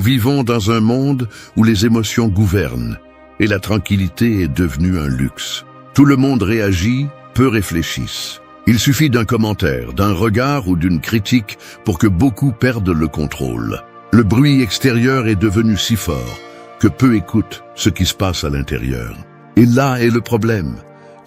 vivons dans un monde où les émotions gouvernent et la tranquillité est devenue un luxe. Tout le monde réagit, peu réfléchissent. Il suffit d'un commentaire, d'un regard ou d'une critique pour que beaucoup perdent le contrôle. Le bruit extérieur est devenu si fort que peu écoutent ce qui se passe à l'intérieur. Et là est le problème.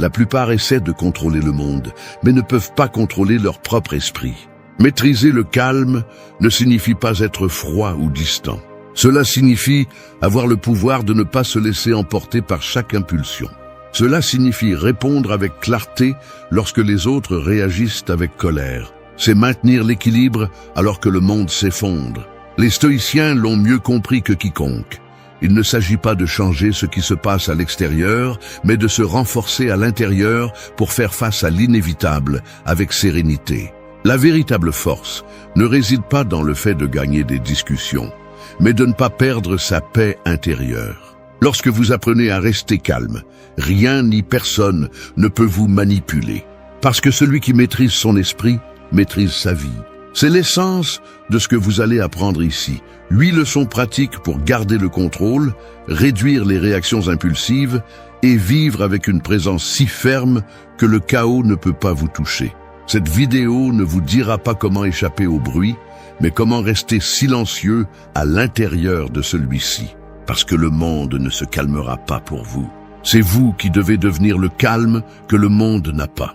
La plupart essaient de contrôler le monde, mais ne peuvent pas contrôler leur propre esprit. Maîtriser le calme ne signifie pas être froid ou distant. Cela signifie avoir le pouvoir de ne pas se laisser emporter par chaque impulsion. Cela signifie répondre avec clarté lorsque les autres réagissent avec colère. C'est maintenir l'équilibre alors que le monde s'effondre. Les stoïciens l'ont mieux compris que quiconque. Il ne s'agit pas de changer ce qui se passe à l'extérieur, mais de se renforcer à l'intérieur pour faire face à l'inévitable avec sérénité. La véritable force ne réside pas dans le fait de gagner des discussions, mais de ne pas perdre sa paix intérieure. Lorsque vous apprenez à rester calme, rien ni personne ne peut vous manipuler. Parce que celui qui maîtrise son esprit maîtrise sa vie. C'est l'essence de ce que vous allez apprendre ici. 8 leçons pratiques pour garder le contrôle, réduire les réactions impulsives et vivre avec une présence si ferme que le chaos ne peut pas vous toucher. Cette vidéo ne vous dira pas comment échapper au bruit, mais comment rester silencieux à l'intérieur de celui-ci. Parce que le monde ne se calmera pas pour vous. C'est vous qui devez devenir le calme que le monde n'a pas.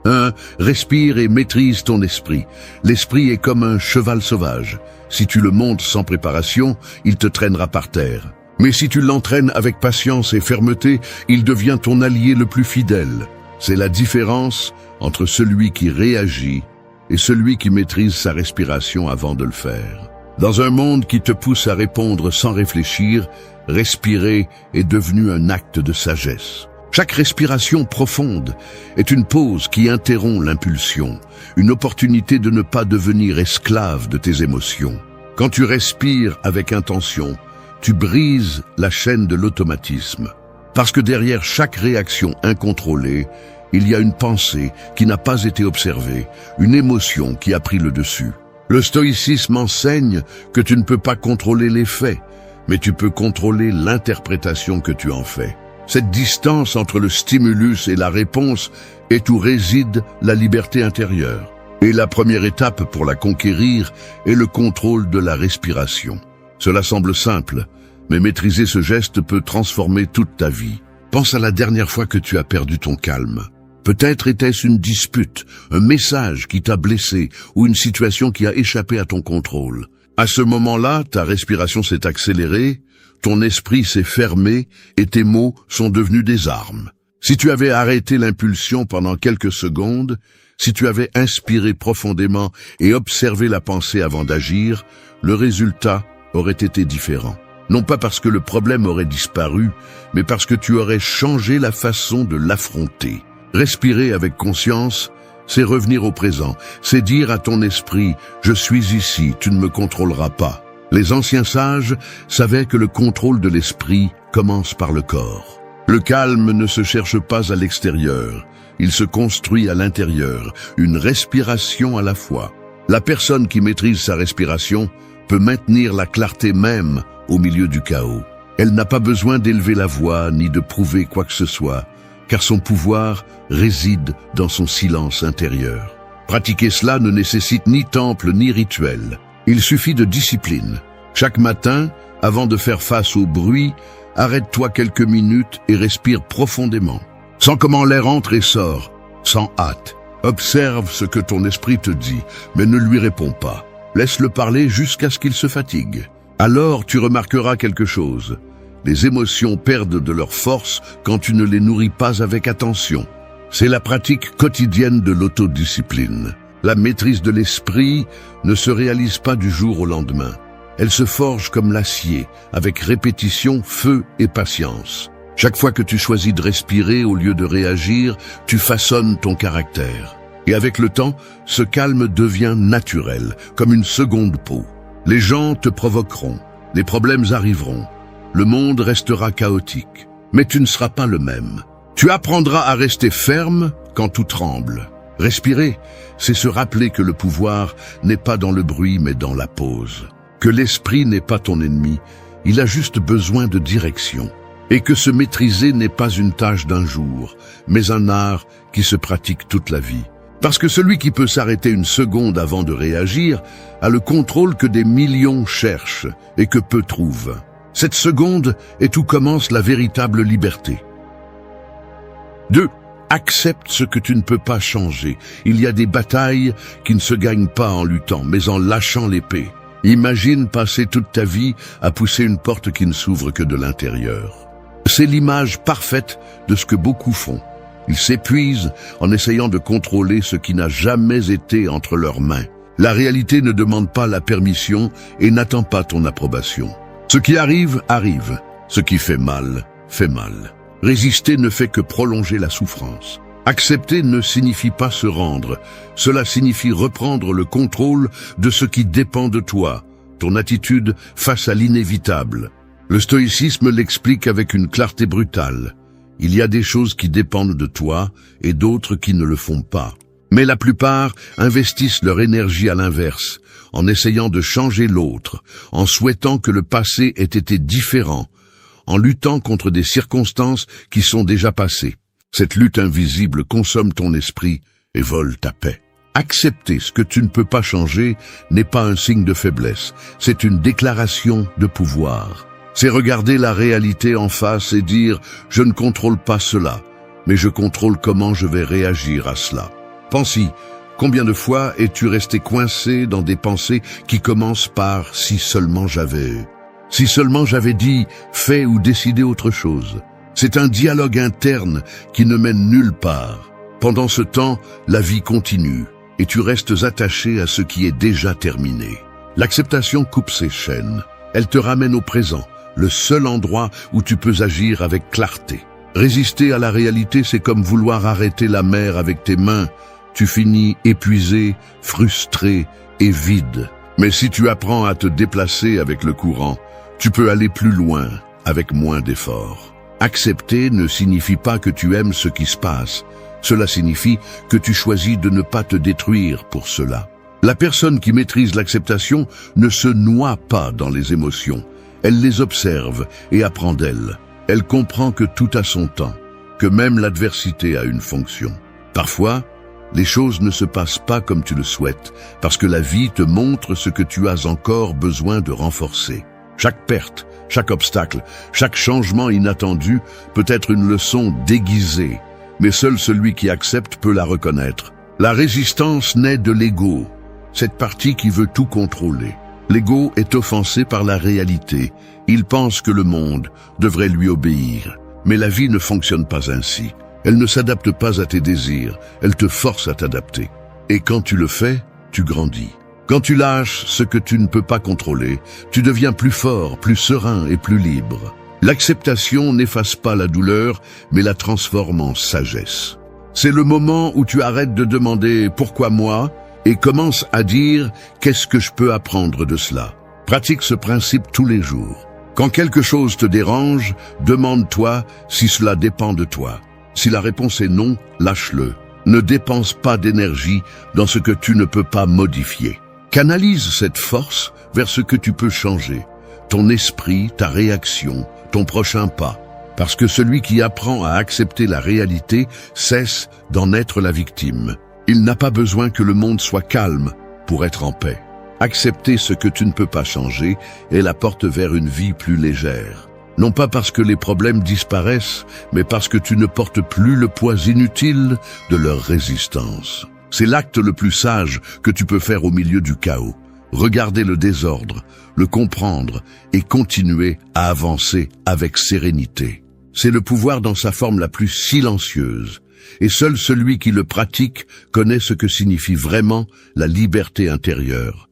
1. Respire et maîtrise ton esprit. L'esprit est comme un cheval sauvage. Si tu le montes sans préparation, il te traînera par terre. Mais si tu l'entraînes avec patience et fermeté, il devient ton allié le plus fidèle. C'est la différence entre celui qui réagit et celui qui maîtrise sa respiration avant de le faire. Dans un monde qui te pousse à répondre sans réfléchir, respirer est devenu un acte de sagesse. Chaque respiration profonde est une pause qui interrompt l'impulsion, une opportunité de ne pas devenir esclave de tes émotions. Quand tu respires avec intention, tu brises la chaîne de l'automatisme. Parce que derrière chaque réaction incontrôlée, il y a une pensée qui n'a pas été observée, une émotion qui a pris le dessus. Le stoïcisme enseigne que tu ne peux pas contrôler les faits, mais tu peux contrôler l'interprétation que tu en fais. Cette distance entre le stimulus et la réponse est où réside la liberté intérieure. Et la première étape pour la conquérir est le contrôle de la respiration. Cela semble simple, mais maîtriser ce geste peut transformer toute ta vie. Pense à la dernière fois que tu as perdu ton calme. Peut-être était-ce une dispute, un message qui t'a blessé ou une situation qui a échappé à ton contrôle. À ce moment-là, ta respiration s'est accélérée, ton esprit s'est fermé et tes mots sont devenus des armes. Si tu avais arrêté l'impulsion pendant quelques secondes, si tu avais inspiré profondément et observé la pensée avant d'agir, le résultat aurait été différent. Non pas parce que le problème aurait disparu, mais parce que tu aurais changé la façon de l'affronter. Respirer avec conscience, c'est revenir au présent, c'est dire à ton esprit « Je suis ici, tu ne me contrôleras pas ». Les anciens sages savaient que le contrôle de l'esprit commence par le corps. Le calme ne se cherche pas à l'extérieur, il se construit à l'intérieur, une respiration à la fois. La personne qui maîtrise sa respiration peut maintenir la clarté même au milieu du chaos. Elle n'a pas besoin d'élever la voix ni de prouver quoi que ce soit, car son pouvoir réside dans son silence intérieur. Pratiquer cela ne nécessite ni temple ni rituel. Il suffit de discipline. Chaque matin, avant de faire face au bruit, arrête-toi quelques minutes et respire profondément. Sens comment l'air entre et sort, sans hâte. Observe ce que ton esprit te dit, mais ne lui réponds pas. Laisse-le parler jusqu'à ce qu'il se fatigue. Alors tu remarqueras quelque chose. Les émotions perdent de leur force quand tu ne les nourris pas avec attention. C'est la pratique quotidienne de l'autodiscipline. La maîtrise de l'esprit ne se réalise pas du jour au lendemain. Elle se forge comme l'acier, avec répétition, feu et patience. Chaque fois que tu choisis de respirer au lieu de réagir, tu façonnes ton caractère. Et avec le temps, ce calme devient naturel, comme une seconde peau. Les gens te provoqueront, les problèmes arriveront, le monde restera chaotique, mais tu ne seras pas le même. Tu apprendras à rester ferme quand tout tremble. Respirer, c'est se rappeler que le pouvoir n'est pas dans le bruit mais dans la pause. que l'esprit n'est pas ton ennemi, il a juste besoin de direction. Et que se maîtriser n'est pas une tâche d'un jour, mais un art qui se pratique toute la vie. Parce que celui qui peut s'arrêter une seconde avant de réagir a le contrôle que des millions cherchent et que peu trouvent. Cette seconde est où commence la véritable liberté. 2. Accepte ce que tu ne peux pas changer. Il y a des batailles qui ne se gagnent pas en luttant, mais en lâchant l'épée. Imagine passer toute ta vie à pousser une porte qui ne s'ouvre que de l'intérieur. C'est l'image parfaite de ce que beaucoup font. Ils s'épuisent en essayant de contrôler ce qui n'a jamais été entre leurs mains. La réalité ne demande pas la permission et n'attend pas ton approbation. Ce qui arrive, arrive. Ce qui fait mal, fait mal. Résister ne fait que prolonger la souffrance. Accepter ne signifie pas se rendre. Cela signifie reprendre le contrôle de ce qui dépend de toi, ton attitude face à l'inévitable. Le stoïcisme l'explique avec une clarté brutale. Il y a des choses qui dépendent de toi et d'autres qui ne le font pas. Mais la plupart investissent leur énergie à l'inverse, en essayant de changer l'autre, en souhaitant que le passé ait été différent, en luttant contre des circonstances qui sont déjà passées. Cette lutte invisible consomme ton esprit et vole ta paix. Accepter ce que tu ne peux pas changer n'est pas un signe de faiblesse, c'est une déclaration de pouvoir. C'est regarder la réalité en face et dire « Je ne contrôle pas cela, mais je contrôle comment je vais réagir à cela ». Pense-y, combien de fois es-tu resté coincé dans des pensées qui commencent par « si seulement j'avais ». Si seulement j'avais dit, fait ou décidé autre chose. C'est un dialogue interne qui ne mène nulle part. Pendant ce temps, la vie continue et tu restes attaché à ce qui est déjà terminé. L'acceptation coupe ces chaînes. Elle te ramène au présent, le seul endroit où tu peux agir avec clarté. Résister à la réalité, c'est comme vouloir arrêter la mer avec tes mains. Tu finis épuisé, frustré et vide. Mais si tu apprends à te déplacer avec le courant, tu peux aller plus loin avec moins d'efforts. Accepter ne signifie pas que tu aimes ce qui se passe. Cela signifie que tu choisis de ne pas te détruire pour cela. La personne qui maîtrise l'acceptation ne se noie pas dans les émotions. Elle les observe et apprend d'elles. Elle comprend que tout a son temps, que même l'adversité a une fonction. Parfois, les choses ne se passent pas comme tu le souhaites, parce que la vie te montre ce que tu as encore besoin de renforcer. Chaque perte, chaque obstacle, chaque changement inattendu peut être une leçon déguisée, mais seul celui qui accepte peut la reconnaître. La résistance naît de l'ego, cette partie qui veut tout contrôler. L'ego est offensé par la réalité. Il pense que le monde devrait lui obéir. Mais la vie ne fonctionne pas ainsi. Elle ne s'adapte pas à tes désirs, elle te force à t'adapter. Et quand tu le fais, tu grandis. Quand tu lâches ce que tu ne peux pas contrôler, tu deviens plus fort, plus serein et plus libre. L'acceptation n'efface pas la douleur, mais la transforme en sagesse. C'est le moment où tu arrêtes de demander « pourquoi moi ?» et commences à dire « qu'est-ce que je peux apprendre de cela ?» Pratique ce principe tous les jours. Quand quelque chose te dérange, demande-toi si cela dépend de toi. Si la réponse est non, lâche-le. Ne dépense pas d'énergie dans ce que tu ne peux pas modifier. Canalise cette force vers ce que tu peux changer. Ton esprit, ta réaction, ton prochain pas. Parce que celui qui apprend à accepter la réalité cesse d'en être la victime. Il n'a pas besoin que le monde soit calme pour être en paix. Accepter ce que tu ne peux pas changer est la porte vers une vie plus légère. Non pas parce que les problèmes disparaissent, mais parce que tu ne portes plus le poids inutile de leur résistance. C'est l'acte le plus sage que tu peux faire au milieu du chaos. Regarder le désordre, le comprendre et continuer à avancer avec sérénité. C'est le pouvoir dans sa forme la plus silencieuse. Et seul celui qui le pratique connaît ce que signifie vraiment la liberté intérieure.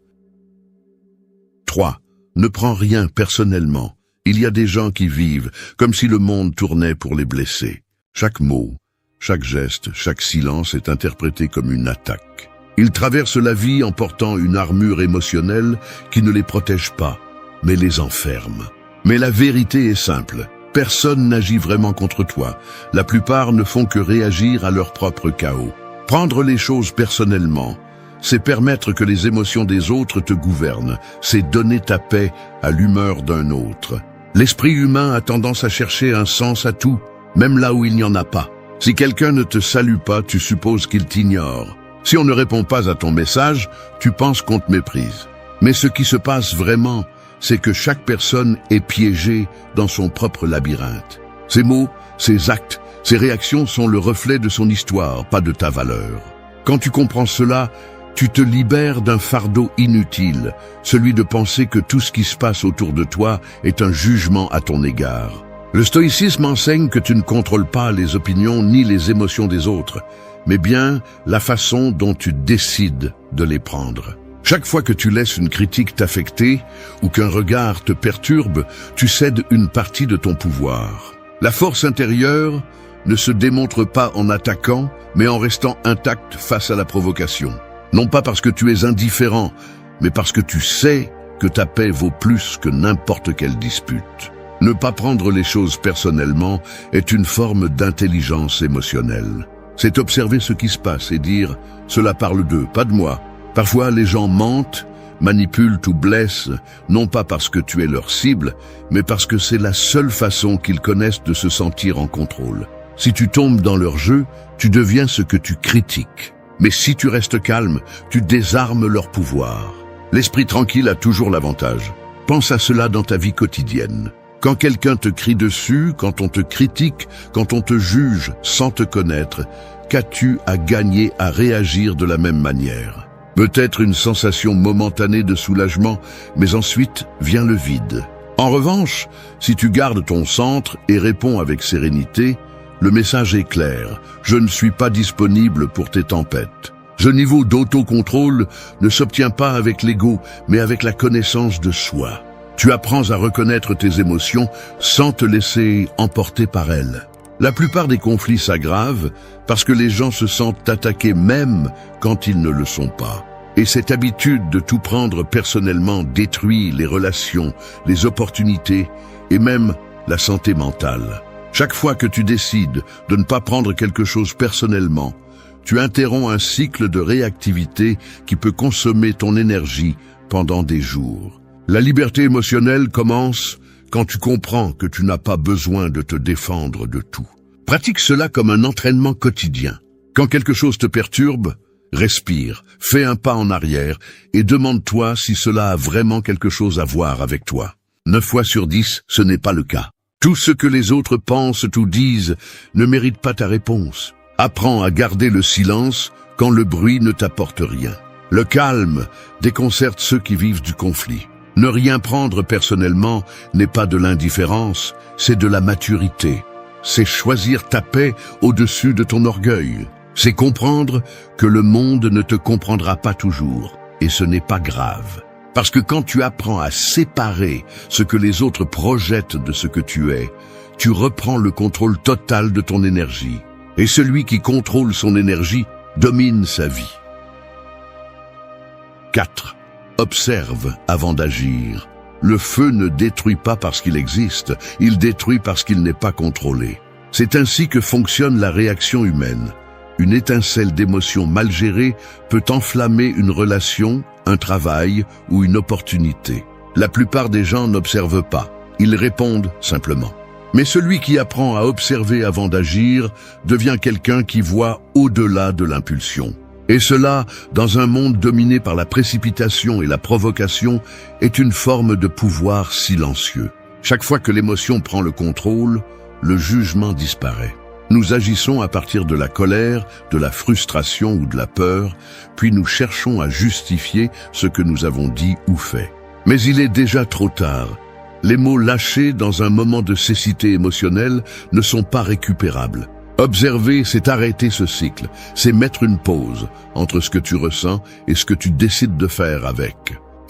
3. Ne prends rien personnellement. Il y a des gens qui vivent comme si le monde tournait pour les blesser. Chaque mot, chaque geste, chaque silence est interprété comme une attaque. Ils traversent la vie en portant une armure émotionnelle qui ne les protège pas, mais les enferme. Mais la vérité est simple. Personne n'agit vraiment contre toi. La plupart ne font que réagir à leur propre chaos. Prendre les choses personnellement, c'est permettre que les émotions des autres te gouvernent, c'est donner ta paix à l'humeur d'un autre. L'esprit humain a tendance à chercher un sens à tout, même là où il n'y en a pas. Si quelqu'un ne te salue pas, tu supposes qu'il t'ignore. Si on ne répond pas à ton message, tu penses qu'on te méprise. Mais ce qui se passe vraiment, c'est que chaque personne est piégée dans son propre labyrinthe. Ses mots, ses actes, ses réactions sont le reflet de son histoire, pas de ta valeur. Quand tu comprends cela, tu te libères d'un fardeau inutile, celui de penser que tout ce qui se passe autour de toi est un jugement à ton égard. Le stoïcisme enseigne que tu ne contrôles pas les opinions ni les émotions des autres, mais bien la façon dont tu décides de les prendre. Chaque fois que tu laisses une critique t'affecter ou qu'un regard te perturbe, tu cèdes une partie de ton pouvoir. La force intérieure ne se démontre pas en attaquant, mais en restant intacte face à la provocation. Non pas parce que tu es indifférent, mais parce que tu sais que ta paix vaut plus que n'importe quelle dispute. Ne pas prendre les choses personnellement est une forme d'intelligence émotionnelle. C'est observer ce qui se passe et dire « cela parle d'eux, pas de moi ». Parfois, les gens mentent, manipulent ou blessent, non pas parce que tu es leur cible, mais parce que c'est la seule façon qu'ils connaissent de se sentir en contrôle. Si tu tombes dans leur jeu, tu deviens ce que tu critiques. Mais si tu restes calme, tu désarmes leur pouvoir. L'esprit tranquille a toujours l'avantage. Pense à cela dans ta vie quotidienne. Quand quelqu'un te crie dessus, quand on te critique, quand on te juge sans te connaître, qu'as-tu à gagner à réagir de la même manière ? Peut-être une sensation momentanée de soulagement, mais ensuite vient le vide. En revanche, si tu gardes ton centre et réponds avec sérénité, le message est clair. Je ne suis pas disponible pour tes tempêtes. Ce niveau d'autocontrôle ne s'obtient pas avec l'ego, mais avec la connaissance de soi. Tu apprends à reconnaître tes émotions sans te laisser emporter par elles. La plupart des conflits s'aggravent parce que les gens se sentent attaqués même quand ils ne le sont pas. Et cette habitude de tout prendre personnellement détruit les relations, les opportunités et même la santé mentale. Chaque fois que tu décides de ne pas prendre quelque chose personnellement, tu interromps un cycle de réactivité qui peut consommer ton énergie pendant des jours. La liberté émotionnelle commence quand tu comprends que tu n'as pas besoin de te défendre de tout. Pratique cela comme un entraînement quotidien. Quand quelque chose te perturbe, respire, fais un pas en arrière et demande-toi si cela a vraiment quelque chose à voir avec toi. 9 fois sur 10, ce n'est pas le cas. Tout ce que les autres pensent ou disent ne mérite pas ta réponse. Apprends à garder le silence quand le bruit ne t'apporte rien. Le calme déconcerte ceux qui vivent du conflit. Ne rien prendre personnellement n'est pas de l'indifférence, c'est de la maturité. C'est choisir ta paix au-dessus de ton orgueil. C'est comprendre que le monde ne te comprendra pas toujours, et ce n'est pas grave. Parce que quand tu apprends à séparer ce que les autres projettent de ce que tu es, tu reprends le contrôle total de ton énergie. Et celui qui contrôle son énergie domine sa vie. 4. Observe avant d'agir. Le feu ne détruit pas parce qu'il existe, il détruit parce qu'il n'est pas contrôlé. C'est ainsi que fonctionne la réaction humaine. Une étincelle d'émotion mal gérée peut enflammer une relation, un travail ou une opportunité. La plupart des gens n'observent pas, ils répondent simplement. Mais celui qui apprend à observer avant d'agir devient quelqu'un qui voit au-delà de l'impulsion. Et cela, dans un monde dominé par la précipitation et la provocation, est une forme de pouvoir silencieux. Chaque fois que l'émotion prend le contrôle, le jugement disparaît. Nous agissons à partir de la colère, de la frustration ou de la peur, puis nous cherchons à justifier ce que nous avons dit ou fait. Mais il est déjà trop tard. Les mots lâchés dans un moment de cécité émotionnelle ne sont pas récupérables. Observer, c'est arrêter ce cycle, c'est mettre une pause entre ce que tu ressens et ce que tu décides de faire avec.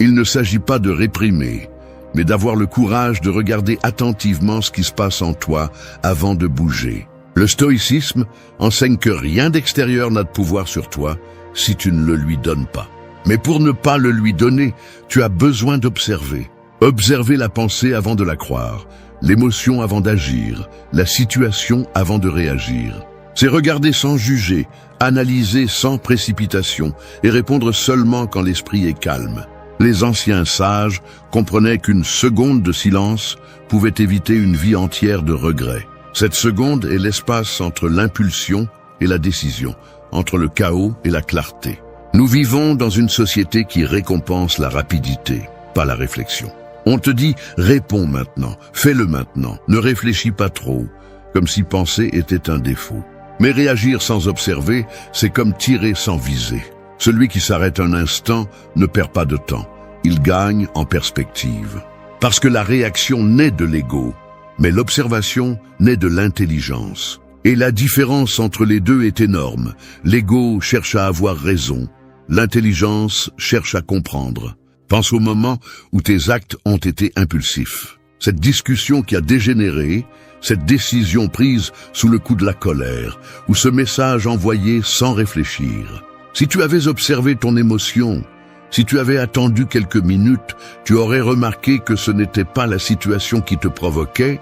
Il ne s'agit pas de réprimer, mais d'avoir le courage de regarder attentivement ce qui se passe en toi avant de bouger. Le stoïcisme enseigne que rien d'extérieur n'a de pouvoir sur toi si tu ne le lui donnes pas. Mais pour ne pas le lui donner, tu as besoin d'observer. Observer la pensée avant de la croire, l'émotion avant d'agir, la situation avant de réagir. C'est regarder sans juger, analyser sans précipitation et répondre seulement quand l'esprit est calme. Les anciens sages comprenaient qu'une seconde de silence pouvait éviter une vie entière de regrets. Cette seconde est l'espace entre l'impulsion et la décision, entre le chaos et la clarté. Nous vivons dans une société qui récompense la rapidité, pas la réflexion. On te dit « réponds maintenant, fais-le maintenant, ne réfléchis pas trop », comme si penser était un défaut. Mais réagir sans observer, c'est comme tirer sans viser. Celui qui s'arrête un instant ne perd pas de temps, il gagne en perspective. Parce que la réaction naît de l'ego, mais l'observation naît de l'intelligence. Et la différence entre les deux est énorme. L'ego cherche à avoir raison, l'intelligence cherche à comprendre. Pense au moment où tes actes ont été impulsifs. Cette discussion qui a dégénéré, cette décision prise sous le coup de la colère, ou ce message envoyé sans réfléchir. Si tu avais observé ton émotion, si tu avais attendu quelques minutes, tu aurais remarqué que ce n'était pas la situation qui te provoquait,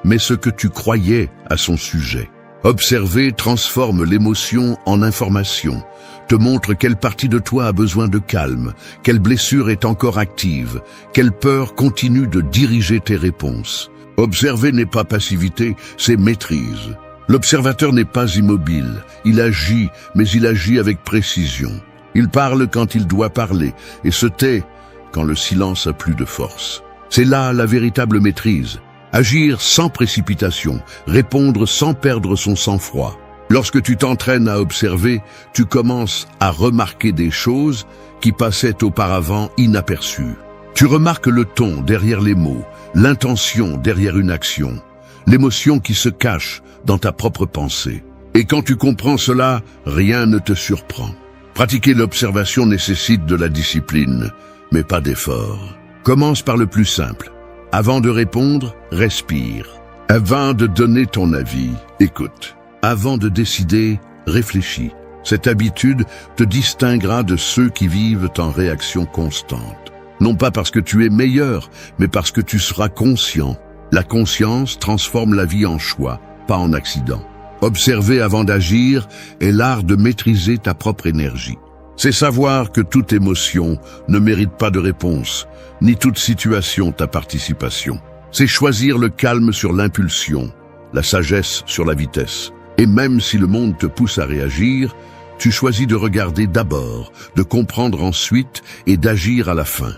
mais ce que tu croyais à son sujet. Observer transforme l'émotion en information, te montre quelle partie de toi a besoin de calme, quelle blessure est encore active, quelle peur continue de diriger tes réponses. Observer n'est pas passivité, c'est maîtrise. L'observateur n'est pas immobile, il agit, mais il agit avec précision. Il parle quand il doit parler et se tait quand le silence a plus de force. C'est là la véritable maîtrise. Agir sans précipitation, répondre sans perdre son sang-froid. Lorsque tu t'entraînes à observer, tu commences à remarquer des choses qui passaient auparavant inaperçues. Tu remarques le ton derrière les mots, l'intention derrière une action, l'émotion qui se cache dans ta propre pensée. Et quand tu comprends cela, rien ne te surprend. Pratiquer l'observation nécessite de la discipline, mais pas d'effort. Commence par le plus simple. Avant de répondre, respire. Avant de donner ton avis, écoute. Avant de décider, réfléchis. Cette habitude te distinguera de ceux qui vivent en réaction constante. Non pas parce que tu es meilleur, mais parce que tu seras conscient. La conscience transforme la vie en choix, pas en accident. Observer avant d'agir est l'art de maîtriser ta propre énergie. C'est savoir que toute émotion ne mérite pas de réponse, ni toute situation ta participation. C'est choisir le calme sur l'impulsion, la sagesse sur la vitesse. Et même si le monde te pousse à réagir, tu choisis de regarder d'abord, de comprendre ensuite et d'agir à la fin.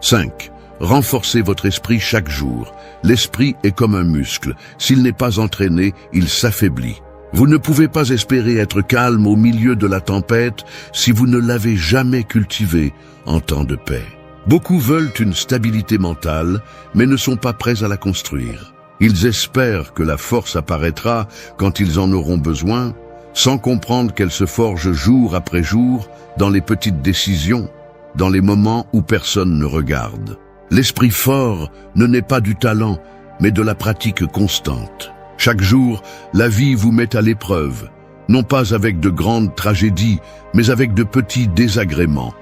5. Renforcez votre esprit chaque jour. L'esprit est comme un muscle. S'il n'est pas entraîné, il s'affaiblit. Vous ne pouvez pas espérer être calme au milieu de la tempête si vous ne l'avez jamais cultivé en temps de paix. Beaucoup veulent une stabilité mentale, mais ne sont pas prêts à la construire. Ils espèrent que la force apparaîtra quand ils en auront besoin, sans comprendre qu'elle se forge jour après jour dans les petites décisions, dans les moments où personne ne regarde. L'esprit fort ne naît pas du talent, mais de la pratique constante. Chaque jour, la vie vous met à l'épreuve, non pas avec de grandes tragédies, mais avec de petits désagréments.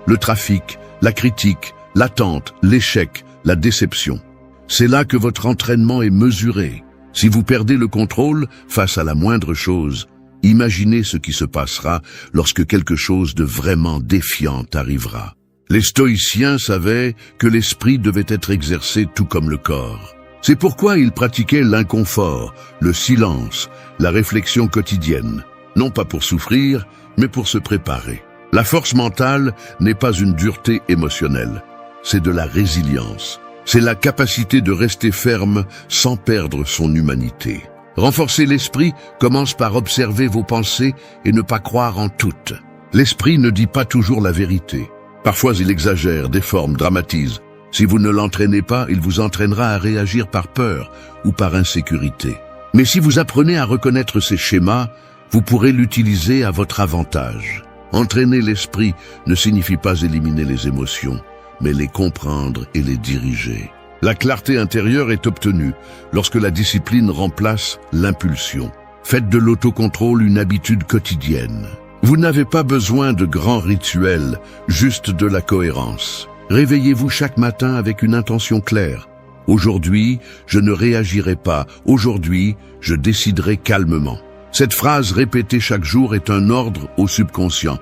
Le trafic, la critique, l'attente, l'échec, la déception. C'est là que votre entraînement est mesuré. Si vous perdez le contrôle face à la moindre chose, imaginez ce qui se passera lorsque quelque chose de vraiment défiant arrivera. Les stoïciens savaient que l'esprit devait être exercé tout comme le corps. C'est pourquoi ils pratiquaient l'inconfort, le silence, la réflexion quotidienne, non pas pour souffrir, mais pour se préparer. La force mentale n'est pas une dureté émotionnelle, c'est de la résilience. C'est la capacité de rester ferme sans perdre son humanité. Renforcer l'esprit commence par observer vos pensées et ne pas croire en toutes. L'esprit ne dit pas toujours la vérité. Parfois il exagère, déforme, dramatise. Si vous ne l'entraînez pas, il vous entraînera à réagir par peur ou par insécurité. Mais si vous apprenez à reconnaître ces schémas, vous pourrez l'utiliser à votre avantage. Entraîner l'esprit ne signifie pas éliminer les émotions, mais les comprendre et les diriger. La clarté intérieure est obtenue lorsque la discipline remplace l'impulsion. Faites de l'autocontrôle une habitude quotidienne. Vous n'avez pas besoin de grands rituels, juste de la cohérence. Réveillez-vous chaque matin avec une intention claire. Aujourd'hui, je ne réagirai pas. Aujourd'hui, je déciderai calmement. Cette phrase répétée chaque jour est un ordre au subconscient,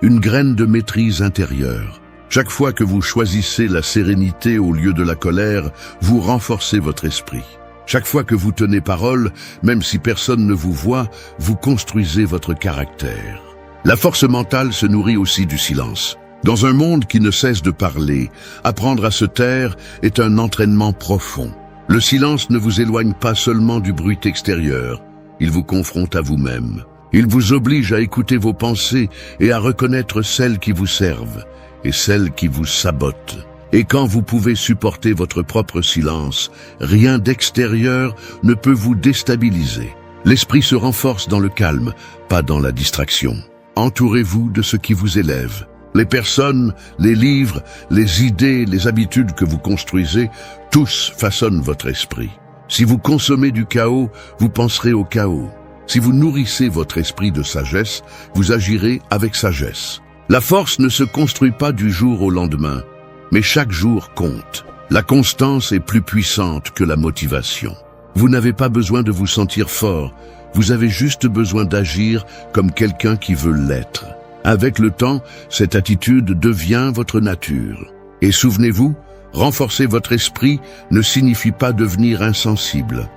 une graine de maîtrise intérieure. Chaque fois que vous choisissez la sérénité au lieu de la colère, vous renforcez votre esprit. Chaque fois que vous tenez parole, même si personne ne vous voit, vous construisez votre caractère. La force mentale se nourrit aussi du silence. Dans un monde qui ne cesse de parler, apprendre à se taire est un entraînement profond. Le silence ne vous éloigne pas seulement du bruit extérieur, il vous confronte à vous-même. Il vous oblige à écouter vos pensées et à reconnaître celles qui vous servent et celles qui vous sabotent. Et quand vous pouvez supporter votre propre silence, rien d'extérieur ne peut vous déstabiliser. L'esprit se renforce dans le calme, pas dans la distraction. Entourez-vous de ce qui vous élève. Les personnes, les livres, les idées, les habitudes que vous construisez, tous façonnent votre esprit. Si vous consommez du chaos, vous penserez au chaos. Si vous nourrissez votre esprit de sagesse, vous agirez avec sagesse. La force ne se construit pas du jour au lendemain, mais chaque jour compte. La constance est plus puissante que la motivation. Vous n'avez pas besoin de vous sentir fort, vous avez juste besoin d'agir comme quelqu'un qui veut l'être. Avec le temps, cette attitude devient votre nature. Et souvenez-vous, renforcer votre esprit ne signifie pas devenir insensible.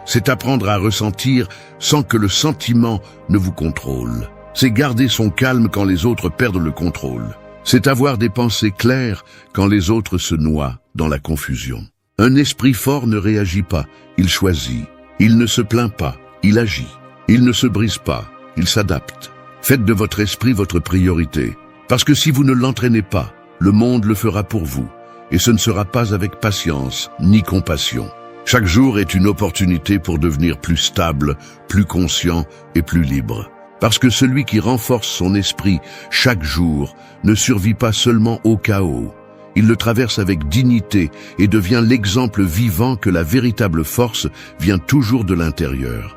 C'est apprendre à ressentir sans que le sentiment ne vous contrôle. C'est garder son calme quand les autres perdent le contrôle. C'est avoir des pensées claires quand les autres se noient dans la confusion. Un esprit fort ne réagit pas, il choisit. Il ne se plaint pas, il agit. Il ne se brise pas, il s'adapte. Faites de votre esprit votre priorité. Parce que si vous ne l'entraînez pas, le monde le fera pour vous. Et ce ne sera pas avec patience ni compassion. Chaque jour est une opportunité pour devenir plus stable, plus conscient et plus libre. Parce que celui qui renforce son esprit chaque jour ne survit pas seulement au chaos. Il le traverse avec dignité et devient l'exemple vivant que la véritable force vient toujours de l'intérieur.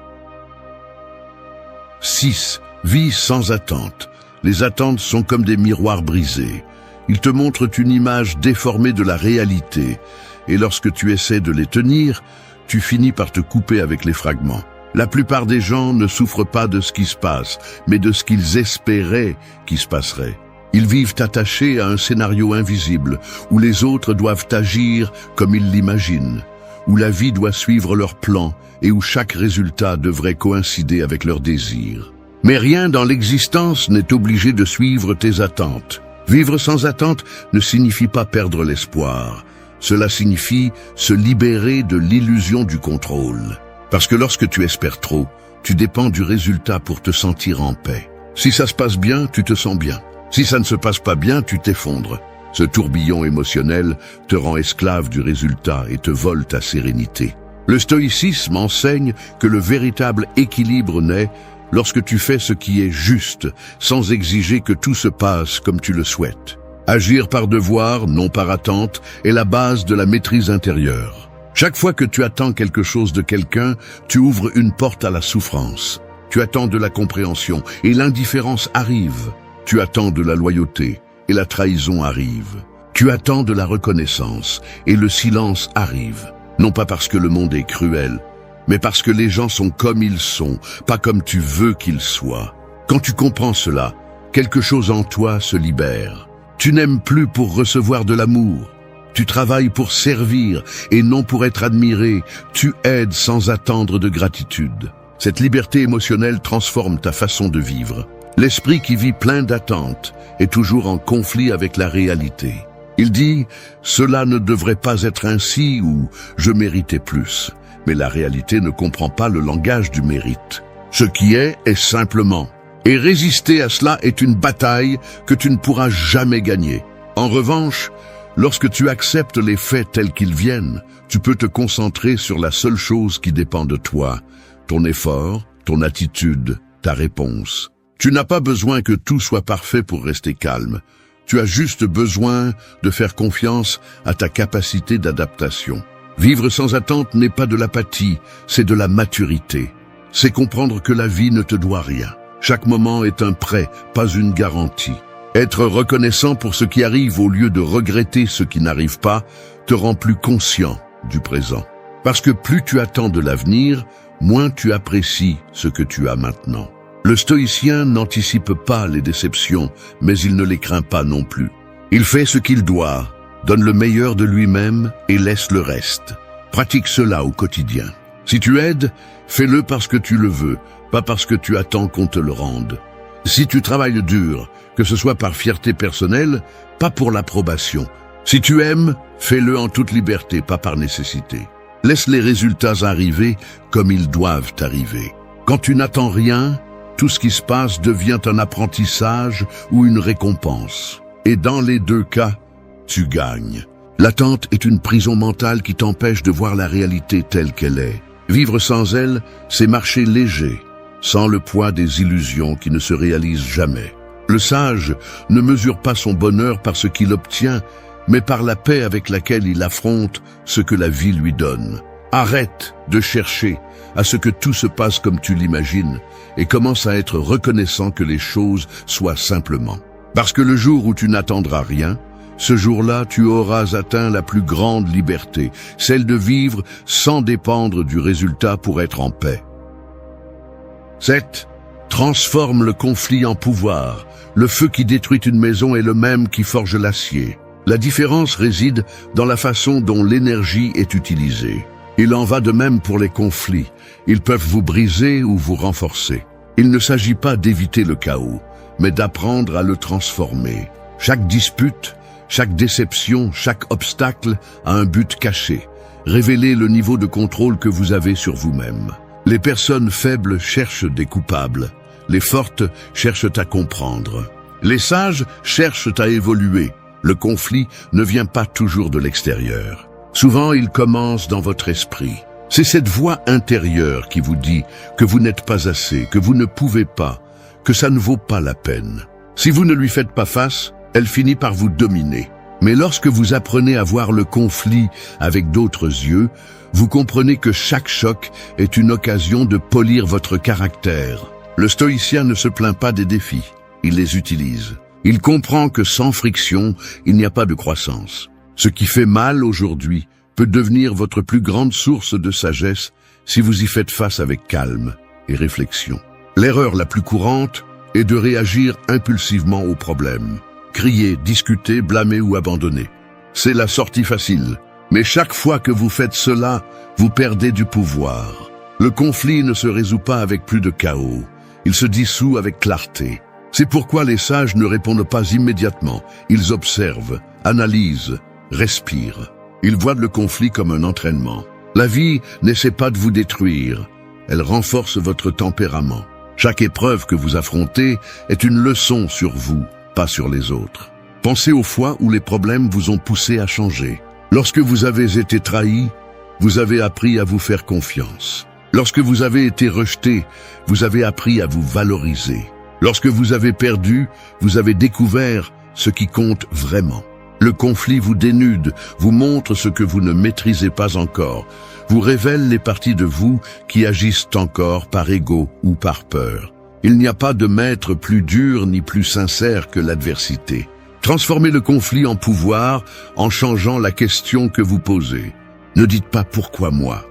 6. Vis sans attente. Les attentes sont comme des miroirs brisés. Ils te montrent une image déformée de la réalité. Et lorsque tu essaies de les tenir, tu finis par te couper avec les fragments. La plupart des gens ne souffrent pas de ce qui se passe, mais de ce qu'ils espéraient qui se passerait. Ils vivent attachés à un scénario invisible, où les autres doivent agir comme ils l'imaginent, où la vie doit suivre leur plan et où chaque résultat devrait coïncider avec leurs désirs. Mais rien dans l'existence n'est obligé de suivre tes attentes. Vivre sans attente ne signifie pas perdre l'espoir. Cela signifie se libérer de l'illusion du contrôle. Parce que lorsque tu espères trop, tu dépends du résultat pour te sentir en paix. Si ça se passe bien, tu te sens bien. Si ça ne se passe pas bien, tu t'effondres. Ce tourbillon émotionnel te rend esclave du résultat et te vole ta sérénité. Le stoïcisme enseigne que le véritable équilibre naît lorsque tu fais ce qui est juste, sans exiger que tout se passe comme tu le souhaites. Agir par devoir, non par attente, est la base de la maîtrise intérieure. Chaque fois que tu attends quelque chose de quelqu'un, tu ouvres une porte à la souffrance. Tu attends de la compréhension et l'indifférence arrive. Tu attends de la loyauté et la trahison arrive. Tu attends de la reconnaissance et le silence arrive. Non pas parce que le monde est cruel, mais parce que les gens sont comme ils sont, pas comme tu veux qu'ils soient. Quand tu comprends cela, quelque chose en toi se libère. Tu n'aimes plus pour recevoir de l'amour. Tu travailles pour servir et non pour être admiré. Tu aides sans attendre de gratitude. Cette liberté émotionnelle transforme ta façon de vivre. L'esprit qui vit plein d'attentes est toujours en conflit avec la réalité. Il dit « Cela ne devrait pas être ainsi » ou « Je méritais plus ». Mais la réalité ne comprend pas le langage du mérite. Ce qui est simplement. Et résister à cela est une bataille que tu ne pourras jamais gagner. En revanche, lorsque tu acceptes les faits tels qu'ils viennent, tu peux te concentrer sur la seule chose qui dépend de toi, ton effort, ton attitude, ta réponse. Tu n'as pas besoin que tout soit parfait pour rester calme. Tu as juste besoin de faire confiance à ta capacité d'adaptation. Vivre sans attente n'est pas de l'apathie, c'est de la maturité. C'est comprendre que la vie ne te doit rien. Chaque moment est un prêt, pas une garantie. Être reconnaissant pour ce qui arrive au lieu de regretter ce qui n'arrive pas te rend plus conscient. du présent. Parce que plus tu attends de l'avenir, moins tu apprécies ce que tu as maintenant. Le stoïcien n'anticipe pas les déceptions, mais il ne les craint pas non plus. Il fait ce qu'il doit, donne le meilleur de lui-même et laisse le reste. Pratique cela au quotidien. Si tu aides, fais-le parce que tu le veux, pas parce que tu attends qu'on te le rende. Si tu travailles dur, que ce soit par fierté personnelle, pas pour l'approbation. Si tu aimes, fais-le en toute liberté, pas par nécessité. Laisse les résultats arriver comme ils doivent arriver. Quand tu n'attends rien, tout ce qui se passe devient un apprentissage ou une récompense. Et dans les deux cas, tu gagnes. L'attente est une prison mentale qui t'empêche de voir la réalité telle qu'elle est. Vivre sans elle, c'est marcher léger, sans le poids des illusions qui ne se réalisent jamais. Le sage ne mesure pas son bonheur par ce qu'il obtient, mais par la paix avec laquelle il affronte ce que la vie lui donne. Arrête de chercher à ce que tout se passe comme tu l'imagines et commence à être reconnaissant que les choses soient simplement. Parce que le jour où tu n'attendras rien, ce jour-là, tu auras atteint la plus grande liberté, celle de vivre sans dépendre du résultat pour être en paix. 7. Transforme le conflit en pouvoir. Le feu qui détruit une maison est le même qui forge l'acier. La différence réside dans la façon dont l'énergie est utilisée. Il en va de même pour les conflits. Ils peuvent vous briser ou vous renforcer. Il ne s'agit pas d'éviter le chaos, mais d'apprendre à le transformer. Chaque dispute, chaque déception, chaque obstacle a un but caché. Révéler le niveau de contrôle que vous avez sur vous-même. Les personnes faibles cherchent des coupables. Les fortes cherchent à comprendre. Les sages cherchent à évoluer. Le conflit ne vient pas toujours de l'extérieur. Souvent, il commence dans votre esprit. C'est cette voix intérieure qui vous dit que vous n'êtes pas assez, que vous ne pouvez pas, que ça ne vaut pas la peine. Si vous ne lui faites pas face, elle finit par vous dominer. Mais lorsque vous apprenez à voir le conflit avec d'autres yeux, vous comprenez que chaque choc est une occasion de polir votre caractère. Le stoïcien ne se plaint pas des défis, il les utilise. Il comprend que sans friction, il n'y a pas de croissance. Ce qui fait mal aujourd'hui peut devenir votre plus grande source de sagesse si vous y faites face avec calme et réflexion. L'erreur la plus courante est de réagir impulsivement aux problèmes. Crier, discuter, blâmer ou abandonner. C'est la sortie facile. Mais chaque fois que vous faites cela, vous perdez du pouvoir. Le conflit ne se résout pas avec plus de chaos. Il se dissout avec clarté. C'est pourquoi les sages ne répondent pas immédiatement. Ils observent, analysent, respirent. Ils voient le conflit comme un entraînement. La vie n'essaie pas de vous détruire. Elle renforce votre tempérament. Chaque épreuve que vous affrontez est une leçon sur vous, pas sur les autres. Pensez aux fois où les problèmes vous ont poussé à changer. Lorsque vous avez été trahi, vous avez appris à vous faire confiance. Lorsque vous avez été rejeté, vous avez appris à vous valoriser. Lorsque vous avez perdu, vous avez découvert ce qui compte vraiment. Le conflit vous dénude, vous montre ce que vous ne maîtrisez pas encore, vous révèle les parties de vous qui agissent encore par ego ou par peur. Il n'y a pas de maître plus dur ni plus sincère que l'adversité. Transformez le conflit en pouvoir en changeant la question que vous posez. Ne dites pas « pourquoi moi ?»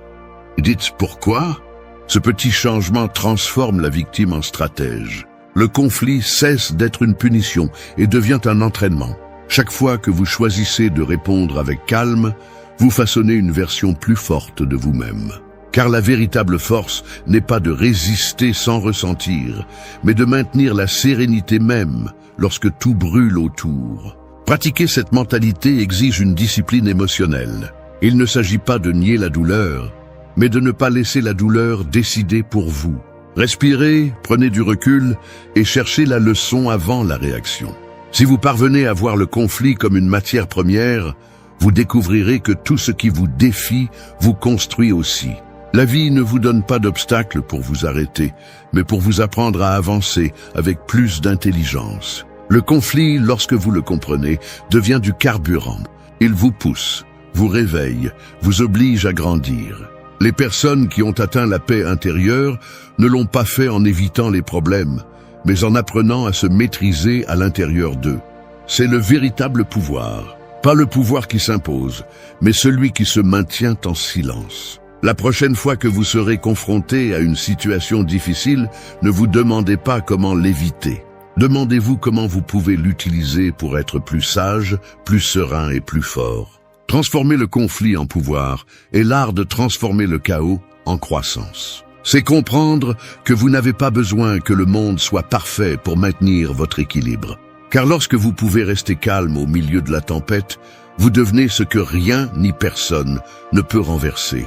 Dites « pourquoi ?» Ce petit changement transforme la victime en stratège. Le conflit cesse d'être une punition et devient un entraînement. Chaque fois que vous choisissez de répondre avec calme, vous façonnez une version plus forte de vous-même. Car la véritable force n'est pas de résister sans ressentir, mais de maintenir la sérénité même lorsque tout brûle autour. Pratiquer cette mentalité exige une discipline émotionnelle. Il ne s'agit pas de nier la douleur, mais de ne pas laisser la douleur décider pour vous. Respirez, prenez du recul et cherchez la leçon avant la réaction. Si vous parvenez à voir le conflit comme une matière première, vous découvrirez que tout ce qui vous défie vous construit aussi. La vie ne vous donne pas d'obstacles pour vous arrêter, mais pour vous apprendre à avancer avec plus d'intelligence. Le conflit, lorsque vous le comprenez, devient du carburant. Il vous pousse, vous réveille, vous oblige à grandir. Les personnes qui ont atteint la paix intérieure ne l'ont pas fait en évitant les problèmes, mais en apprenant à se maîtriser à l'intérieur d'eux. C'est le véritable pouvoir. Pas le pouvoir qui s'impose, mais celui qui se maintient en silence. La prochaine fois que vous serez confronté à une situation difficile, ne vous demandez pas comment l'éviter. Demandez-vous comment vous pouvez l'utiliser pour être plus sage, plus serein et plus fort. Transformer le conflit en pouvoir est l'art de transformer le chaos en croissance. C'est comprendre que vous n'avez pas besoin que le monde soit parfait pour maintenir votre équilibre. Car lorsque vous pouvez rester calme au milieu de la tempête, vous devenez ce que rien ni personne ne peut renverser.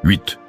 8.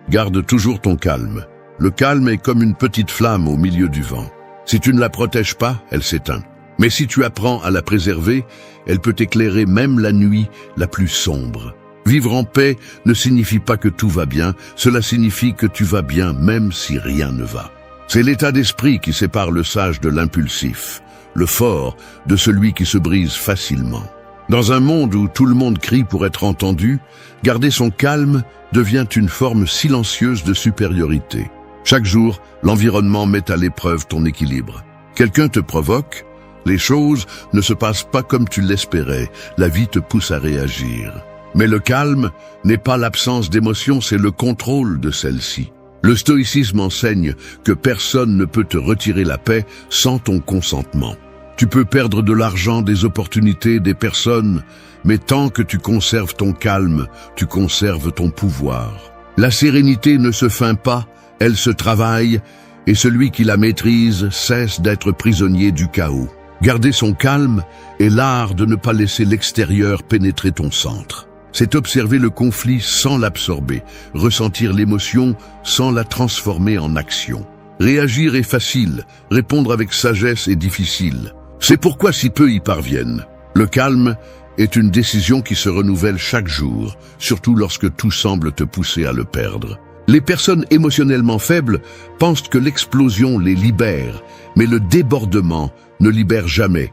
Garde toujours ton calme. Le calme est comme une petite flamme au milieu du vent. Si tu ne la protèges pas, elle s'éteint. Mais si tu apprends à la préserver, elle peut éclairer même la nuit la plus sombre. Vivre en paix ne signifie pas que tout va bien, cela signifie que tu vas bien même si rien ne va. C'est l'état d'esprit qui sépare le sage de l'impulsif, le fort de celui qui se brise facilement. Dans un monde où tout le monde crie pour être entendu, garder son calme devient une forme silencieuse de supériorité. Chaque jour, l'environnement met à l'épreuve ton équilibre. Quelqu'un te provoque, les choses ne se passent pas comme tu l'espérais, la vie te pousse à réagir. Mais le calme n'est pas l'absence d'émotion, c'est le contrôle de celle-ci. Le stoïcisme enseigne que personne ne peut te retirer la paix sans ton consentement. Tu peux perdre de l'argent, des opportunités, des personnes, mais tant que tu conserves ton calme, tu conserves ton pouvoir. La sérénité ne se feint pas, elle se travaille, et celui qui la maîtrise cesse d'être prisonnier du chaos. Garder son calme est l'art de ne pas laisser l'extérieur pénétrer ton centre. C'est observer le conflit sans l'absorber, ressentir l'émotion sans la transformer en action. Réagir est facile, répondre avec sagesse est difficile. C'est pourquoi si peu y parviennent. Le calme est une décision qui se renouvelle chaque jour, surtout lorsque tout semble te pousser à le perdre. Les personnes émotionnellement faibles pensent que l'explosion les libère, mais le débordement ne libère jamais.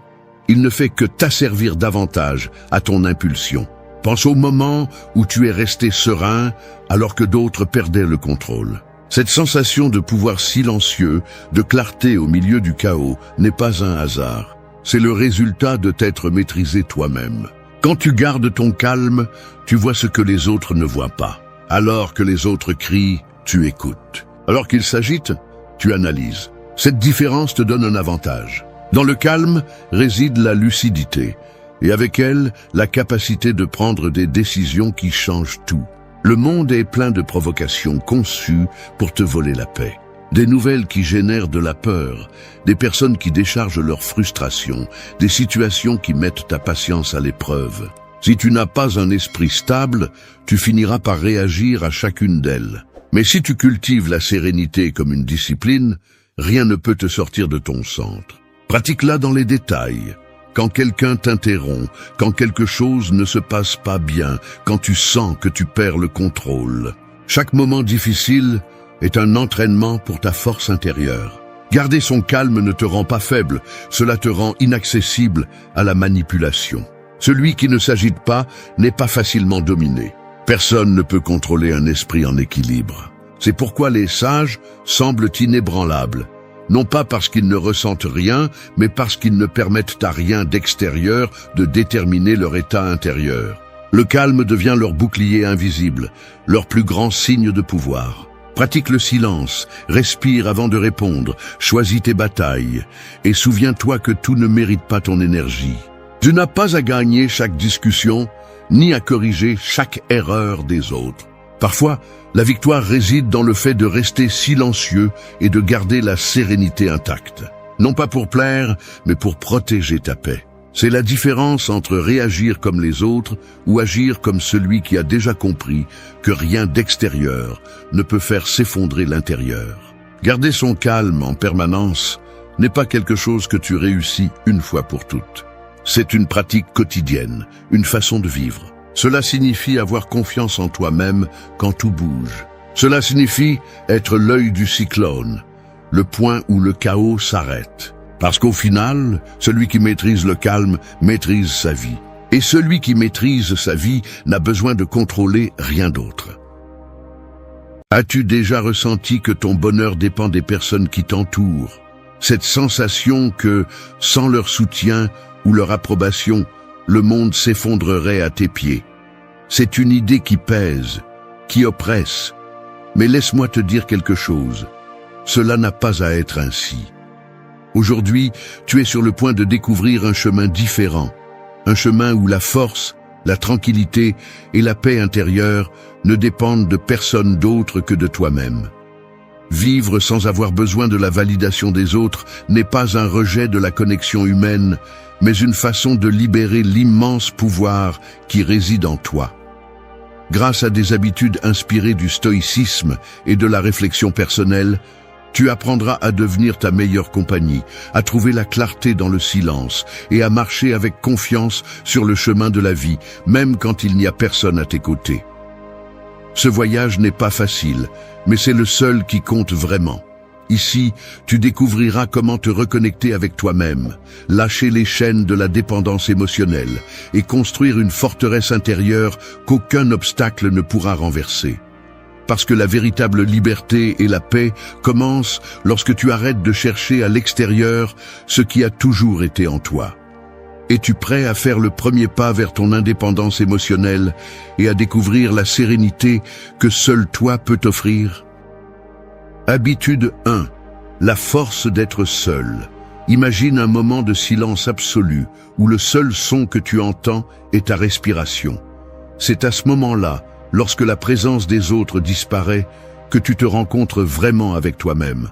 Il ne fait que t'asservir davantage à ton impulsion. Pense au moment où tu es resté serein alors que d'autres perdaient le contrôle. Cette sensation de pouvoir silencieux, de clarté au milieu du chaos, n'est pas un hasard. C'est le résultat de t'être maîtrisé toi-même. Quand tu gardes ton calme, tu vois ce que les autres ne voient pas. Alors que les autres crient, tu écoutes. Alors qu'ils s'agitent, tu analyses. Cette différence te donne un avantage. Dans le calme réside la lucidité. Et avec elle, la capacité de prendre des décisions qui changent tout. Le monde est plein de provocations conçues pour te voler la paix. Des nouvelles qui génèrent de la peur, des personnes qui déchargent leur frustration, des situations qui mettent ta patience à l'épreuve. Si tu n'as pas un esprit stable, tu finiras par réagir à chacune d'elles. Mais si tu cultives la sérénité comme une discipline, rien ne peut te sortir de ton centre. Pratique-la dans les détails. Quand quelqu'un t'interrompt, quand quelque chose ne se passe pas bien, quand tu sens que tu perds le contrôle. Chaque moment difficile est un entraînement pour ta force intérieure. Garder son calme ne te rend pas faible, cela te rend inaccessible à la manipulation. Celui qui ne s'agite pas n'est pas facilement dominé. Personne ne peut contrôler un esprit en équilibre. C'est pourquoi les sages semblent inébranlables. Non pas parce qu'ils ne ressentent rien, mais parce qu'ils ne permettent à rien d'extérieur de déterminer leur état intérieur. Le calme devient leur bouclier invisible, leur plus grand signe de pouvoir. Pratique le silence, respire avant de répondre, choisis tes batailles, et souviens-toi que tout ne mérite pas ton énergie. Tu n'as pas à gagner chaque discussion, ni à corriger chaque erreur des autres. Parfois, la victoire réside dans le fait de rester silencieux et de garder la sérénité intacte. Non pas pour plaire, mais pour protéger ta paix. C'est la différence entre réagir comme les autres ou agir comme celui qui a déjà compris que rien d'extérieur ne peut faire s'effondrer l'intérieur. Garder son calme en permanence n'est pas quelque chose que tu réussis une fois pour toutes. C'est une pratique quotidienne, une façon de vivre. Cela signifie avoir confiance en toi-même quand tout bouge. Cela signifie être l'œil du cyclone, le point où le chaos s'arrête. Parce qu'au final, celui qui maîtrise le calme maîtrise sa vie. Et celui qui maîtrise sa vie n'a besoin de contrôler rien d'autre. As-tu déjà ressenti que ton bonheur dépend des personnes qui t'entourent? Cette sensation que, sans leur soutien ou leur approbation, le monde s'effondrerait à tes pieds. C'est une idée qui pèse, qui oppresse. Mais laisse-moi te dire quelque chose. Cela n'a pas à être ainsi. Aujourd'hui, tu es sur le point de découvrir un chemin différent. Un chemin où la force, la tranquillité et la paix intérieure ne dépendent de personne d'autre que de toi-même. Vivre sans avoir besoin de la validation des autres n'est pas un rejet de la connexion humaine, mais une façon de libérer l'immense pouvoir qui réside en toi. Grâce à des habitudes inspirées du stoïcisme et de la réflexion personnelle, tu apprendras à devenir ta meilleure compagnie, à trouver la clarté dans le silence et à marcher avec confiance sur le chemin de la vie, même quand il n'y a personne à tes côtés. Ce voyage n'est pas facile, mais c'est le seul qui compte vraiment. Ici, tu découvriras comment te reconnecter avec toi-même, lâcher les chaînes de la dépendance émotionnelle et construire une forteresse intérieure qu'aucun obstacle ne pourra renverser. Parce que la véritable liberté et la paix commencent lorsque tu arrêtes de chercher à l'extérieur ce qui a toujours été en toi. Es-tu prêt à faire le premier pas vers ton indépendance émotionnelle et à découvrir la sérénité que seul toi peut t'offrir? Habitude 1. La force d'être seul. Imagine un moment de silence absolu où le seul son que tu entends est ta respiration. C'est à ce moment-là, lorsque la présence des autres disparaît, que tu te rencontres vraiment avec toi-même.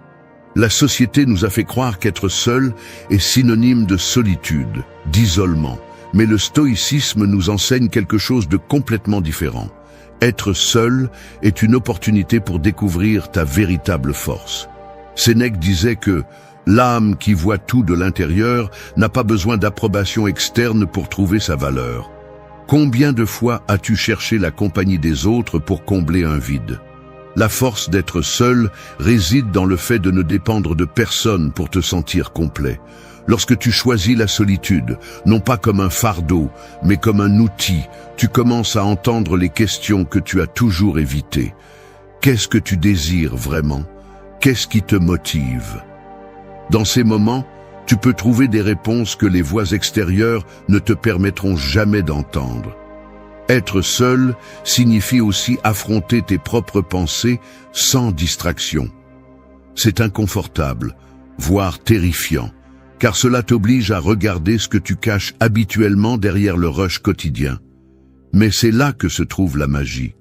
La société nous a fait croire qu'être seul est synonyme de solitude, d'isolement. Mais le stoïcisme nous enseigne quelque chose de complètement différent. Être seul est une opportunité pour découvrir ta véritable force. Sénèque disait que l'âme qui voit tout de l'intérieur n'a pas besoin d'approbation externe pour trouver sa valeur. Combien de fois as-tu cherché la compagnie des autres pour combler un vide? La force d'être seul réside dans le fait de ne dépendre de personne pour te sentir complet. Lorsque tu choisis la solitude, non pas comme un fardeau, mais comme un outil, tu commences à entendre les questions que tu as toujours évitées. Qu'est-ce que tu désires vraiment? Qu'est-ce qui te motive? Dans ces moments, tu peux trouver des réponses que les voix extérieures ne te permettront jamais d'entendre. Être seul signifie aussi affronter tes propres pensées sans distraction. C'est inconfortable, voire terrifiant, car cela t'oblige à regarder ce que tu caches habituellement derrière le rush quotidien. Mais c'est là que se trouve la magie.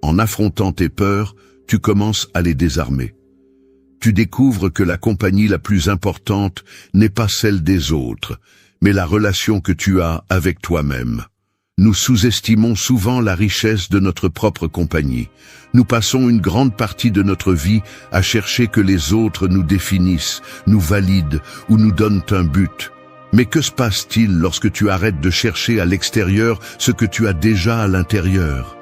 En affrontant tes peurs, tu commences à les désarmer. Tu découvres que la compagnie la plus importante n'est pas celle des autres, mais la relation que tu as avec toi-même. Nous sous-estimons souvent la richesse de notre propre compagnie. Nous passons une grande partie de notre vie à chercher que les autres nous définissent, nous valident ou nous donnent un but. Mais que se passe-t-il lorsque tu arrêtes de chercher à l'extérieur ce que tu as déjà à l'intérieur?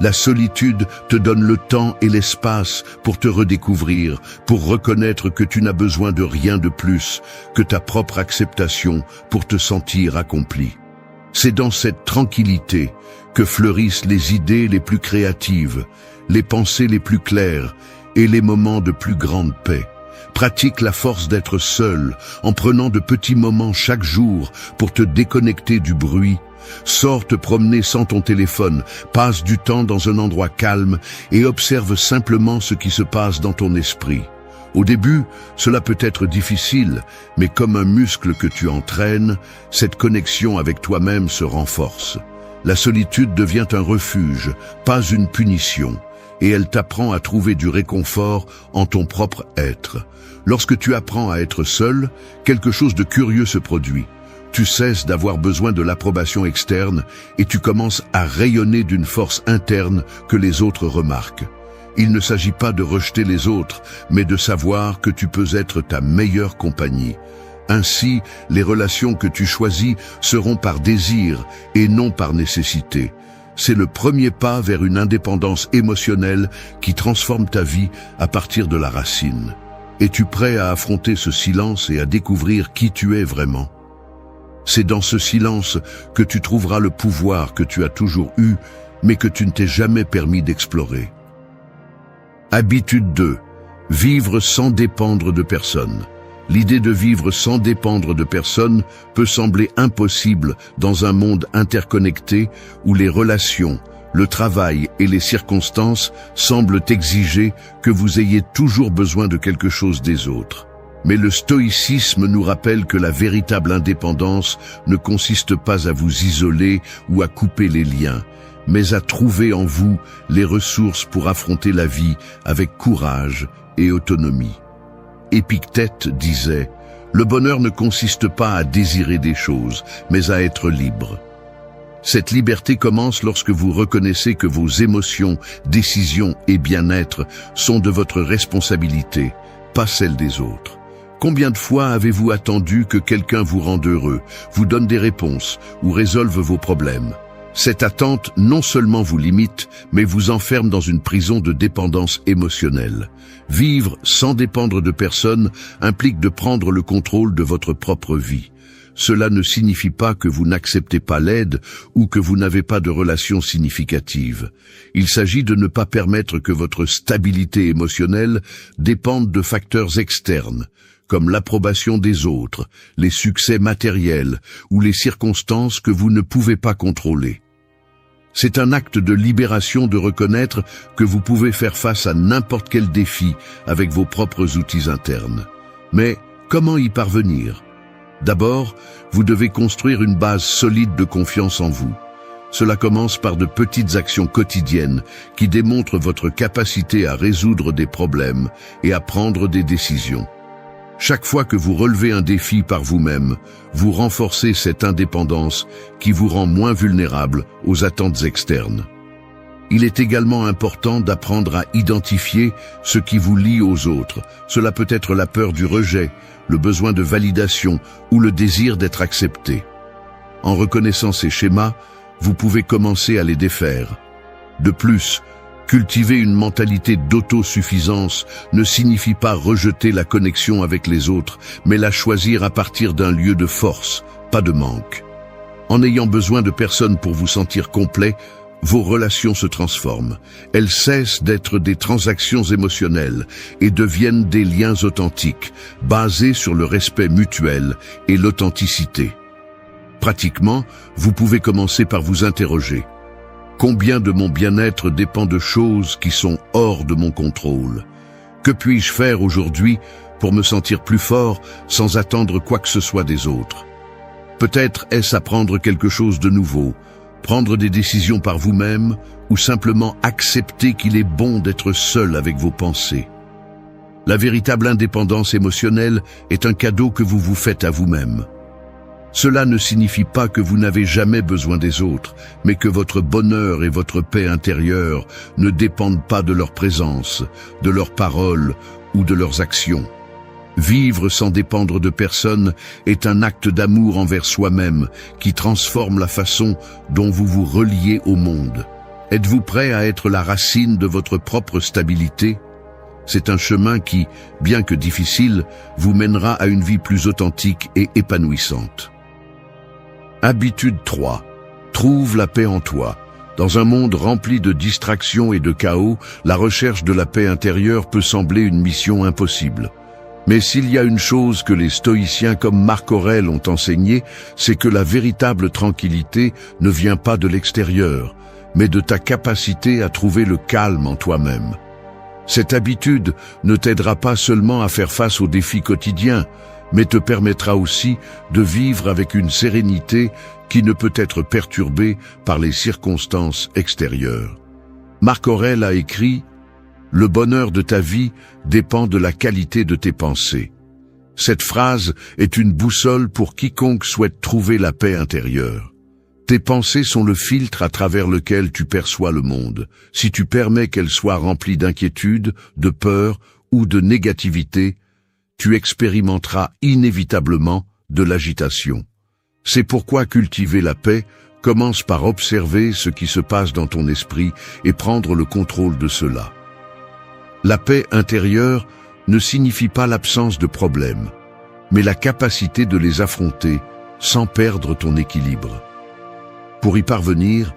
La solitude te donne le temps et l'espace pour te redécouvrir, pour reconnaître que tu n'as besoin de rien de plus que ta propre acceptation pour te sentir accompli. C'est dans cette tranquillité que fleurissent les idées les plus créatives, les pensées les plus claires et les moments de plus grande paix. Pratique la force d'être seul en prenant de petits moments chaque jour pour te déconnecter du bruit. Sors te promener sans ton téléphone, passe du temps dans un endroit calme et observe simplement ce qui se passe dans ton esprit. Au début, cela peut être difficile, mais comme un muscle que tu entraînes, cette connexion avec toi-même se renforce. La solitude devient un refuge, pas une punition, et elle t'apprend à trouver du réconfort en ton propre être. Lorsque tu apprends à être seul, quelque chose de curieux se produit. Tu cesses d'avoir besoin de l'approbation externe et tu commences à rayonner d'une force interne que les autres remarquent. Il ne s'agit pas de rejeter les autres, mais de savoir que tu peux être ta meilleure compagnie. Ainsi, les relations que tu choisis seront par désir et non par nécessité. C'est le premier pas vers une indépendance émotionnelle qui transforme ta vie à partir de la racine. Es-tu prêt à affronter ce silence et à découvrir qui tu es vraiment? C'est dans ce silence que tu trouveras le pouvoir que tu as toujours eu, mais que tu ne t'es jamais permis d'explorer. Habitude 2. Vivre sans dépendre de personne. L'idée de vivre sans dépendre de personne peut sembler impossible dans un monde interconnecté où les relations, le travail et les circonstances semblent exiger que vous ayez toujours besoin de quelque chose des autres. Mais le stoïcisme nous rappelle que la véritable indépendance ne consiste pas à vous isoler ou à couper les liens, mais à trouver en vous les ressources pour affronter la vie avec courage et autonomie. Épictète disait « Le bonheur ne consiste pas à désirer des choses, mais à être libre ». Cette liberté commence lorsque vous reconnaissez que vos émotions, décisions et bien-être sont de votre responsabilité, pas celle des autres. Combien de fois avez-vous attendu que quelqu'un vous rende heureux, vous donne des réponses ou résolve vos problèmes? Cette attente non seulement vous limite, mais vous enferme dans une prison de dépendance émotionnelle. Vivre sans dépendre de personne implique de prendre le contrôle de votre propre vie. Cela ne signifie pas que vous n'acceptez pas l'aide ou que vous n'avez pas de relations significatives. Il s'agit de ne pas permettre que votre stabilité émotionnelle dépende de facteurs externes, comme l'approbation des autres, les succès matériels ou les circonstances que vous ne pouvez pas contrôler. C'est un acte de libération de reconnaître que vous pouvez faire face à n'importe quel défi avec vos propres outils internes. Mais comment y parvenir? D'abord, vous devez construire une base solide de confiance en vous. Cela commence par de petites actions quotidiennes qui démontrent votre capacité à résoudre des problèmes et à prendre des décisions. Chaque fois que vous relevez un défi par vous-même, vous renforcez cette indépendance qui vous rend moins vulnérable aux attentes externes. Il est également important d'apprendre à identifier ce qui vous lie aux autres. Cela peut être la peur du rejet, le besoin de validation ou le désir d'être accepté. En reconnaissant ces schémas, vous pouvez commencer à les défaire. De plus, cultiver une mentalité d'autosuffisance ne signifie pas rejeter la connexion avec les autres, mais la choisir à partir d'un lieu de force, pas de manque. En ayant besoin de personne pour vous sentir complet, vos relations se transforment. Elles cessent d'être des transactions émotionnelles et deviennent des liens authentiques, basés sur le respect mutuel et l'authenticité. Pratiquement, vous pouvez commencer par vous interroger. Combien de mon bien-être dépend de choses qui sont hors de mon contrôle? Que puis-je faire aujourd'hui pour me sentir plus fort sans attendre quoi que ce soit des autres? Peut-être est-ce apprendre quelque chose de nouveau, prendre des décisions par vous-même ou simplement accepter qu'il est bon d'être seul avec vos pensées. La véritable indépendance émotionnelle est un cadeau que vous vous faites à vous-même. Cela ne signifie pas que vous n'avez jamais besoin des autres, mais que votre bonheur et votre paix intérieure ne dépendent pas de leur présence, de leurs paroles ou de leurs actions. Vivre sans dépendre de personne est un acte d'amour envers soi-même qui transforme la façon dont vous vous reliez au monde. Êtes-vous prêt à être la racine de votre propre stabilité? C'est un chemin qui, bien que difficile, vous mènera à une vie plus authentique et épanouissante. Habitude 3. Trouve la paix en toi. Dans un monde rempli de distractions et de chaos, la recherche de la paix intérieure peut sembler une mission impossible. Mais s'il y a une chose que les stoïciens comme Marc Aurèle ont enseignée, c'est que la véritable tranquillité ne vient pas de l'extérieur, mais de ta capacité à trouver le calme en toi-même. Cette habitude ne t'aidera pas seulement à faire face aux défis quotidiens, mais te permettra aussi de vivre avec une sérénité qui ne peut être perturbée par les circonstances extérieures. Marc Aurèle a écrit « Le bonheur de ta vie dépend de la qualité de tes pensées ». Cette phrase est une boussole pour quiconque souhaite trouver la paix intérieure. Tes pensées sont le filtre à travers lequel tu perçois le monde. Si tu permets qu'elles soient remplies d'inquiétude, de peur ou de négativité, tu expérimenteras inévitablement de l'agitation. C'est pourquoi cultiver la paix commence par observer ce qui se passe dans ton esprit et prendre le contrôle de cela. La paix intérieure ne signifie pas l'absence de problèmes, mais la capacité de les affronter sans perdre ton équilibre. Pour y parvenir,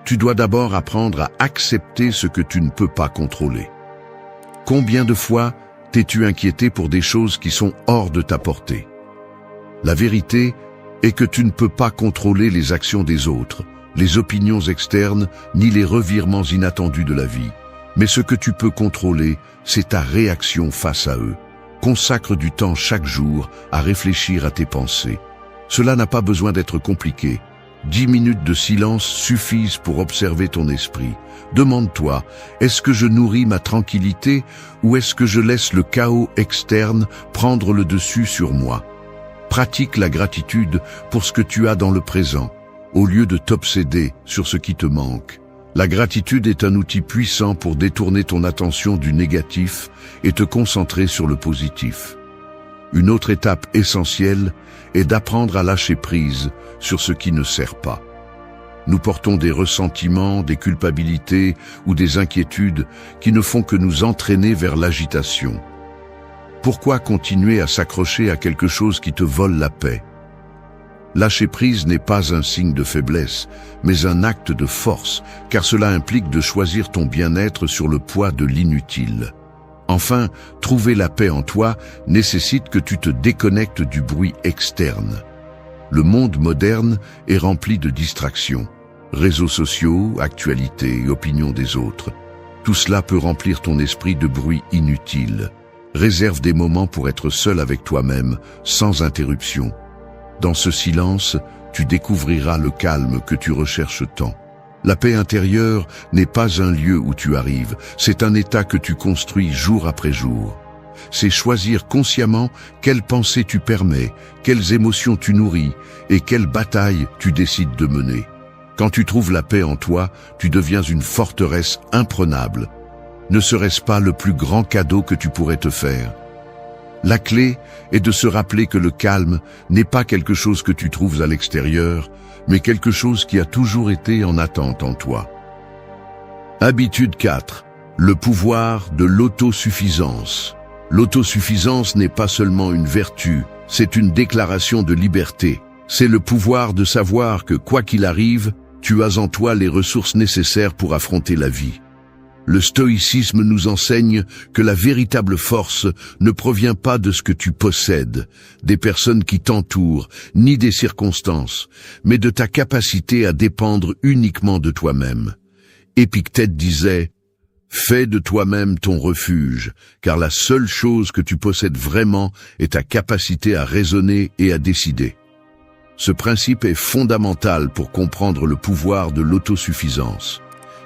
tu dois d'abord apprendre à accepter ce que tu ne peux pas contrôler. Combien de fois t'es-tu inquiété pour des choses qui sont hors de ta portée? La vérité est que tu ne peux pas contrôler les actions des autres, les opinions externes, ni les revirements inattendus de la vie. Mais ce que tu peux contrôler, c'est ta réaction face à eux. Consacre du temps chaque jour à réfléchir à tes pensées. Cela n'a pas besoin d'être compliqué. 10 minutes de silence suffisent pour observer ton esprit. Demande-toi, est-ce que je nourris ma tranquillité ou est-ce que je laisse le chaos externe prendre le dessus sur moi? Pratique la gratitude pour ce que tu as dans le présent, au lieu de t'obséder sur ce qui te manque. La gratitude est un outil puissant pour détourner ton attention du négatif et te concentrer sur le positif. Une autre étape essentielle est d'apprendre à lâcher prise sur ce qui ne sert pas. Nous portons des ressentiments, des culpabilités ou des inquiétudes qui ne font que nous entraîner vers l'agitation. Pourquoi continuer à s'accrocher à quelque chose qui te vole la paix? Lâcher prise n'est pas un signe de faiblesse, mais un acte de force, car cela implique de choisir ton bien-être sur le poids de l'inutile. Enfin, trouver la paix en toi nécessite que tu te déconnectes du bruit externe. Le monde moderne est rempli de distractions. Réseaux sociaux, actualités et opinions des autres. Tout cela peut remplir ton esprit de bruit inutile. Réserve des moments pour être seul avec toi-même, sans interruption. Dans ce silence, tu découvriras le calme que tu recherches tant. La paix intérieure n'est pas un lieu où tu arrives, c'est un état que tu construis jour après jour. C'est choisir consciemment quelles pensées tu permets, quelles émotions tu nourris et quelles batailles tu décides de mener. Quand tu trouves la paix en toi, tu deviens une forteresse imprenable. Ne serait-ce pas le plus grand cadeau que tu pourrais te faire? La clé est de se rappeler que le calme n'est pas quelque chose que tu trouves à l'extérieur, mais quelque chose qui a toujours été en attente en toi. Habitude 4. Le pouvoir de l'autosuffisance. L'autosuffisance n'est pas seulement une vertu, c'est une déclaration de liberté. C'est le pouvoir de savoir que quoi qu'il arrive, tu as en toi les ressources nécessaires pour affronter la vie. Le stoïcisme nous enseigne que la véritable force ne provient pas de ce que tu possèdes, des personnes qui t'entourent, ni des circonstances, mais de ta capacité à dépendre uniquement de toi-même. Épictète disait « Fais de toi-même ton refuge, car la seule chose que tu possèdes vraiment est ta capacité à raisonner et à décider. » Ce principe est fondamental pour comprendre le pouvoir de l'autosuffisance.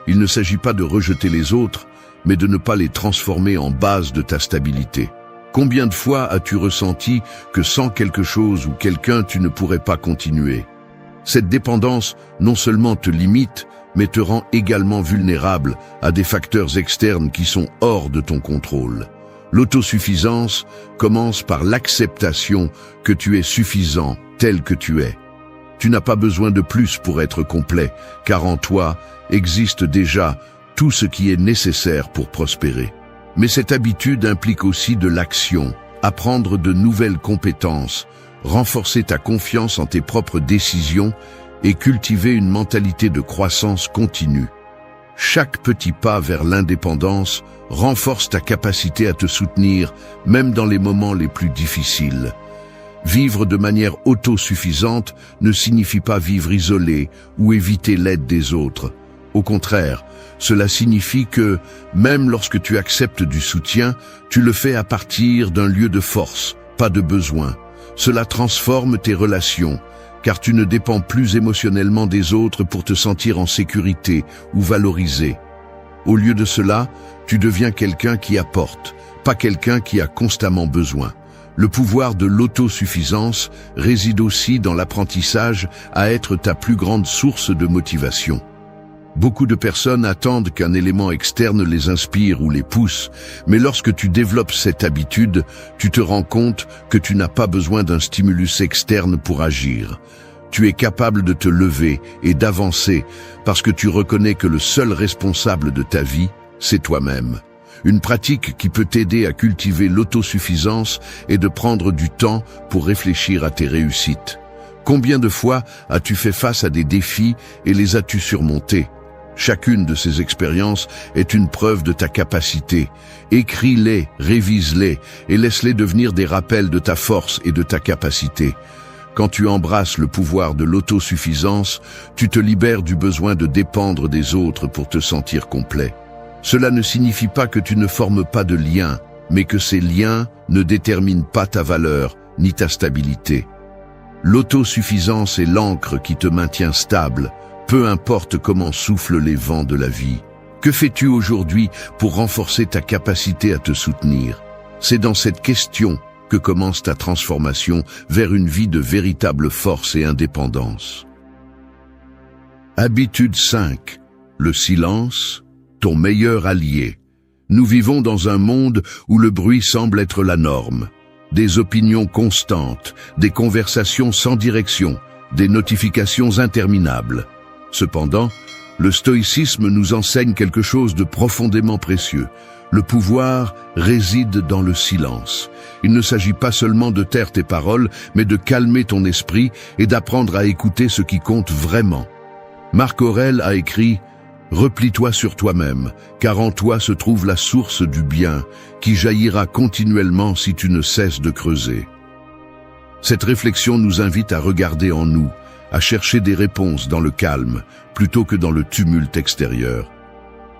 Il ne s'agit pas de rejeter les autres, mais de ne pas les transformer en base de ta stabilité. Combien de fois as-tu ressenti que sans quelque chose ou quelqu'un tu ne pourrais pas continuer? Cette dépendance non seulement te limite, mais te rend également vulnérable à des facteurs externes qui sont hors de ton contrôle. L'autosuffisance commence par l'acceptation que tu es suffisant tel que tu es. Tu n'as pas besoin de plus pour être complet, car en toi existe déjà tout ce qui est nécessaire pour prospérer. Mais cette habitude implique aussi de l'action, apprendre de nouvelles compétences, renforcer ta confiance en tes propres décisions et cultiver une mentalité de croissance continue. Chaque petit pas vers l'indépendance renforce ta capacité à te soutenir, même dans les moments les plus difficiles. Vivre de manière autosuffisante ne signifie pas vivre isolé ou éviter l'aide des autres. Au contraire, cela signifie que, même lorsque tu acceptes du soutien, tu le fais à partir d'un lieu de force, pas de besoin. Cela transforme tes relations, car tu ne dépends plus émotionnellement des autres pour te sentir en sécurité ou valorisé. Au lieu de cela, tu deviens quelqu'un qui apporte, pas quelqu'un qui a constamment besoin. Le pouvoir de l'autosuffisance réside aussi dans l'apprentissage à être ta plus grande source de motivation. Beaucoup de personnes attendent qu'un élément externe les inspire ou les pousse, mais lorsque tu développes cette habitude, tu te rends compte que tu n'as pas besoin d'un stimulus externe pour agir. Tu es capable de te lever et d'avancer parce que tu reconnais que le seul responsable de ta vie, c'est toi-même. Une pratique qui peut t'aider à cultiver l'autosuffisance est de prendre du temps pour réfléchir à tes réussites. Combien de fois as-tu fait face à des défis et les as-tu surmontés? Chacune de ces expériences est une preuve de ta capacité. Écris-les, révise-les et laisse-les devenir des rappels de ta force et de ta capacité. Quand tu embrasses le pouvoir de l'autosuffisance, tu te libères du besoin de dépendre des autres pour te sentir complet. Cela ne signifie pas que tu ne formes pas de liens, mais que ces liens ne déterminent pas ta valeur ni ta stabilité. L'autosuffisance est l'ancre qui te maintient stable, peu importe comment soufflent les vents de la vie. Que fais-tu aujourd'hui pour renforcer ta capacité à te soutenir? C'est dans cette question que commence ta transformation vers une vie de véritable force et indépendance. Habitude 5. Le silence, ton meilleur allié. Nous vivons dans un monde où le bruit semble être la norme. Des opinions constantes, des conversations sans direction, des notifications interminables. Cependant, le stoïcisme nous enseigne quelque chose de profondément précieux. Le pouvoir réside dans le silence. Il ne s'agit pas seulement de taire tes paroles, mais de calmer ton esprit et d'apprendre à écouter ce qui compte vraiment. Marc Aurèle a écrit « Replie-toi sur toi-même, car en toi se trouve la source du bien, qui jaillira continuellement si tu ne cesses de creuser. » Cette réflexion nous invite à regarder en nous, à chercher des réponses dans le calme, plutôt que dans le tumulte extérieur.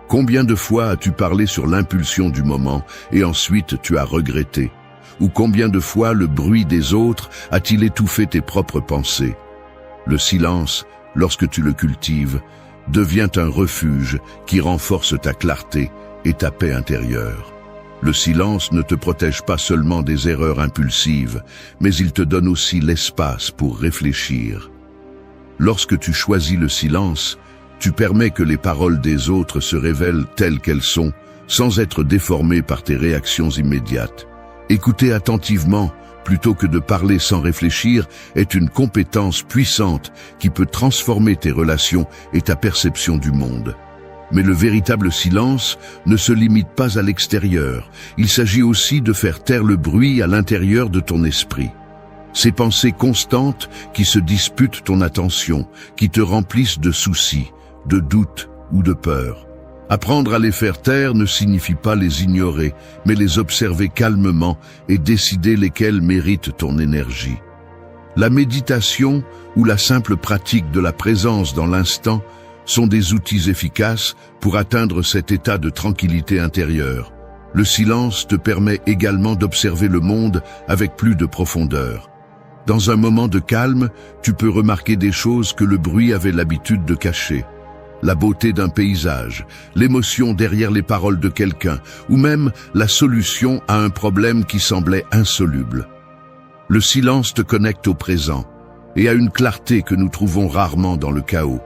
Combien de fois as-tu parlé sur l'impulsion du moment et ensuite tu as regretté? Ou combien de fois le bruit des autres a-t-il étouffé tes propres pensées? Le silence, lorsque tu le cultives, devient un refuge qui renforce ta clarté et ta paix intérieure. Le silence ne te protège pas seulement des erreurs impulsives, mais il te donne aussi l'espace pour réfléchir. Lorsque tu choisis le silence, tu permets que les paroles des autres se révèlent telles qu'elles sont, sans être déformées par tes réactions immédiates. Écouter attentivement, plutôt que de parler sans réfléchir, est une compétence puissante qui peut transformer tes relations et ta perception du monde. Mais le véritable silence ne se limite pas à l'extérieur. Il s'agit aussi de faire taire le bruit à l'intérieur de ton esprit. Ces pensées constantes qui se disputent ton attention, qui te remplissent de soucis, de doutes ou de peurs. Apprendre à les faire taire ne signifie pas les ignorer, mais les observer calmement et décider lesquels méritent ton énergie. La méditation ou la simple pratique de la présence dans l'instant sont des outils efficaces pour atteindre cet état de tranquillité intérieure. Le silence te permet également d'observer le monde avec plus de profondeur. Dans un moment de calme, tu peux remarquer des choses que le bruit avait l'habitude de cacher. La beauté d'un paysage, l'émotion derrière les paroles de quelqu'un, ou même la solution à un problème qui semblait insoluble. Le silence te connecte au présent et à une clarté que nous trouvons rarement dans le chaos.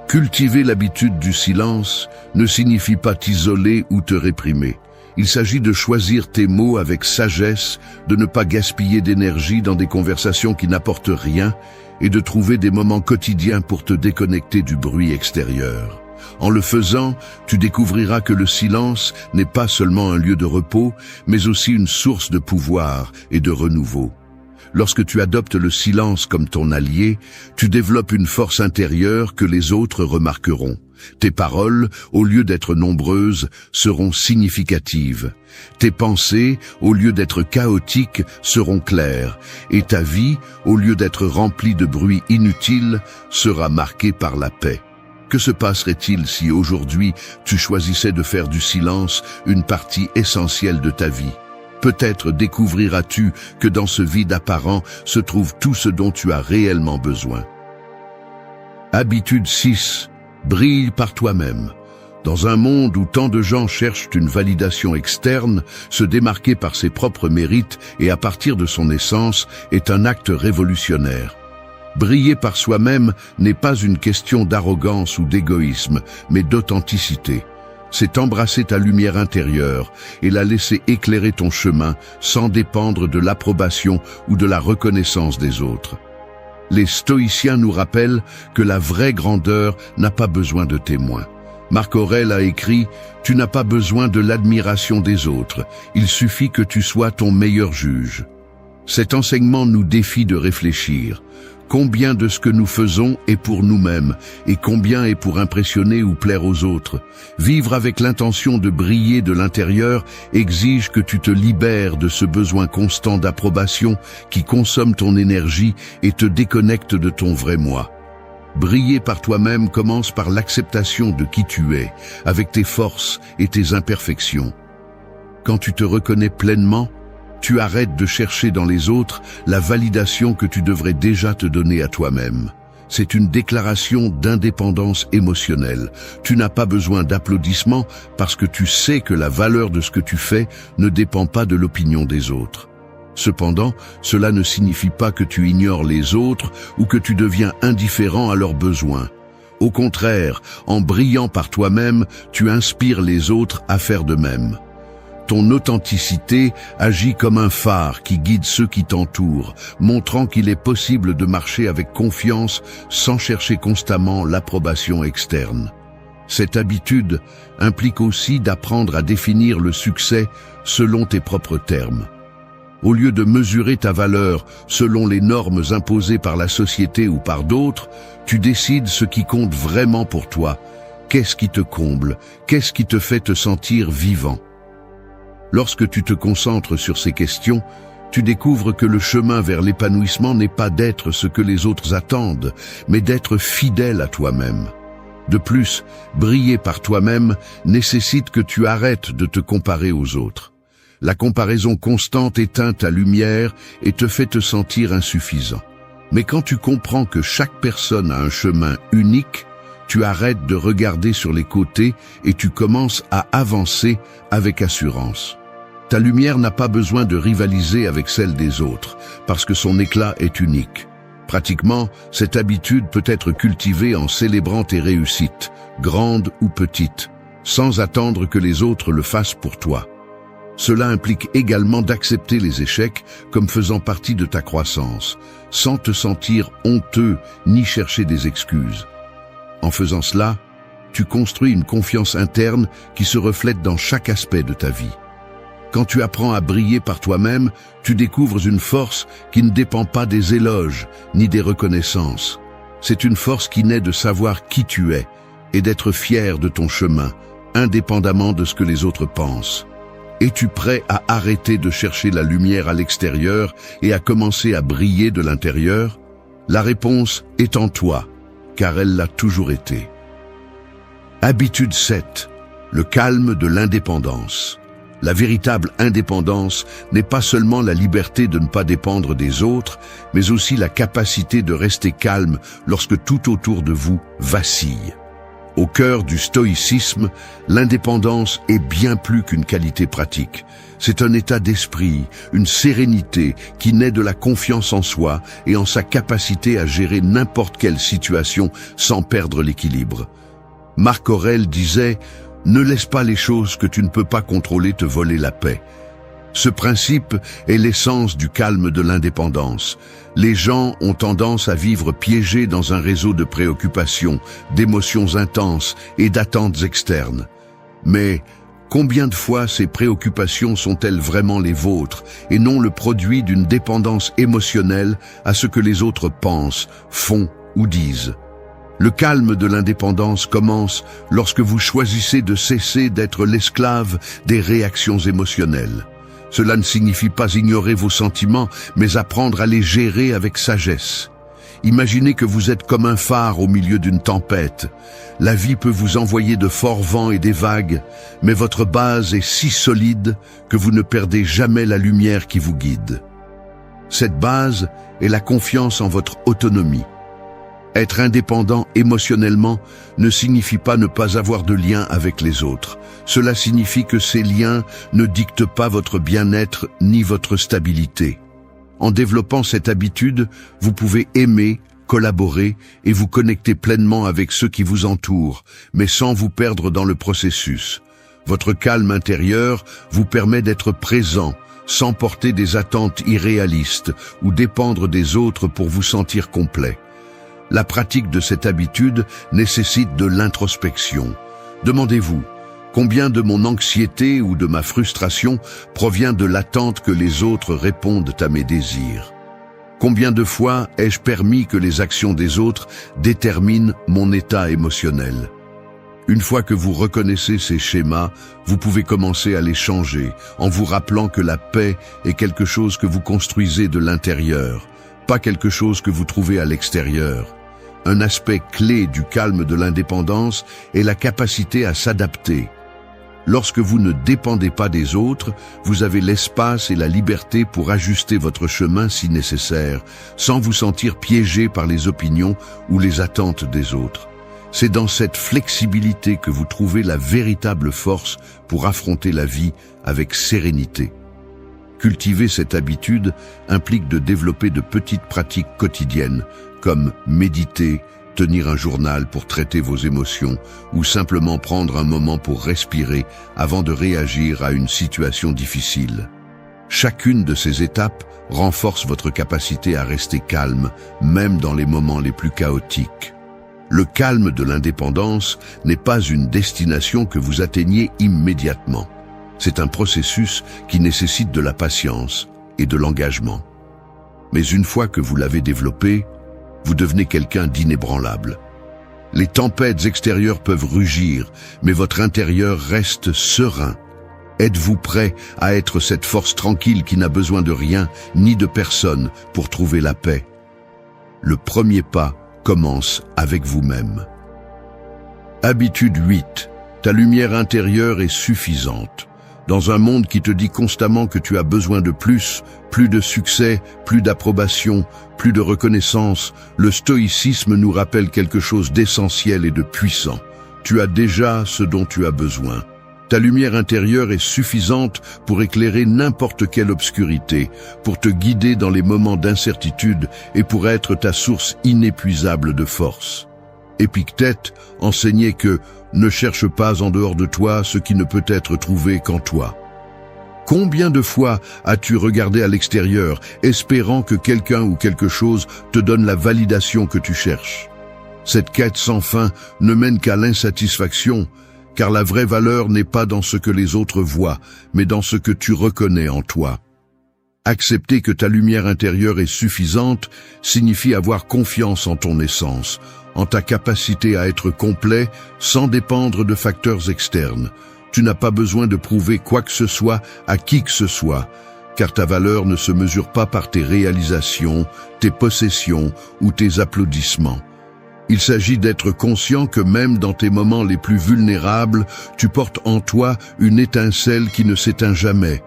Cultiver l'habitude du silence ne signifie pas t'isoler ou te réprimer. Il s'agit de choisir tes mots avec sagesse, de ne pas gaspiller d'énergie dans des conversations qui n'apportent rien et de trouver des moments quotidiens pour te déconnecter du bruit extérieur. En le faisant, tu découvriras que le silence n'est pas seulement un lieu de repos, mais aussi une source de pouvoir et de renouveau. Lorsque tu adoptes le silence comme ton allié, tu développes une force intérieure que les autres remarqueront. Tes paroles, au lieu d'être nombreuses, seront significatives. Tes pensées, au lieu d'être chaotiques, seront claires. Et ta vie, au lieu d'être remplie de bruit inutile, sera marquée par la paix. Que se passerait-il si aujourd'hui tu choisissais de faire du silence une partie essentielle de ta vie? Peut-être découvriras-tu que dans ce vide apparent se trouve tout ce dont tu as réellement besoin. Habitude 6. Brille par toi-même. Dans un monde où tant de gens cherchent une validation externe, se démarquer par ses propres mérites et à partir de son essence est un acte révolutionnaire. Briller par soi-même n'est pas une question d'arrogance ou d'égoïsme, mais d'authenticité. C'est embrasser ta lumière intérieure et la laisser éclairer ton chemin sans dépendre de l'approbation ou de la reconnaissance des autres. Les stoïciens nous rappellent que la vraie grandeur n'a pas besoin de témoins. Marc Aurèle a écrit « Tu n'as pas besoin de l'admiration des autres, il suffit que tu sois ton meilleur juge ». Cet enseignement nous défie de réfléchir. Combien de ce que nous faisons est pour nous-mêmes et combien est pour impressionner ou plaire aux autres? Vivre avec l'intention de briller de l'intérieur exige que tu te libères de ce besoin constant d'approbation qui consomme ton énergie et te déconnecte de ton vrai moi. Briller par toi-même commence par l'acceptation de qui tu es, avec tes forces et tes imperfections. Quand tu te reconnais pleinement, tu arrêtes de chercher dans les autres la validation que tu devrais déjà te donner à toi-même. C'est une déclaration d'indépendance émotionnelle. Tu n'as pas besoin d'applaudissements parce que tu sais que la valeur de ce que tu fais ne dépend pas de l'opinion des autres. Cependant, cela ne signifie pas que tu ignores les autres ou que tu deviens indifférent à leurs besoins. Au contraire, en brillant par toi-même, tu inspires les autres à faire de même. Ton authenticité agit comme un phare qui guide ceux qui t'entourent, montrant qu'il est possible de marcher avec confiance sans chercher constamment l'approbation externe. Cette habitude implique aussi d'apprendre à définir le succès selon tes propres termes. Au lieu de mesurer ta valeur selon les normes imposées par la société ou par d'autres, tu décides ce qui compte vraiment pour toi. Qu'est-ce qui te comble? Qu'est-ce qui te fait te sentir vivant? Lorsque tu te concentres sur ces questions, tu découvres que le chemin vers l'épanouissement n'est pas d'être ce que les autres attendent, mais d'être fidèle à toi-même. De plus, briller par toi-même nécessite que tu arrêtes de te comparer aux autres. La comparaison constante éteint ta lumière et te fait te sentir insuffisant. Mais quand tu comprends que chaque personne a un chemin unique, tu arrêtes de regarder sur les côtés et tu commences à avancer avec assurance. Ta lumière n'a pas besoin de rivaliser avec celle des autres, parce que son éclat est unique. Pratiquement, cette habitude peut être cultivée en célébrant tes réussites, grandes ou petites, sans attendre que les autres le fassent pour toi. Cela implique également d'accepter les échecs comme faisant partie de ta croissance, sans te sentir honteux ni chercher des excuses. En faisant cela, tu construis une confiance interne qui se reflète dans chaque aspect de ta vie. Quand tu apprends à briller par toi-même, tu découvres une force qui ne dépend pas des éloges ni des reconnaissances. C'est une force qui naît de savoir qui tu es et d'être fier de ton chemin, indépendamment de ce que les autres pensent. Es-tu prêt à arrêter de chercher la lumière à l'extérieur et à commencer à briller de l'intérieur? La réponse est en toi, car elle l'a toujours été. Habitude 7. Le calme de l'indépendance. La véritable indépendance n'est pas seulement la liberté de ne pas dépendre des autres, mais aussi la capacité de rester calme lorsque tout autour de vous vacille. Au cœur du stoïcisme, l'indépendance est bien plus qu'une qualité pratique. C'est un état d'esprit, une sérénité qui naît de la confiance en soi et en sa capacité à gérer n'importe quelle situation sans perdre l'équilibre. Marc Aurèle disait « Ne laisse pas les choses que tu ne peux pas contrôler te voler la paix ». Ce principe est l'essence du calme de l'indépendance. Les gens ont tendance à vivre piégés dans un réseau de préoccupations, d'émotions intenses et d'attentes externes. Mais combien de fois ces préoccupations sont-elles vraiment les vôtres et non le produit d'une dépendance émotionnelle à ce que les autres pensent, font ou disent? Le calme de l'indépendance commence lorsque vous choisissez de cesser d'être l'esclave des réactions émotionnelles. Cela ne signifie pas ignorer vos sentiments, mais apprendre à les gérer avec sagesse. Imaginez que vous êtes comme un phare au milieu d'une tempête. La vie peut vous envoyer de forts vents et des vagues, mais votre base est si solide que vous ne perdez jamais la lumière qui vous guide. Cette base est la confiance en votre autonomie. Être indépendant émotionnellement ne signifie pas ne pas avoir de lien avec les autres. Cela signifie que ces liens ne dictent pas votre bien-être ni votre stabilité. En développant cette habitude, vous pouvez aimer, collaborer et vous connecter pleinement avec ceux qui vous entourent, mais sans vous perdre dans le processus. Votre calme intérieur vous permet d'être présent, sans porter des attentes irréalistes ou dépendre des autres pour vous sentir complet. La pratique de cette habitude nécessite de l'introspection. Demandez-vous, combien de mon anxiété ou de ma frustration provient de l'attente que les autres répondent à mes désirs? Combien de fois ai-je permis que les actions des autres déterminent mon état émotionnel? Une fois que vous reconnaissez ces schémas, vous pouvez commencer à les changer en vous rappelant que la paix est quelque chose que vous construisez de l'intérieur, pas quelque chose que vous trouvez à l'extérieur. Un aspect clé du calme de l'indépendance est la capacité à s'adapter. Lorsque vous ne dépendez pas des autres, vous avez l'espace et la liberté pour ajuster votre chemin si nécessaire, sans vous sentir piégé par les opinions ou les attentes des autres. C'est dans cette flexibilité que vous trouvez la véritable force pour affronter la vie avec sérénité. Cultiver cette habitude implique de développer de petites pratiques quotidiennes, comme méditer, tenir un journal pour traiter vos émotions, ou simplement prendre un moment pour respirer avant de réagir à une situation difficile. Chacune de ces étapes renforce votre capacité à rester calme, même dans les moments les plus chaotiques. Le calme de l'indépendance n'est pas une destination que vous atteignez immédiatement. C'est un processus qui nécessite de la patience et de l'engagement. Mais une fois que vous l'avez développé, vous devenez quelqu'un d'inébranlable. Les tempêtes extérieures peuvent rugir, mais votre intérieur reste serein. Êtes-vous prêt à être cette force tranquille qui n'a besoin de rien ni de personne pour trouver la paix? Le premier pas commence avec vous-même. Habitude 8. Ta lumière intérieure est suffisante. Dans un monde qui te dit constamment que tu as besoin de plus de succès, plus d'approbation, plus de reconnaissance, le stoïcisme nous rappelle quelque chose d'essentiel et de puissant. Tu as déjà ce dont tu as besoin. Ta lumière intérieure est suffisante pour éclairer n'importe quelle obscurité, pour te guider dans les moments d'incertitude et pour être ta source inépuisable de force. Épictète enseignait que « ne cherche pas en dehors de toi ce qui ne peut être trouvé qu'en toi ». Combien de fois as-tu regardé à l'extérieur, espérant que quelqu'un ou quelque chose te donne la validation que tu cherches? Cette quête sans fin ne mène qu'à l'insatisfaction, car la vraie valeur n'est pas dans ce que les autres voient, mais dans ce que tu reconnais en toi. Accepter que ta lumière intérieure est suffisante signifie avoir confiance en ton essence, en ta capacité à être complet sans dépendre de facteurs externes. Tu n'as pas besoin de prouver quoi que ce soit à qui que ce soit, car ta valeur ne se mesure pas par tes réalisations, tes possessions ou tes applaudissements. Il s'agit d'être conscient que même dans tes moments les plus vulnérables, tu portes en toi une étincelle qui ne s'éteint jamais,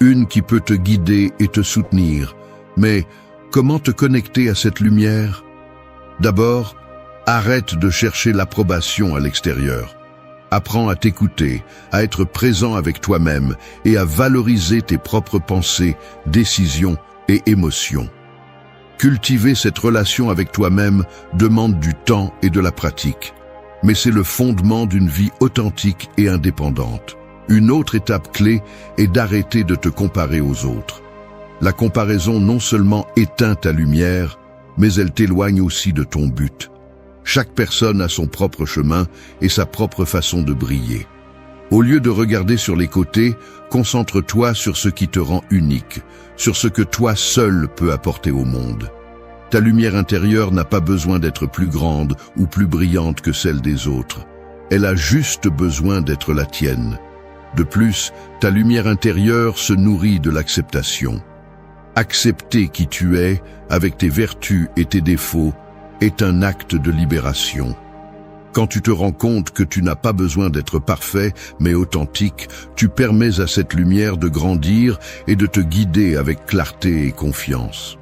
une qui peut te guider et te soutenir. Mais comment te connecter à cette lumière? D'abord, arrête de chercher l'approbation à l'extérieur. Apprends à t'écouter, à être présent avec toi-même et à valoriser tes propres pensées, décisions et émotions. Cultiver cette relation avec toi-même demande du temps et de la pratique, mais c'est le fondement d'une vie authentique et indépendante. Une autre étape clé est d'arrêter de te comparer aux autres. La comparaison non seulement éteint ta lumière, mais elle t'éloigne aussi de ton but. Chaque personne a son propre chemin et sa propre façon de briller. Au lieu de regarder sur les côtés, concentre-toi sur ce qui te rend unique, sur ce que toi seul peux apporter au monde. Ta lumière intérieure n'a pas besoin d'être plus grande ou plus brillante que celle des autres. Elle a juste besoin d'être la tienne. De plus, ta lumière intérieure se nourrit de l'acceptation. Accepter qui tu es, avec tes vertus et tes défauts, est un acte de libération. Quand tu te rends compte que tu n'as pas besoin d'être parfait, mais authentique, tu permets à cette lumière de grandir et de te guider avec clarté et confiance.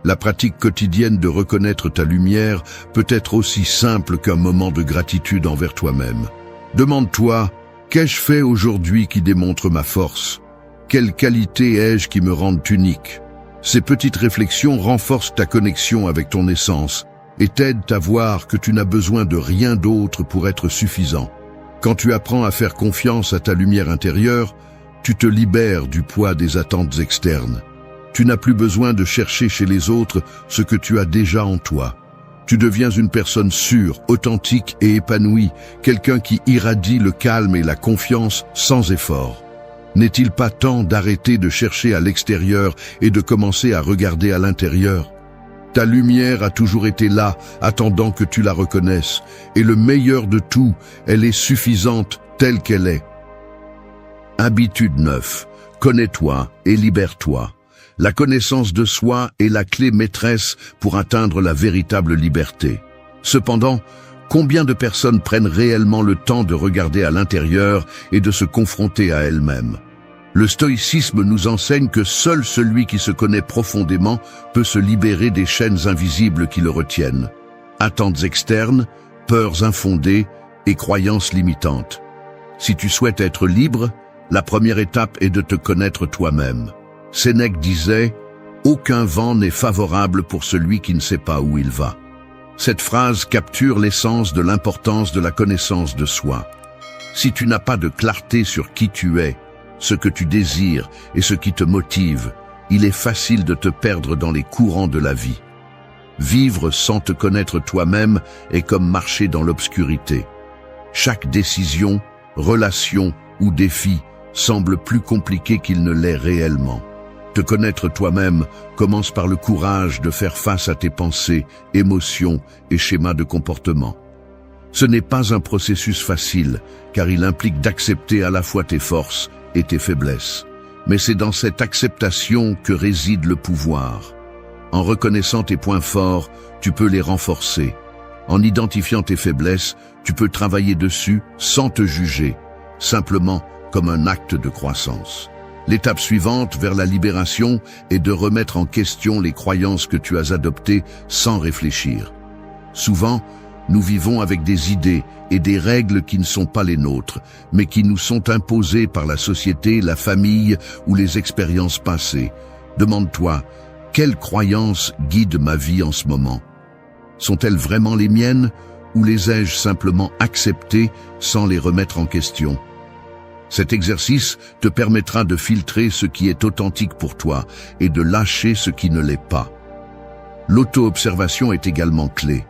La pratique quotidienne de reconnaître ta lumière peut être aussi simple qu'un moment de gratitude envers toi-même. Demande-toi, qu'ai-je fait aujourd'hui qui démontre ma force? Quelles qualités ai-je qui me rendent unique? Ces petites réflexions renforcent ta connexion avec ton essence et t'aident à voir que tu n'as besoin de rien d'autre pour être suffisant. Quand tu apprends à faire confiance à ta lumière intérieure, tu te libères du poids des attentes externes. Tu n'as plus besoin de chercher chez les autres ce que tu as déjà en toi. Tu deviens une personne sûre, authentique et épanouie, quelqu'un qui irradie le calme et la confiance sans effort. N'est-il pas temps d'arrêter de chercher à l'extérieur et de commencer à regarder à l'intérieur? Ta lumière a toujours été là, attendant que tu la reconnaisses. Et le meilleur de tout, elle est suffisante telle qu'elle est. Habitude 9. Connais-toi et libère-toi. La connaissance de soi est la clé maîtresse pour atteindre la véritable liberté. Cependant, combien de personnes prennent réellement le temps de regarder à l'intérieur et de se confronter à elles-mêmes? Le stoïcisme nous enseigne que seul celui qui se connaît profondément peut se libérer des chaînes invisibles qui le retiennent. Attentes externes, peurs infondées et croyances limitantes. Si tu souhaites être libre, la première étape est de te connaître toi-même. Sénèque disait « Aucun vent n'est favorable pour celui qui ne sait pas où il va ». Cette phrase capture l'essence de l'importance de la connaissance de soi. Si tu n'as pas de clarté sur qui tu es, ce que tu désires et ce qui te motive, il est facile de te perdre dans les courants de la vie. Vivre sans te connaître toi-même est comme marcher dans l'obscurité. Chaque décision, relation ou défi semble plus compliqué qu'il ne l'est réellement. Te connaître toi-même commence par le courage de faire face à tes pensées, émotions et schémas de comportement. Ce n'est pas un processus facile, car il implique d'accepter à la fois tes forces et tes faiblesses. Mais c'est dans cette acceptation que réside le pouvoir. En reconnaissant tes points forts, tu peux les renforcer. En identifiant tes faiblesses, tu peux travailler dessus sans te juger, simplement comme un acte de croissance. L'étape suivante vers la libération est de remettre en question les croyances que tu as adoptées sans réfléchir. Souvent, nous vivons avec des idées et des règles qui ne sont pas les nôtres, mais qui nous sont imposées par la société, la famille ou les expériences passées. Demande-toi, quelles croyances guident ma vie en ce moment? Sont-elles vraiment les miennes ou les ai-je simplement acceptées sans les remettre en question? Cet exercice te permettra de filtrer ce qui est authentique pour toi et de lâcher ce qui ne l'est pas. L'auto-observation est également clé.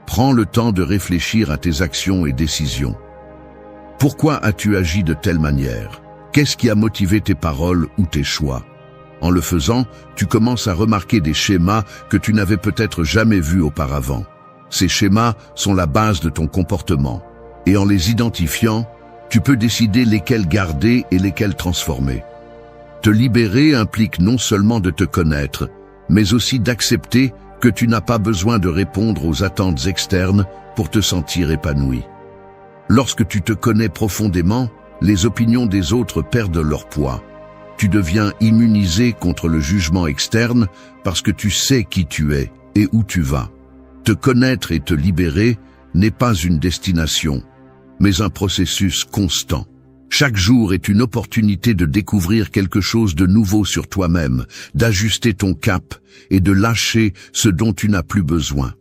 Prends le temps de réfléchir à tes actions et décisions. Pourquoi as-tu agi de telle manière? Qu'est-ce qui a motivé tes paroles ou tes choix? En le faisant, tu commences à remarquer des schémas que tu n'avais peut-être jamais vus auparavant. Ces schémas sont la base de ton comportement. Et en les identifiant, tu peux décider lesquels garder et lesquels transformer. Te libérer implique non seulement de te connaître, mais aussi d'accepter que tu n'as pas besoin de répondre aux attentes externes pour te sentir épanoui. Lorsque tu te connais profondément, les opinions des autres perdent leur poids. Tu deviens immunisé contre le jugement externe parce que tu sais qui tu es et où tu vas. Te connaître et te libérer n'est pas une destination, mais un processus constant. Chaque jour est une opportunité de découvrir quelque chose de nouveau sur toi-même, d'ajuster ton cap et de lâcher ce dont tu n'as plus besoin.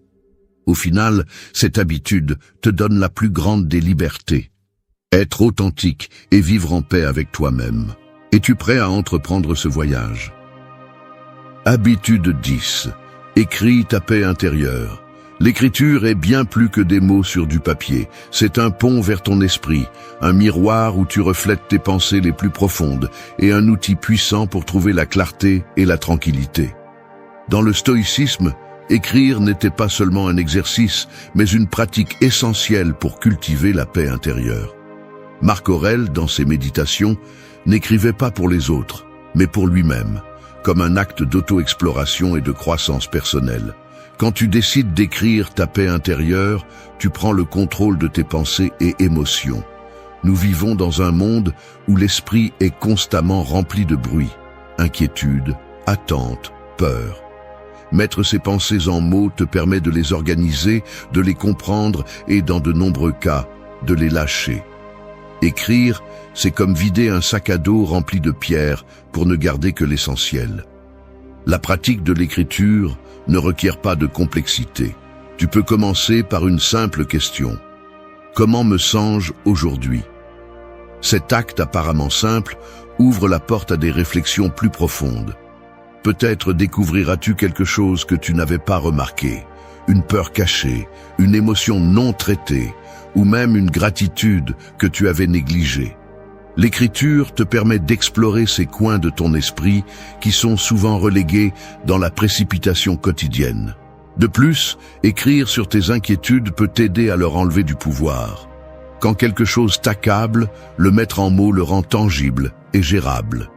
Au final, cette habitude te donne la plus grande des libertés. Être authentique et vivre en paix avec toi-même. Es-tu prêt à entreprendre ce voyage? Habitude 10. Écris ta paix intérieure. L'écriture est bien plus que des mots sur du papier. C'est un pont vers ton esprit, un miroir où tu reflètes tes pensées les plus profondes et un outil puissant pour trouver la clarté et la tranquillité. Dans le stoïcisme, écrire n'était pas seulement un exercice, mais une pratique essentielle pour cultiver la paix intérieure. Marc Aurèle, dans ses méditations, n'écrivait pas pour les autres, mais pour lui-même, comme un acte d'auto-exploration et de croissance personnelle. Quand tu décides d'écrire ta paix intérieure, tu prends le contrôle de tes pensées et émotions. Nous vivons dans un monde où l'esprit est constamment rempli de bruit, inquiétude, attente, peur. Mettre ces pensées en mots te permet de les organiser, de les comprendre et, dans de nombreux cas, de les lâcher. Écrire, c'est comme vider un sac à dos rempli de pierres pour ne garder que l'essentiel. La pratique de l'écriture ne requiert pas de complexité. Tu peux commencer par une simple question. Comment me sens-je aujourd'hui? Cet acte apparemment simple ouvre la porte à des réflexions plus profondes. Peut-être découvriras-tu quelque chose que tu n'avais pas remarqué, une peur cachée, une émotion non traitée, ou même une gratitude que tu avais négligée. L'écriture te permet d'explorer ces coins de ton esprit qui sont souvent relégués dans la précipitation quotidienne. De plus, écrire sur tes inquiétudes peut t'aider à leur enlever du pouvoir. Quand quelque chose t'accable, le mettre en mots le rend tangible et gérable.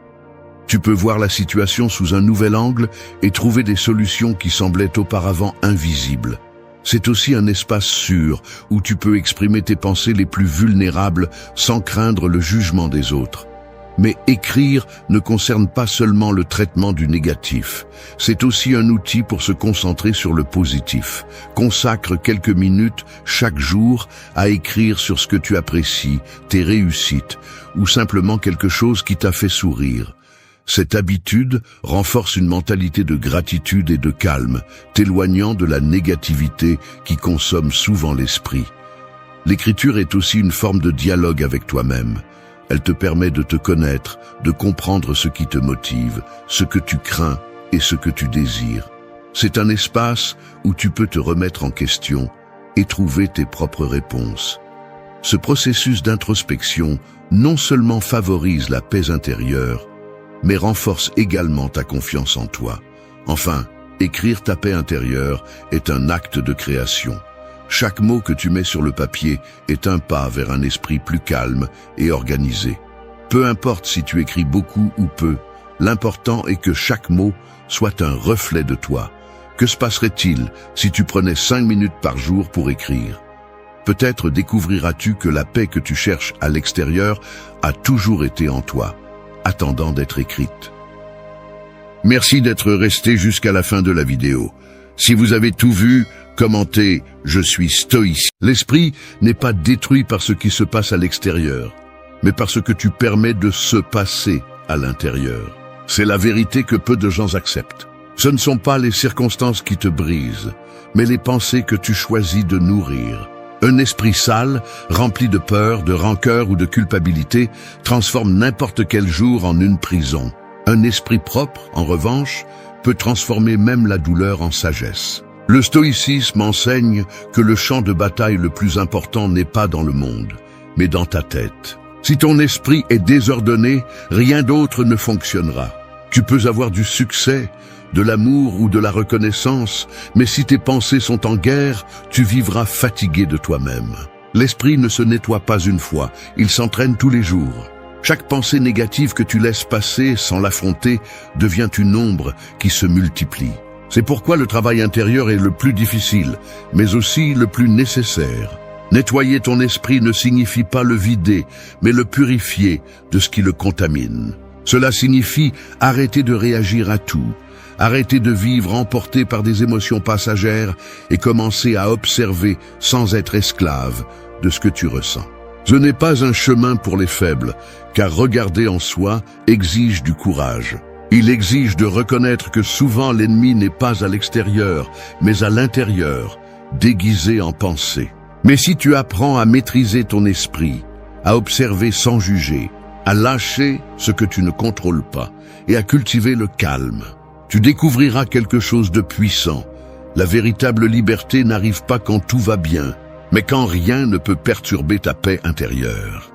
Tu peux voir la situation sous un nouvel angle et trouver des solutions qui semblaient auparavant invisibles. C'est aussi un espace sûr où tu peux exprimer tes pensées les plus vulnérables sans craindre le jugement des autres. Mais écrire ne concerne pas seulement le traitement du négatif. C'est aussi un outil pour se concentrer sur le positif. Consacre quelques minutes chaque jour à écrire sur ce que tu apprécies, tes réussites, ou simplement quelque chose qui t'a fait sourire. Cette habitude renforce une mentalité de gratitude et de calme, t'éloignant de la négativité qui consomme souvent l'esprit. L'écriture est aussi une forme de dialogue avec toi-même. Elle te permet de te connaître, de comprendre ce qui te motive, ce que tu crains et ce que tu désires. C'est un espace où tu peux te remettre en question et trouver tes propres réponses. Ce processus d'introspection non seulement favorise la paix intérieure, mais renforce également ta confiance en toi. Enfin, écrire ta paix intérieure est un acte de création. Chaque mot que tu mets sur le papier est un pas vers un esprit plus calme et organisé. Peu importe si tu écris beaucoup ou peu, l'important est que chaque mot soit un reflet de toi. Que se passerait-il si tu prenais 5 minutes par jour pour écrire? Peut-être découvriras-tu que la paix que tu cherches à l'extérieur a toujours été en toi, attendant d'être écrite. Merci d'être resté jusqu'à la fin de la vidéo. Si vous avez tout vu, commentez « Je suis stoïcien ». L'esprit n'est pas détruit par ce qui se passe à l'extérieur, mais par ce que tu permets de se passer à l'intérieur. C'est la vérité que peu de gens acceptent. Ce ne sont pas les circonstances qui te brisent, mais les pensées que tu choisis de nourrir. Un esprit sale, rempli de peur, de rancœur ou de culpabilité, transforme n'importe quel jour en une prison. Un esprit propre, en revanche, peut transformer même la douleur en sagesse. Le stoïcisme enseigne que le champ de bataille le plus important n'est pas dans le monde, mais dans ta tête. Si ton esprit est désordonné, rien d'autre ne fonctionnera. Tu peux avoir du succès, de l'amour ou de la reconnaissance, mais si tes pensées sont en guerre, tu vivras fatigué de toi-même. L'esprit ne se nettoie pas une fois, il s'entraîne tous les jours. Chaque pensée négative que tu laisses passer sans l'affronter devient une ombre qui se multiplie. C'est pourquoi le travail intérieur est le plus difficile, mais aussi le plus nécessaire. Nettoyer ton esprit ne signifie pas le vider, mais le purifier de ce qui le contamine. Cela signifie arrêter de réagir à tout, arrêter de vivre emporté par des émotions passagères et commencer à observer sans être esclave de ce que tu ressens. Ce n'est pas un chemin pour les faibles, car regarder en soi exige du courage. Il exige de reconnaître que souvent l'ennemi n'est pas à l'extérieur, mais à l'intérieur, déguisé en pensée. Mais si tu apprends à maîtriser ton esprit, à observer sans juger, à lâcher ce que tu ne contrôles pas et à cultiver le calme, tu découvriras quelque chose de puissant. La véritable liberté n'arrive pas quand tout va bien, mais quand rien ne peut perturber ta paix intérieure.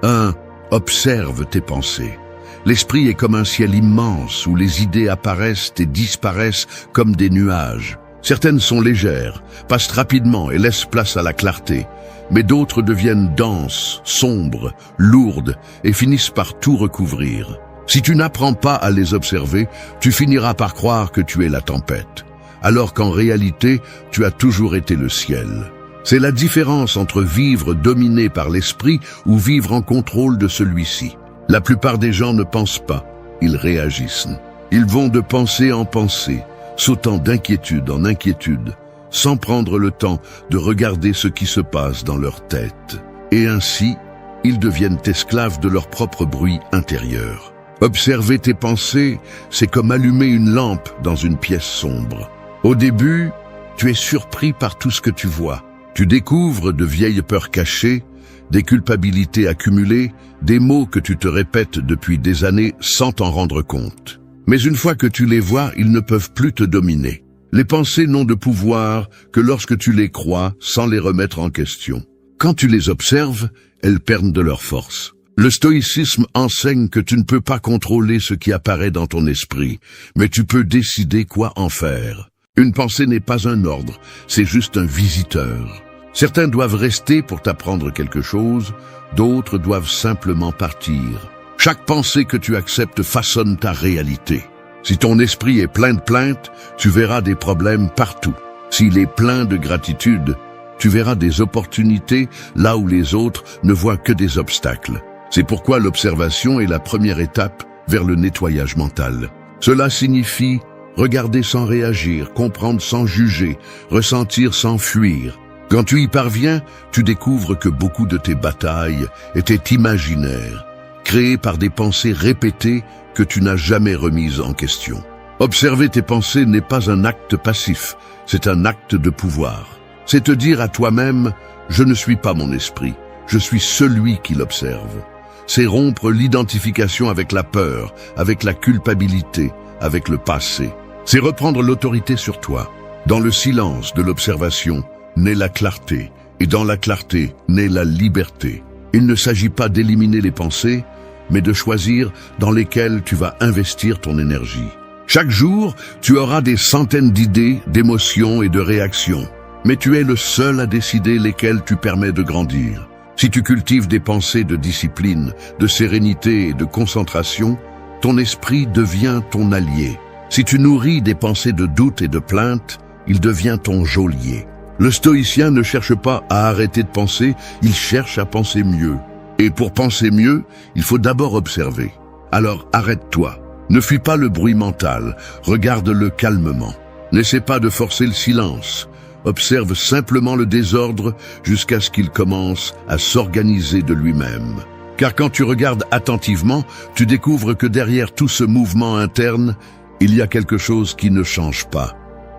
1. Observe tes pensées. L'esprit est comme un ciel immense où les idées apparaissent et disparaissent comme des nuages. Certaines sont légères, passent rapidement et laissent place à la clarté, mais d'autres deviennent denses, sombres, lourdes et finissent par tout recouvrir. Si tu n'apprends pas à les observer, tu finiras par croire que tu es la tempête, alors qu'en réalité, tu as toujours été le ciel. C'est la différence entre vivre dominé par l'esprit ou vivre en contrôle de celui-ci. La plupart des gens ne pensent pas, ils réagissent. Ils vont de pensée en pensée, sautant d'inquiétude en inquiétude, sans prendre le temps de regarder ce qui se passe dans leur tête. Et ainsi, ils deviennent esclaves de leur propre bruit intérieur. Observer tes pensées, c'est comme allumer une lampe dans une pièce sombre. Au début, tu es surpris par tout ce que tu vois. Tu découvres de vieilles peurs cachées, des culpabilités accumulées, des mots que tu te répètes depuis des années sans t'en rendre compte. Mais une fois que tu les vois, ils ne peuvent plus te dominer. Les pensées n'ont de pouvoir que lorsque tu les crois sans les remettre en question. Quand tu les observes, elles perdent de leur force. Le stoïcisme enseigne que tu ne peux pas contrôler ce qui apparaît dans ton esprit, mais tu peux décider quoi en faire. Une pensée n'est pas un ordre, c'est juste un visiteur. Certains doivent rester pour t'apprendre quelque chose, d'autres doivent simplement partir. Chaque pensée que tu acceptes façonne ta réalité. Si ton esprit est plein de plaintes, tu verras des problèmes partout. S'il est plein de gratitude, tu verras des opportunités là où les autres ne voient que des obstacles. C'est pourquoi l'observation est la première étape vers le nettoyage mental. Cela signifie regarder sans réagir, comprendre sans juger, ressentir sans fuir. Quand tu y parviens, tu découvres que beaucoup de tes batailles étaient imaginaires, créées par des pensées répétées que tu n'as jamais remises en question. Observer tes pensées n'est pas un acte passif, c'est un acte de pouvoir. C'est te dire à toi-même « Je ne suis pas mon esprit, je suis celui qui l'observe ». C'est rompre l'identification avec la peur, avec la culpabilité, avec le passé. C'est reprendre l'autorité sur toi. Dans le silence de l'observation naît la clarté, et dans la clarté naît la liberté. Il ne s'agit pas d'éliminer les pensées, mais de choisir dans lesquelles tu vas investir ton énergie. Chaque jour, tu auras des centaines d'idées, d'émotions et de réactions, mais tu es le seul à décider lesquelles tu permets de grandir. Si tu cultives des pensées de discipline, de sérénité et de concentration, ton esprit devient ton allié. Si tu nourris des pensées de doute et de plainte, il devient ton geôlier. Le stoïcien ne cherche pas à arrêter de penser, il cherche à penser mieux. Et pour penser mieux, il faut d'abord observer. Alors arrête-toi. Ne fuis pas le bruit mental, regarde-le calmement. N'essaie pas de forcer le silence. Observe simplement le désordre jusqu'à ce qu'il commence à s'organiser de lui-même. Car quand tu regardes attentivement, tu découvres que derrière tout ce mouvement interne, il y a quelque chose qui ne change pas.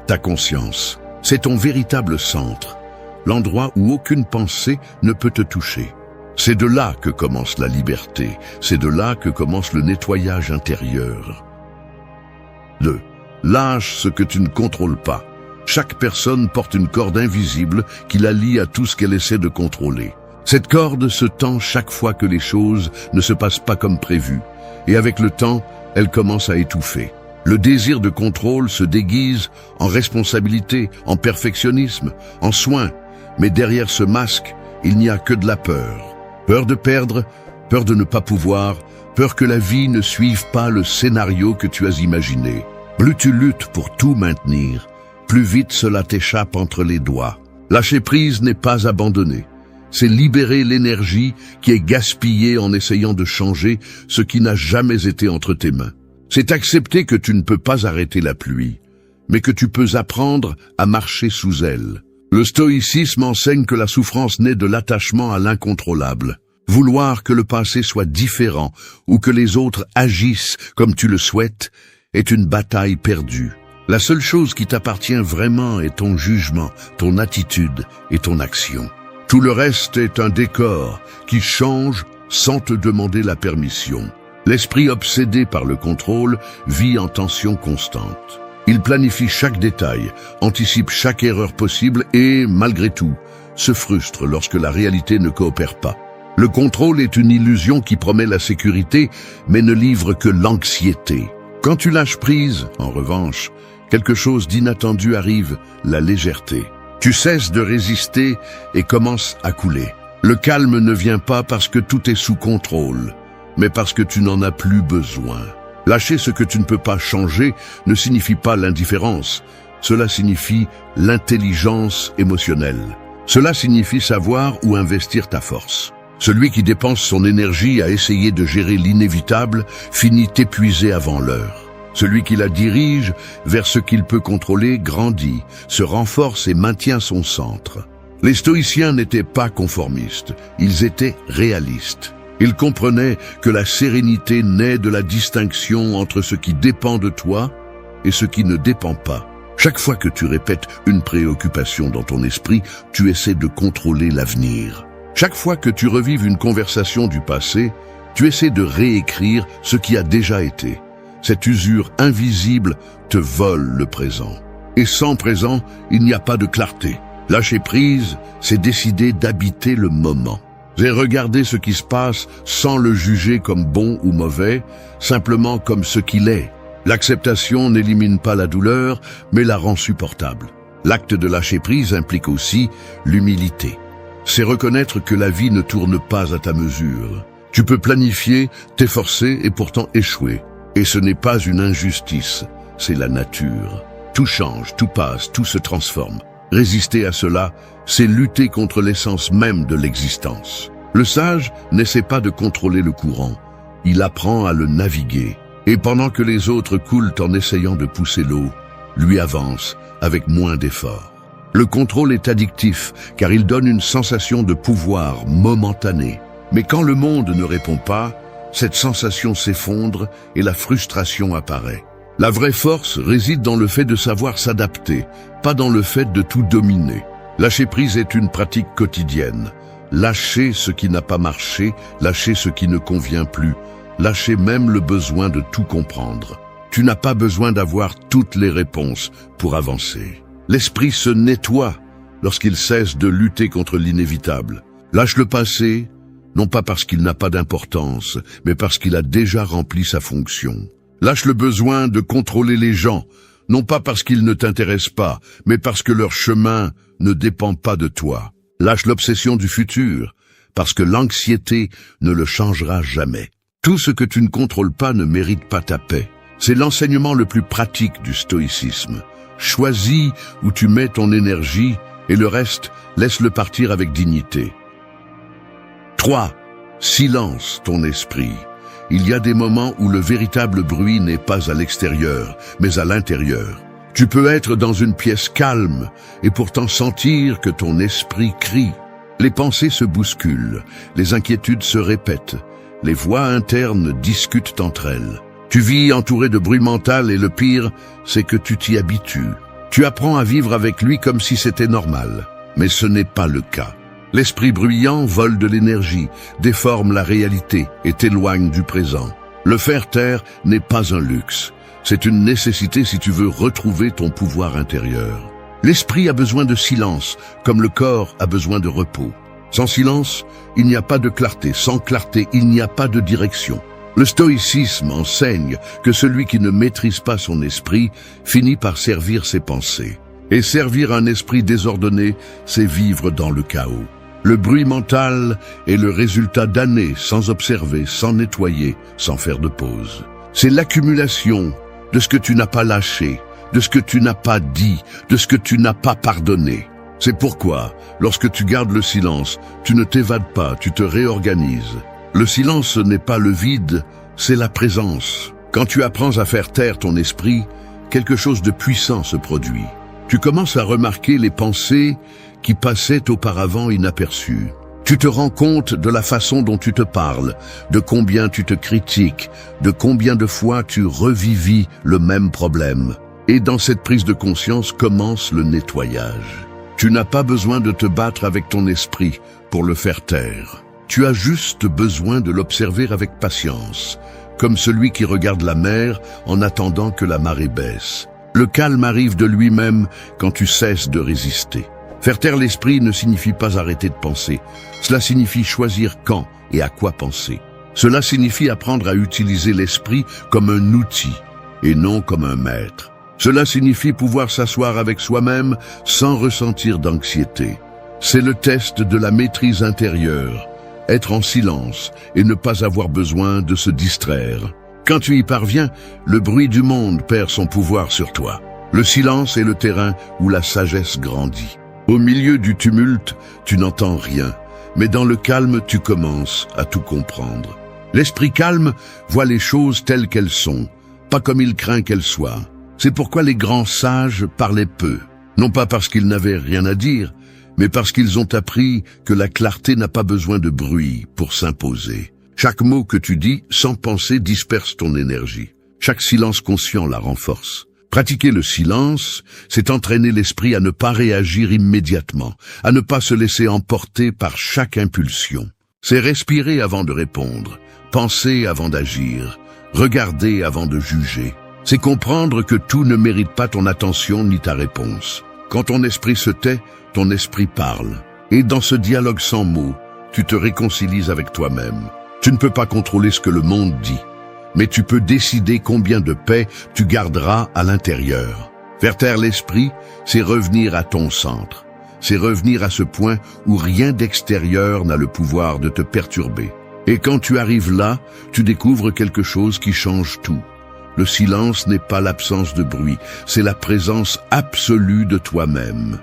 Ta conscience. C'est ton véritable centre, l'endroit où aucune pensée ne peut te toucher. C'est de là que commence la liberté, c'est de là que commence le nettoyage intérieur. 2. Lâche ce que tu ne contrôles pas. Chaque personne porte une corde invisible qui la lie à tout ce qu'elle essaie de contrôler. Cette corde se tend chaque fois que les choses ne se passent pas comme prévu, et avec le temps, elle commence à étouffer. Le désir de contrôle se déguise en responsabilité, en perfectionnisme, en soin, mais derrière ce masque, il n'y a que de la peur. Peur de perdre, peur de ne pas pouvoir, peur que la vie ne suive pas le scénario que tu as imaginé. Plus tu luttes pour tout maintenir, plus vite cela t'échappe entre les doigts. Lâcher prise n'est pas abandonner. C'est libérer l'énergie qui est gaspillée en essayant de changer ce qui n'a jamais été entre tes mains. C'est accepter que tu ne peux pas arrêter la pluie, mais que tu peux apprendre à marcher sous elle. Le stoïcisme enseigne que la souffrance naît de l'attachement à l'incontrôlable. Vouloir que le passé soit différent ou que les autres agissent comme tu le souhaites est une bataille perdue. La seule chose qui t'appartient vraiment est ton jugement, ton attitude et ton action. Tout le reste est un décor qui change sans te demander la permission. L'esprit obsédé par le contrôle vit en tension constante. Il planifie chaque détail, anticipe chaque erreur possible et, malgré tout, se frustre lorsque la réalité ne coopère pas. Le contrôle est une illusion qui promet la sécurité, mais ne livre que l'anxiété. Quand tu lâches prise, en revanche, quelque chose d'inattendu arrive, la légèreté. Tu cesses de résister et commences à couler. Le calme ne vient pas parce que tout est sous contrôle, mais parce que tu n'en as plus besoin. Lâcher ce que tu ne peux pas changer ne signifie pas l'indifférence, cela signifie l'intelligence émotionnelle. Cela signifie savoir où investir ta force. Celui qui dépense son énergie à essayer de gérer l'inévitable finit épuisé avant l'heure. Celui qui la dirige vers ce qu'il peut contrôler grandit, se renforce et maintient son centre. Les stoïciens n'étaient pas conformistes, ils étaient réalistes. Ils comprenaient que la sérénité naît de la distinction entre ce qui dépend de toi et ce qui ne dépend pas. Chaque fois que tu répètes une préoccupation dans ton esprit, tu essaies de contrôler l'avenir. Chaque fois que tu revives une conversation du passé, tu essaies de réécrire ce qui a déjà été. Cette usure invisible te vole le présent. Et sans présent, il n'y a pas de clarté. Lâcher prise, c'est décider d'habiter le moment. C'est regarder ce qui se passe sans le juger comme bon ou mauvais, simplement comme ce qu'il est. L'acceptation n'élimine pas la douleur, mais la rend supportable. L'acte de lâcher prise implique aussi l'humilité. C'est reconnaître que la vie ne tourne pas à ta mesure. Tu peux planifier, t'efforcer et pourtant échouer. Et ce n'est pas une injustice, c'est la nature. Tout change, tout passe, tout se transforme. Résister à cela, c'est lutter contre l'essence même de l'existence. Le sage n'essaie pas de contrôler le courant, il apprend à le naviguer. Et pendant que les autres coulent en essayant de pousser l'eau, lui avance avec moins d'efforts. Le contrôle est addictif, car il donne une sensation de pouvoir momentanée. Mais quand le monde ne répond pas, cette sensation s'effondre et la frustration apparaît. La vraie force réside dans le fait de savoir s'adapter, pas dans le fait de tout dominer. Lâcher prise est une pratique quotidienne. Lâcher ce qui n'a pas marché, lâcher ce qui ne convient plus, lâcher même le besoin de tout comprendre. Tu n'as pas besoin d'avoir toutes les réponses pour avancer. L'esprit se nettoie lorsqu'il cesse de lutter contre l'inévitable. Lâche le passé, non pas parce qu'il n'a pas d'importance, mais parce qu'il a déjà rempli sa fonction. Lâche le besoin de contrôler les gens, non pas parce qu'ils ne t'intéressent pas, mais parce que leur chemin ne dépend pas de toi. Lâche l'obsession du futur, parce que l'anxiété ne le changera jamais. Tout ce que tu ne contrôles pas ne mérite pas ta paix. C'est l'enseignement le plus pratique du stoïcisme. Choisis où tu mets ton énergie et le reste, laisse-le partir avec dignité. 3. Silence ton esprit. Il y a des moments où le véritable bruit n'est pas à l'extérieur, mais à l'intérieur. Tu peux être dans une pièce calme et pourtant sentir que ton esprit crie. Les pensées se bousculent, les inquiétudes se répètent, les voix internes discutent entre elles. Tu vis entouré de bruit mental et le pire, c'est que tu t'y habitues. Tu apprends à vivre avec lui comme si c'était normal, mais ce n'est pas le cas. L'esprit bruyant vole de l'énergie, déforme la réalité et t'éloigne du présent. Le faire taire n'est pas un luxe. C'est une nécessité si tu veux retrouver ton pouvoir intérieur. L'esprit a besoin de silence, comme le corps a besoin de repos. Sans silence, il n'y a pas de clarté. Sans clarté, il n'y a pas de direction. Le stoïcisme enseigne que celui qui ne maîtrise pas son esprit finit par servir ses pensées. Et servir un esprit désordonné, c'est vivre dans le chaos. Le bruit mental est le résultat d'années sans observer, sans nettoyer, sans faire de pause. C'est l'accumulation de ce que tu n'as pas lâché, de ce que tu n'as pas dit, de ce que tu n'as pas pardonné. C'est pourquoi, lorsque tu gardes le silence, tu ne t'évades pas, tu te réorganises. Le silence n'est pas le vide, c'est la présence. Quand tu apprends à faire taire ton esprit, quelque chose de puissant se produit. Tu commences à remarquer les pensées qui passaient auparavant inaperçues. Tu te rends compte de la façon dont tu te parles, de combien tu te critiques, de combien de fois tu revivis le même problème. Et dans cette prise de conscience commence le nettoyage. Tu n'as pas besoin de te battre avec ton esprit pour le faire taire. Tu as juste besoin de l'observer avec patience, comme celui qui regarde la mer en attendant que la marée baisse. Le calme arrive de lui-même quand tu cesses de résister. Faire taire l'esprit ne signifie pas arrêter de penser. Cela signifie choisir quand et à quoi penser. Cela signifie apprendre à utiliser l'esprit comme un outil et non comme un maître. Cela signifie pouvoir s'asseoir avec soi-même sans ressentir d'anxiété. C'est le test de la maîtrise intérieure. Être en silence et ne pas avoir besoin de se distraire. Quand tu y parviens, le bruit du monde perd son pouvoir sur toi. Le silence est le terrain où la sagesse grandit. Au milieu du tumulte, tu n'entends rien, mais dans le calme, tu commences à tout comprendre. L'esprit calme voit les choses telles qu'elles sont, pas comme il craint qu'elles soient. C'est pourquoi les grands sages parlaient peu, non pas parce qu'ils n'avaient rien à dire, mais parce qu'ils ont appris que la clarté n'a pas besoin de bruit pour s'imposer. Chaque mot que tu dis, sans penser, disperse ton énergie. Chaque silence conscient la renforce. Pratiquer le silence, c'est entraîner l'esprit à ne pas réagir immédiatement, à ne pas se laisser emporter par chaque impulsion. C'est respirer avant de répondre, penser avant d'agir, regarder avant de juger. C'est comprendre que tout ne mérite pas ton attention ni ta réponse. Quand ton esprit se tait, ton esprit parle. Et dans ce dialogue sans mots, tu te réconcilies avec toi-même. Tu ne peux pas contrôler ce que le monde dit, mais tu peux décider combien de paix tu garderas à l'intérieur. Faire taire l'esprit, c'est revenir à ton centre. C'est revenir à ce point où rien d'extérieur n'a le pouvoir de te perturber. Et quand tu arrives là, tu découvres quelque chose qui change tout. Le silence n'est pas l'absence de bruit, c'est la présence absolue de toi-même.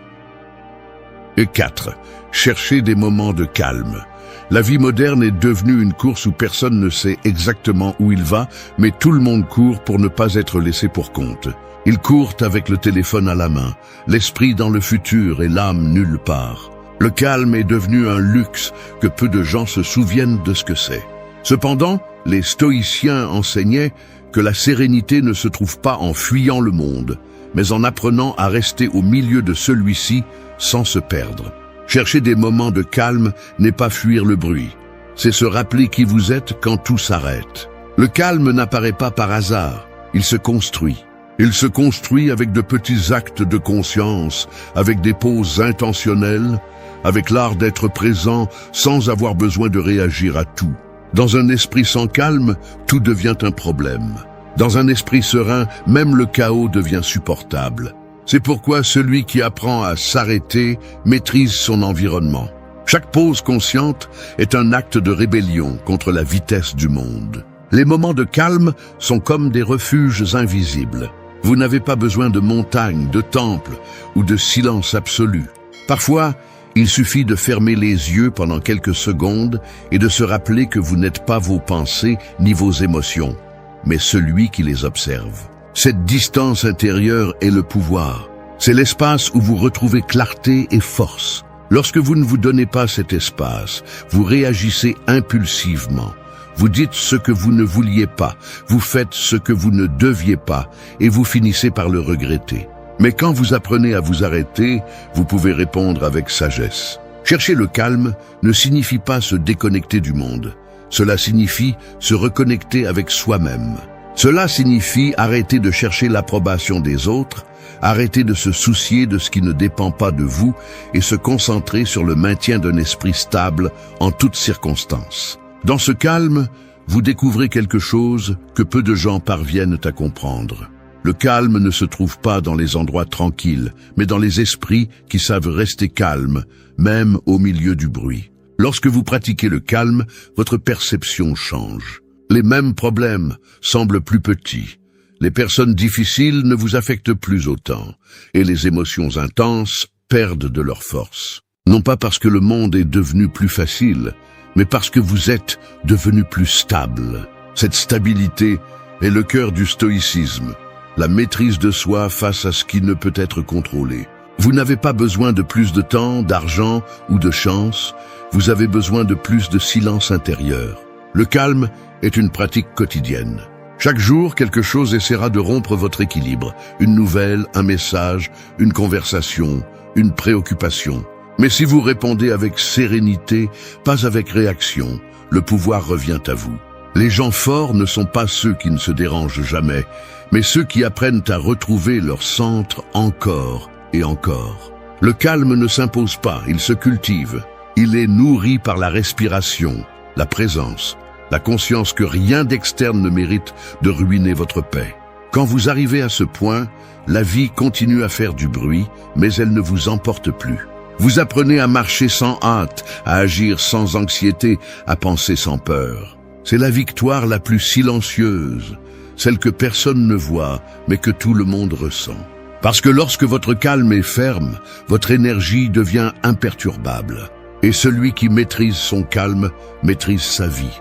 Et 4. Chercher des moments de calme. La vie moderne est devenue une course où personne ne sait exactement où il va, mais tout le monde court pour ne pas être laissé pour compte. Ils courent avec le téléphone à la main, l'esprit dans le futur et l'âme nulle part. Le calme est devenu un luxe que peu de gens se souviennent de ce que c'est. Cependant, les stoïciens enseignaient que la sérénité ne se trouve pas en fuyant le monde, mais en apprenant à rester au milieu de celui-ci sans se perdre. Chercher des moments de calme n'est pas fuir le bruit, c'est se rappeler qui vous êtes quand tout s'arrête. Le calme n'apparaît pas par hasard, il se construit. Il se construit avec de petits actes de conscience, avec des pauses intentionnelles, avec l'art d'être présent sans avoir besoin de réagir à tout. Dans un esprit sans calme, tout devient un problème. Dans un esprit serein, même le chaos devient supportable. C'est pourquoi celui qui apprend à s'arrêter maîtrise son environnement. Chaque pause consciente est un acte de rébellion contre la vitesse du monde. Les moments de calme sont comme des refuges invisibles. Vous n'avez pas besoin de montagnes, de temples ou de silence absolu. Parfois, il suffit de fermer les yeux pendant quelques secondes et de se rappeler que vous n'êtes pas vos pensées ni vos émotions, mais celui qui les observe. Cette distance intérieure est le pouvoir. C'est l'espace où vous retrouvez clarté et force. Lorsque vous ne vous donnez pas cet espace, vous réagissez impulsivement. Vous dites ce que vous ne vouliez pas, vous faites ce que vous ne deviez pas, et vous finissez par le regretter. Mais quand vous apprenez à vous arrêter, vous pouvez répondre avec sagesse. Chercher le calme ne signifie pas se déconnecter du monde. Cela signifie se reconnecter avec soi-même. Cela signifie arrêter de chercher l'approbation des autres, arrêter de se soucier de ce qui ne dépend pas de vous et se concentrer sur le maintien d'un esprit stable en toutes circonstances. Dans ce calme, vous découvrez quelque chose que peu de gens parviennent à comprendre. Le calme ne se trouve pas dans les endroits tranquilles, mais dans les esprits qui savent rester calmes, même au milieu du bruit. Lorsque vous pratiquez le calme, votre perception change. Les mêmes problèmes semblent plus petits. Les personnes difficiles ne vous affectent plus autant, et les émotions intenses perdent de leur force. Non pas parce que le monde est devenu plus facile, mais parce que vous êtes devenu plus stable. Cette stabilité est le cœur du stoïcisme, la maîtrise de soi face à ce qui ne peut être contrôlé. Vous n'avez pas besoin de plus de temps, d'argent ou de chance, vous avez besoin de plus de silence intérieur. Le calme est une pratique quotidienne. Chaque jour, quelque chose essaiera de rompre votre équilibre. Une nouvelle, un message, une conversation, une préoccupation. Mais si vous répondez avec sérénité, pas avec réaction, le pouvoir revient à vous. Les gens forts ne sont pas ceux qui ne se dérangent jamais, mais ceux qui apprennent à retrouver leur centre encore et encore. Le calme ne s'impose pas, il se cultive. Il est nourri par la respiration, la présence, la conscience que rien d'externe ne mérite de ruiner votre paix. Quand vous arrivez à ce point, la vie continue à faire du bruit, mais elle ne vous emporte plus. Vous apprenez à marcher sans hâte, à agir sans anxiété, à penser sans peur. C'est la victoire la plus silencieuse, celle que personne ne voit, mais que tout le monde ressent. Parce que lorsque votre calme est ferme, votre énergie devient imperturbable. Et celui qui maîtrise son calme maîtrise sa vie.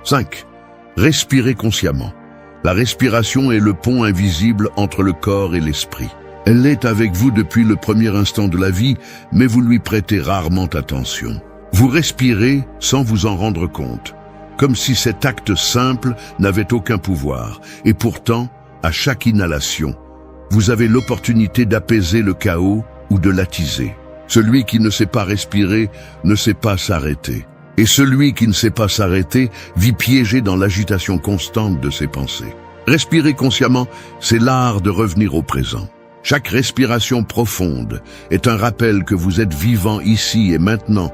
5. Respirez consciemment. La respiration est le pont invisible entre le corps et l'esprit. Elle est avec vous depuis le premier instant de la vie, mais vous lui prêtez rarement attention. Vous respirez sans vous en rendre compte, comme si cet acte simple n'avait aucun pouvoir. Et pourtant, à chaque inhalation, vous avez l'opportunité d'apaiser le chaos ou de l'attiser. Celui qui ne sait pas respirer ne sait pas s'arrêter. Et celui qui ne sait pas s'arrêter vit piégé dans l'agitation constante de ses pensées. Respirer consciemment, c'est l'art de revenir au présent. Chaque respiration profonde est un rappel que vous êtes vivant ici et maintenant,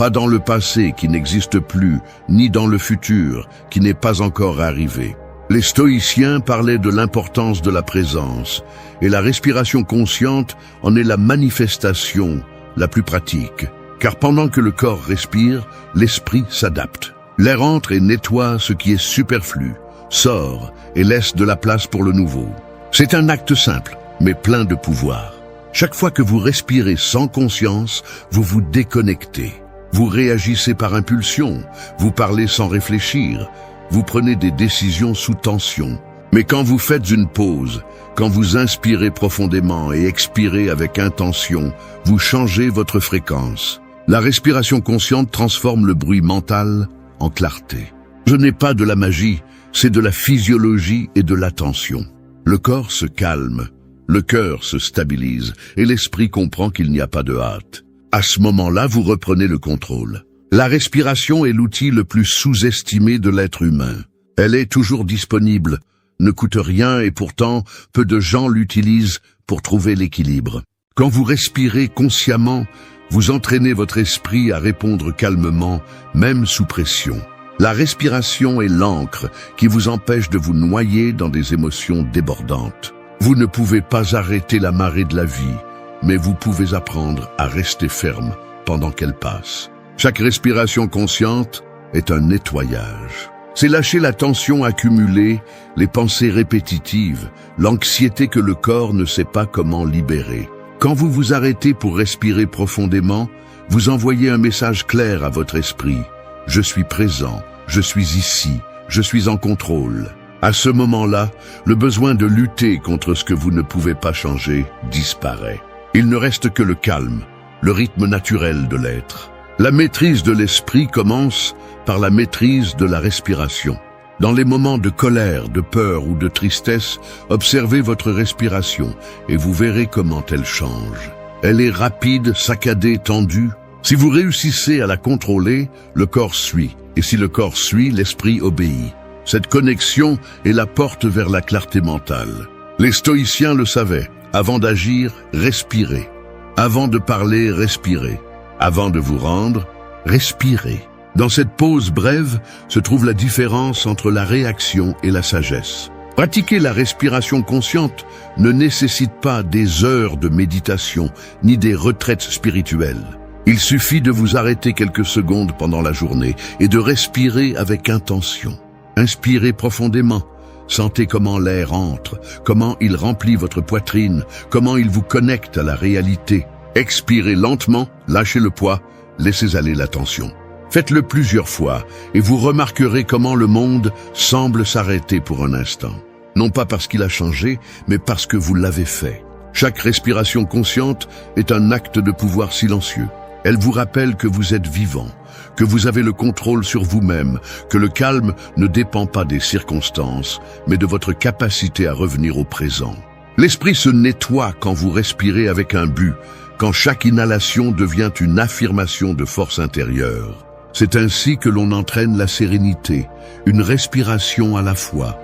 pas dans le passé qui n'existe plus, ni dans le futur qui n'est pas encore arrivé. Les stoïciens parlaient de l'importance de la présence, et la respiration consciente en est la manifestation la plus pratique. Car pendant que le corps respire, l'esprit s'adapte. L'air entre et nettoie ce qui est superflu, sort et laisse de la place pour le nouveau. C'est un acte simple, mais plein de pouvoir. Chaque fois que vous respirez sans conscience, vous vous déconnectez. Vous réagissez par impulsion, vous parlez sans réfléchir, vous prenez des décisions sous tension. Mais quand vous faites une pause, quand vous inspirez profondément et expirez avec intention, vous changez votre fréquence. La respiration consciente transforme le bruit mental en clarté. Ce n'est pas de la magie, c'est de la physiologie et de l'attention. Le corps se calme, le cœur se stabilise et l'esprit comprend qu'il n'y a pas de hâte. À ce moment-là, vous reprenez le contrôle. La respiration est l'outil le plus sous-estimé de l'être humain. Elle est toujours disponible, ne coûte rien et pourtant, peu de gens l'utilisent pour trouver l'équilibre. Quand vous respirez consciemment, vous entraînez votre esprit à répondre calmement, même sous pression. La respiration est l'encre qui vous empêche de vous noyer dans des émotions débordantes. Vous ne pouvez pas arrêter la marée de la vie, mais vous pouvez apprendre à rester ferme pendant qu'elle passe. Chaque respiration consciente est un nettoyage. C'est lâcher la tension accumulée, les pensées répétitives, l'anxiété que le corps ne sait pas comment libérer. Quand vous vous arrêtez pour respirer profondément, vous envoyez un message clair à votre esprit. Je suis présent, je suis ici, je suis en contrôle. À ce moment-là, le besoin de lutter contre ce que vous ne pouvez pas changer disparaît. Il ne reste que le calme, le rythme naturel de l'être. La maîtrise de l'esprit commence par la maîtrise de la respiration. Dans les moments de colère, de peur ou de tristesse, observez votre respiration et vous verrez comment elle change. Elle est rapide, saccadée, tendue. Si vous réussissez à la contrôler, le corps suit. Et si le corps suit, l'esprit obéit. Cette connexion est la porte vers la clarté mentale. Les stoïciens le savaient. Avant d'agir, respirez. Avant de parler, respirez. Avant de vous rendre, respirez. Dans cette pause brève se trouve la différence entre la réaction et la sagesse. Pratiquer la respiration consciente ne nécessite pas des heures de méditation ni des retraites spirituelles. Il suffit de vous arrêter quelques secondes pendant la journée et de respirer avec intention. Inspirez profondément. Sentez comment l'air entre, comment il remplit votre poitrine, comment il vous connecte à la réalité. Expirez lentement, lâchez le poids, laissez aller la tension. Faites-le plusieurs fois et vous remarquerez comment le monde semble s'arrêter pour un instant. Non pas parce qu'il a changé, mais parce que vous l'avez fait. Chaque respiration consciente est un acte de pouvoir silencieux. Elle vous rappelle que vous êtes vivant, que vous avez le contrôle sur vous-même, que le calme ne dépend pas des circonstances, mais de votre capacité à revenir au présent. L'esprit se nettoie quand vous respirez avec un but, quand chaque inhalation devient une affirmation de force intérieure. C'est ainsi que l'on entraîne la sérénité, une respiration à la fois.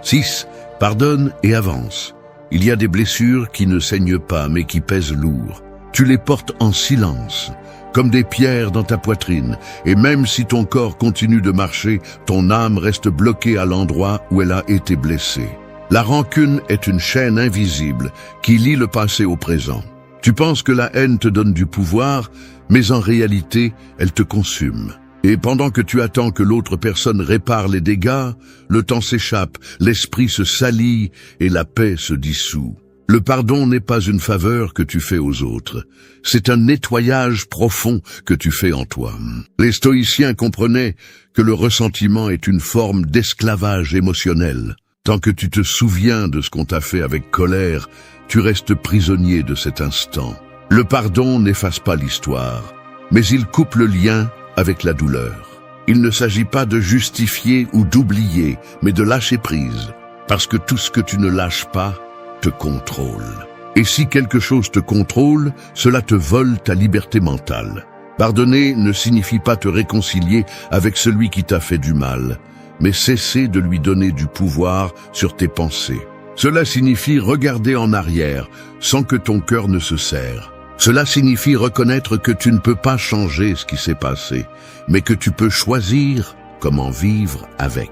6. Pardonne et avance. Il y a des blessures qui ne saignent pas mais qui pèsent lourd. Tu les portes en silence, comme des pierres dans ta poitrine, et même si ton corps continue de marcher, ton âme reste bloquée à l'endroit où elle a été blessée. La rancune est une chaîne invisible qui lie le passé au présent. Tu penses que la haine te donne du pouvoir, mais en réalité, elle te consume. Et pendant que tu attends que l'autre personne répare les dégâts, le temps s'échappe, l'esprit se salit et la paix se dissout. Le pardon n'est pas une faveur que tu fais aux autres, c'est un nettoyage profond que tu fais en toi. Les stoïciens comprenaient que le ressentiment est une forme d'esclavage émotionnel. Tant que tu te souviens de ce qu'on t'a fait avec colère, tu restes prisonnier de cet instant. Le pardon n'efface pas l'histoire, mais il coupe le lien avec la douleur. Il ne s'agit pas de justifier ou d'oublier, mais de lâcher prise, parce que tout ce que tu ne lâches pas te contrôle. Et si quelque chose te contrôle, cela te vole ta liberté mentale. Pardonner ne signifie pas te réconcilier avec celui qui t'a fait du mal, mais cesser de lui donner du pouvoir sur tes pensées. Cela signifie regarder en arrière sans que ton cœur ne se serre. Cela signifie reconnaître que tu ne peux pas changer ce qui s'est passé, mais que tu peux choisir comment vivre avec.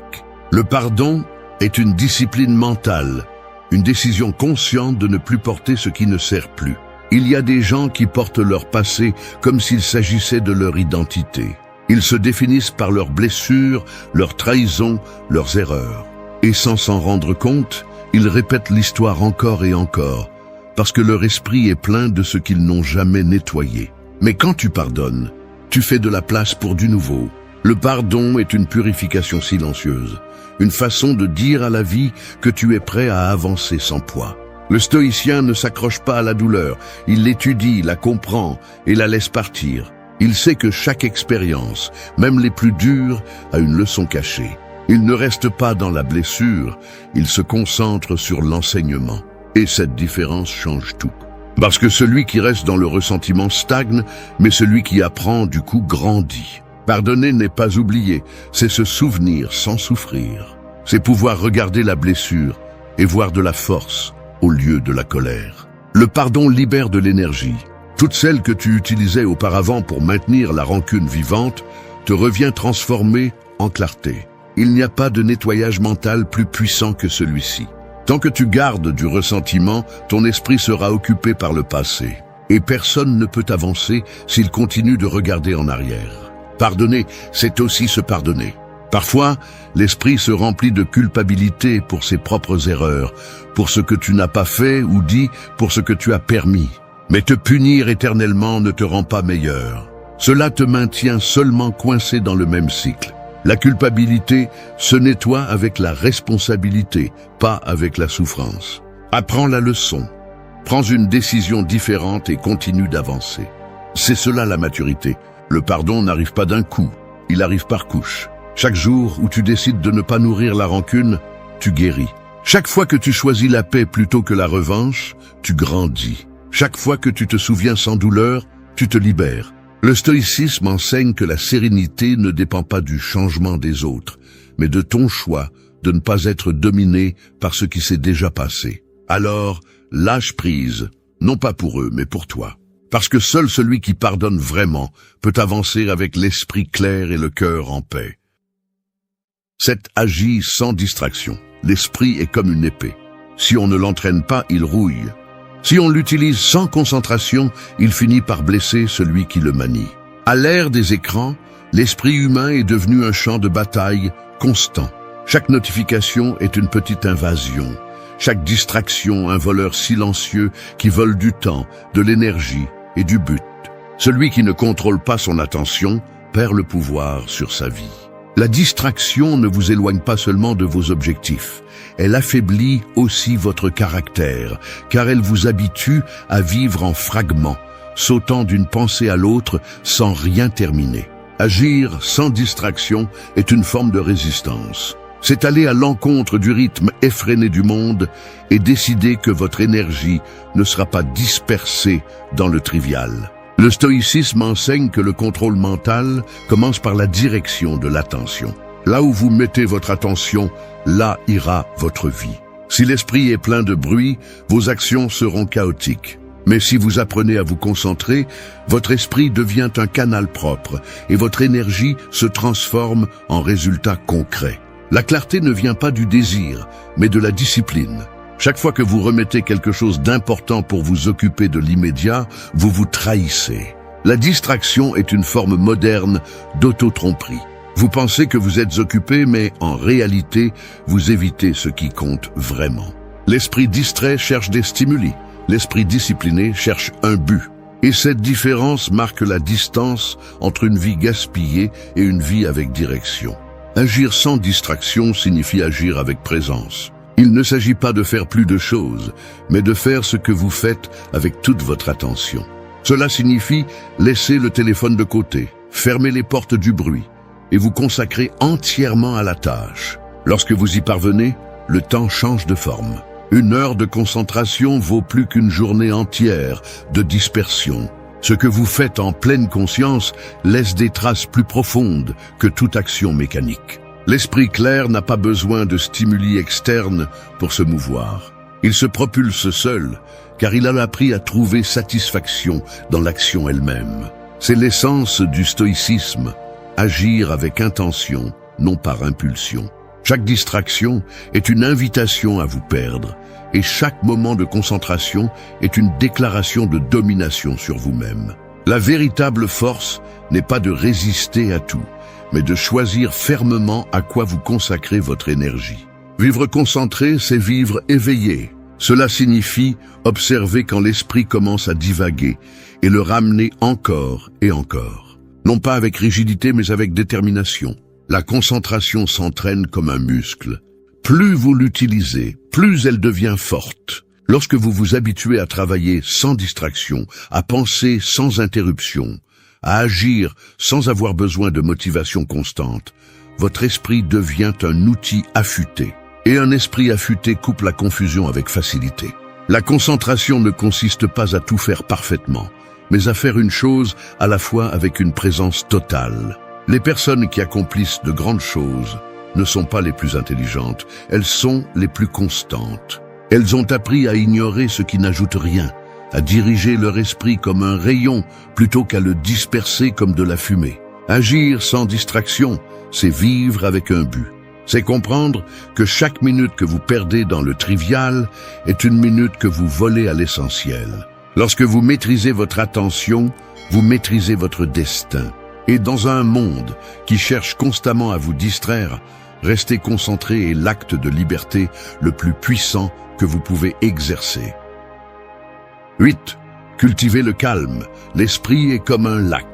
Le pardon est une discipline mentale, une décision consciente de ne plus porter ce qui ne sert plus. Il y a des gens qui portent leur passé comme s'il s'agissait de leur identité. Ils se définissent par leurs blessures, leurs trahisons, leurs erreurs. Et sans s'en rendre compte, ils répètent l'histoire encore et encore, parce que leur esprit est plein de ce qu'ils n'ont jamais nettoyé. Mais quand tu pardonnes, tu fais de la place pour du nouveau. Le pardon est une purification silencieuse, une façon de dire à la vie que tu es prêt à avancer sans poids. Le stoïcien ne s'accroche pas à la douleur, il l'étudie, la comprend et la laisse partir. Il sait que chaque expérience, même les plus dures, a une leçon cachée. Il ne reste pas dans la blessure, il se concentre sur l'enseignement. Et cette différence change tout. Parce que celui qui reste dans le ressentiment stagne, mais celui qui apprend du coup grandit. Pardonner n'est pas oublier, c'est se souvenir sans souffrir. C'est pouvoir regarder la blessure et voir de la force au lieu de la colère. Le pardon libère de l'énergie. Toute celle que tu utilisais auparavant pour maintenir la rancune vivante te revient transformée en clarté. Il n'y a pas de nettoyage mental plus puissant que celui-ci. Tant que tu gardes du ressentiment, ton esprit sera occupé par le passé. Et personne ne peut avancer s'il continue de regarder en arrière. Pardonner, c'est aussi se pardonner. Parfois, l'esprit se remplit de culpabilité pour ses propres erreurs, pour ce que tu n'as pas fait ou dit, pour ce que tu as permis. Mais te punir éternellement ne te rend pas meilleur. Cela te maintient seulement coincé dans le même cycle. La culpabilité se nettoie avec la responsabilité, pas avec la souffrance. Apprends la leçon. Prends une décision différente et continue d'avancer. C'est cela la maturité. Le pardon n'arrive pas d'un coup, il arrive par couches. Chaque jour où tu décides de ne pas nourrir la rancune, tu guéris. Chaque fois que tu choisis la paix plutôt que la revanche, tu grandis. Chaque fois que tu te souviens sans douleur, tu te libères. Le stoïcisme enseigne que la sérénité ne dépend pas du changement des autres, mais de ton choix de ne pas être dominé par ce qui s'est déjà passé. Alors, lâche prise, non pas pour eux, mais pour toi. Parce que seul celui qui pardonne vraiment peut avancer avec l'esprit clair et le cœur en paix. 7. Agis sans distraction. L'esprit est comme une épée. Si on ne l'entraîne pas, il rouille. Si on l'utilise sans concentration, il finit par blesser celui qui le manie. À l'ère des écrans, l'esprit humain est devenu un champ de bataille constant. Chaque notification est une petite invasion. Chaque distraction, un voleur silencieux qui vole du temps, de l'énergie et du but. Celui qui ne contrôle pas son attention perd le pouvoir sur sa vie. La distraction ne vous éloigne pas seulement de vos objectifs. Elle affaiblit aussi votre caractère, car elle vous habitue à vivre en fragments, sautant d'une pensée à l'autre sans rien terminer. Agir sans distraction est une forme de résistance. C'est aller à l'encontre du rythme effréné du monde et décider que votre énergie ne sera pas dispersée dans le trivial. Le stoïcisme enseigne que le contrôle mental commence par la direction de l'attention. Là où vous mettez votre attention, là ira votre vie. Si l'esprit est plein de bruit, vos actions seront chaotiques. Mais si vous apprenez à vous concentrer, votre esprit devient un canal propre et votre énergie se transforme en résultats concrets. La clarté ne vient pas du désir, mais de la discipline. Chaque fois que vous remettez quelque chose d'important pour vous occuper de l'immédiat, vous vous trahissez. La distraction est une forme moderne d'auto-tromperie. Vous pensez que vous êtes occupé, mais en réalité, vous évitez ce qui compte vraiment. L'esprit distrait cherche des stimuli. L'esprit discipliné cherche un but. Et cette différence marque la distance entre une vie gaspillée et une vie avec direction. Agir sans distraction signifie agir avec présence. Il ne s'agit pas de faire plus de choses, mais de faire ce que vous faites avec toute votre attention. Cela signifie laisser le téléphone de côté, fermer les portes du bruit et vous consacrer entièrement à la tâche. Lorsque vous y parvenez, le temps change de forme. Une heure de concentration vaut plus qu'une journée entière de dispersion. Ce que vous faites en pleine conscience laisse des traces plus profondes que toute action mécanique. L'esprit clair n'a pas besoin de stimuli externes pour se mouvoir. Il se propulse seul, car il a appris à trouver satisfaction dans l'action elle-même. C'est l'essence du stoïcisme, agir avec intention, non par impulsion. Chaque distraction est une invitation à vous perdre, et chaque moment de concentration est une déclaration de domination sur vous-même. La véritable force n'est pas de résister à tout, mais de choisir fermement à quoi vous consacrez votre énergie. Vivre concentré, c'est vivre éveillé. Cela signifie observer quand l'esprit commence à divaguer et le ramener encore et encore. Non pas avec rigidité, mais avec détermination. La concentration s'entraîne comme un muscle. Plus vous l'utilisez, plus elle devient forte. Lorsque vous vous habituez à travailler sans distraction, à penser sans interruption, à agir sans avoir besoin de motivation constante, votre esprit devient un outil affûté. Et un esprit affûté coupe la confusion avec facilité. La concentration ne consiste pas à tout faire parfaitement, mais à faire une chose à la fois avec une présence totale. Les personnes qui accomplissent de grandes choses ne sont pas les plus intelligentes, elles sont les plus constantes. Elles ont appris à ignorer ce qui n'ajoute rien, à diriger leur esprit comme un rayon plutôt qu'à le disperser comme de la fumée. Agir sans distraction, c'est vivre avec un but. C'est comprendre que chaque minute que vous perdez dans le trivial est une minute que vous volez à l'essentiel. Lorsque vous maîtrisez votre attention, vous maîtrisez votre destin. Et dans un monde qui cherche constamment à vous distraire, rester concentré est l'acte de liberté le plus puissant que vous pouvez exercer. 8. Cultivez le calme. L'esprit est comme un lac.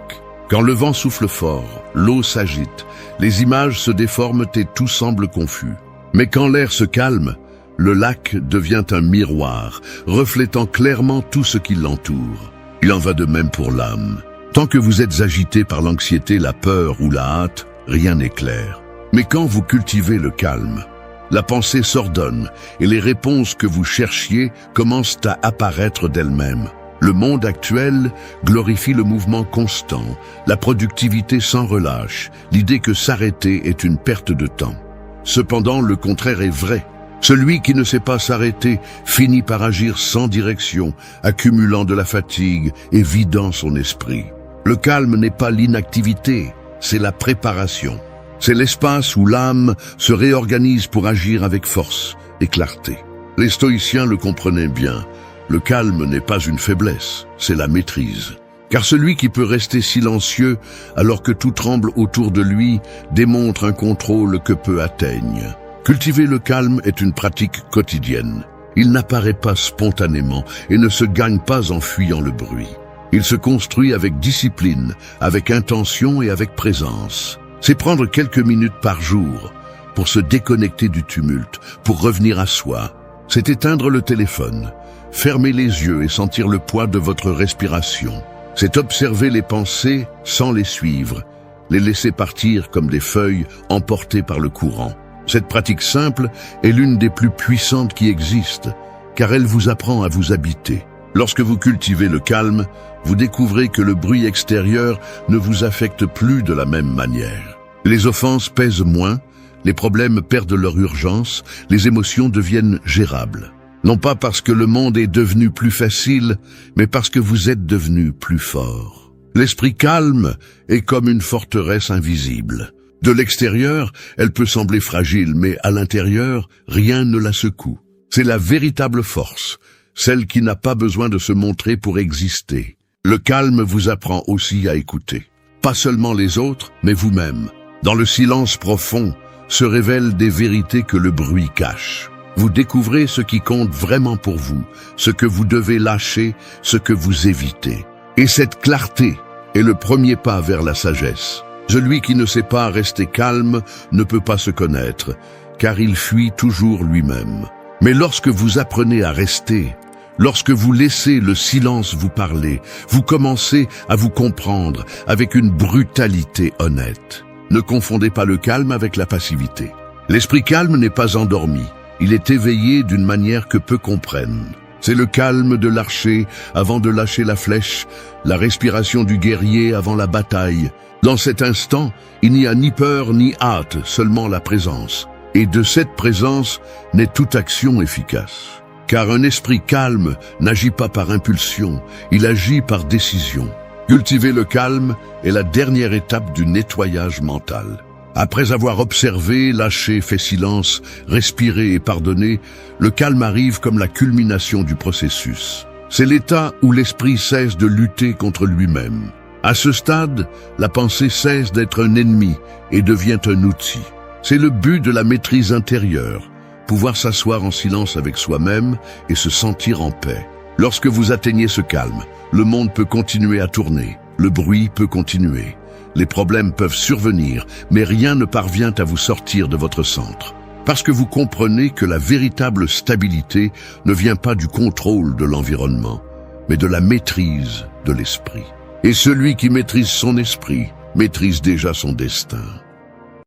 Quand le vent souffle fort, l'eau s'agite, les images se déforment et tout semble confus. Mais quand l'air se calme, le lac devient un miroir, reflétant clairement tout ce qui l'entoure. Il en va de même pour l'âme. Tant que vous êtes agité par l'anxiété, la peur ou la hâte, rien n'est clair. Mais quand vous cultivez le calme, la pensée s'ordonne et les réponses que vous cherchiez commencent à apparaître d'elles-mêmes. Le monde actuel glorifie le mouvement constant, la productivité sans relâche, l'idée que s'arrêter est une perte de temps. Cependant, le contraire est vrai. Celui qui ne sait pas s'arrêter finit par agir sans direction, accumulant de la fatigue et vidant son esprit. Le calme n'est pas l'inactivité, c'est la préparation. C'est l'espace où l'âme se réorganise pour agir avec force et clarté. Les stoïciens le comprenaient bien. Le calme n'est pas une faiblesse, c'est la maîtrise. Car celui qui peut rester silencieux alors que tout tremble autour de lui démontre un contrôle que peu atteignent. Cultiver le calme est une pratique quotidienne. Il n'apparaît pas spontanément et ne se gagne pas en fuyant le bruit. Il se construit avec discipline, avec intention et avec présence. C'est prendre quelques minutes par jour pour se déconnecter du tumulte, pour revenir à soi. C'est éteindre le téléphone, fermer les yeux et sentir le poids de votre respiration. C'est observer les pensées sans les suivre, les laisser partir comme des feuilles emportées par le courant. Cette pratique simple est l'une des plus puissantes qui existent, car elle vous apprend à vous habiter. Lorsque vous cultivez le calme, vous découvrez que le bruit extérieur ne vous affecte plus de la même manière. Les offenses pèsent moins, les problèmes perdent leur urgence, les émotions deviennent gérables. Non pas parce que le monde est devenu plus facile, mais parce que vous êtes devenu plus fort. L'esprit calme est comme une forteresse invisible. De l'extérieur, elle peut sembler fragile, mais à l'intérieur, rien ne la secoue. C'est la véritable force, celle qui n'a pas besoin de se montrer pour exister. Le calme vous apprend aussi à écouter. Pas seulement les autres, mais vous-même. Dans le silence profond, se révèlent des vérités que le bruit cache. Vous découvrez ce qui compte vraiment pour vous, ce que vous devez lâcher, ce que vous évitez. Et cette clarté est le premier pas vers la sagesse. Celui qui ne sait pas rester calme ne peut pas se connaître, car il fuit toujours lui-même. Mais lorsque vous apprenez à rester, lorsque vous laissez le silence vous parler, vous commencez à vous comprendre avec une brutalité honnête. Ne confondez pas le calme avec la passivité. L'esprit calme n'est pas endormi. Il est éveillé d'une manière que peu comprennent. C'est le calme de l'archer avant de lâcher la flèche, la respiration du guerrier avant la bataille. Dans cet instant, il n'y a ni peur ni hâte, seulement la présence. Et de cette présence naît toute action efficace. Car un esprit calme n'agit pas par impulsion, il agit par décision. Cultiver le calme est la dernière étape du nettoyage mental. Après avoir observé, lâché, fait silence, respiré et pardonné, le calme arrive comme la culmination du processus. C'est l'état où l'esprit cesse de lutter contre lui-même. À ce stade, la pensée cesse d'être un ennemi et devient un outil. C'est le but de la maîtrise intérieure, pouvoir s'asseoir en silence avec soi-même et se sentir en paix. Lorsque vous atteignez ce calme, le monde peut continuer à tourner, le bruit peut continuer. Les problèmes peuvent survenir, mais rien ne parvient à vous sortir de votre centre. Parce que vous comprenez que la véritable stabilité ne vient pas du contrôle de l'environnement, mais de la maîtrise de l'esprit. Et celui qui maîtrise son esprit maîtrise déjà son destin.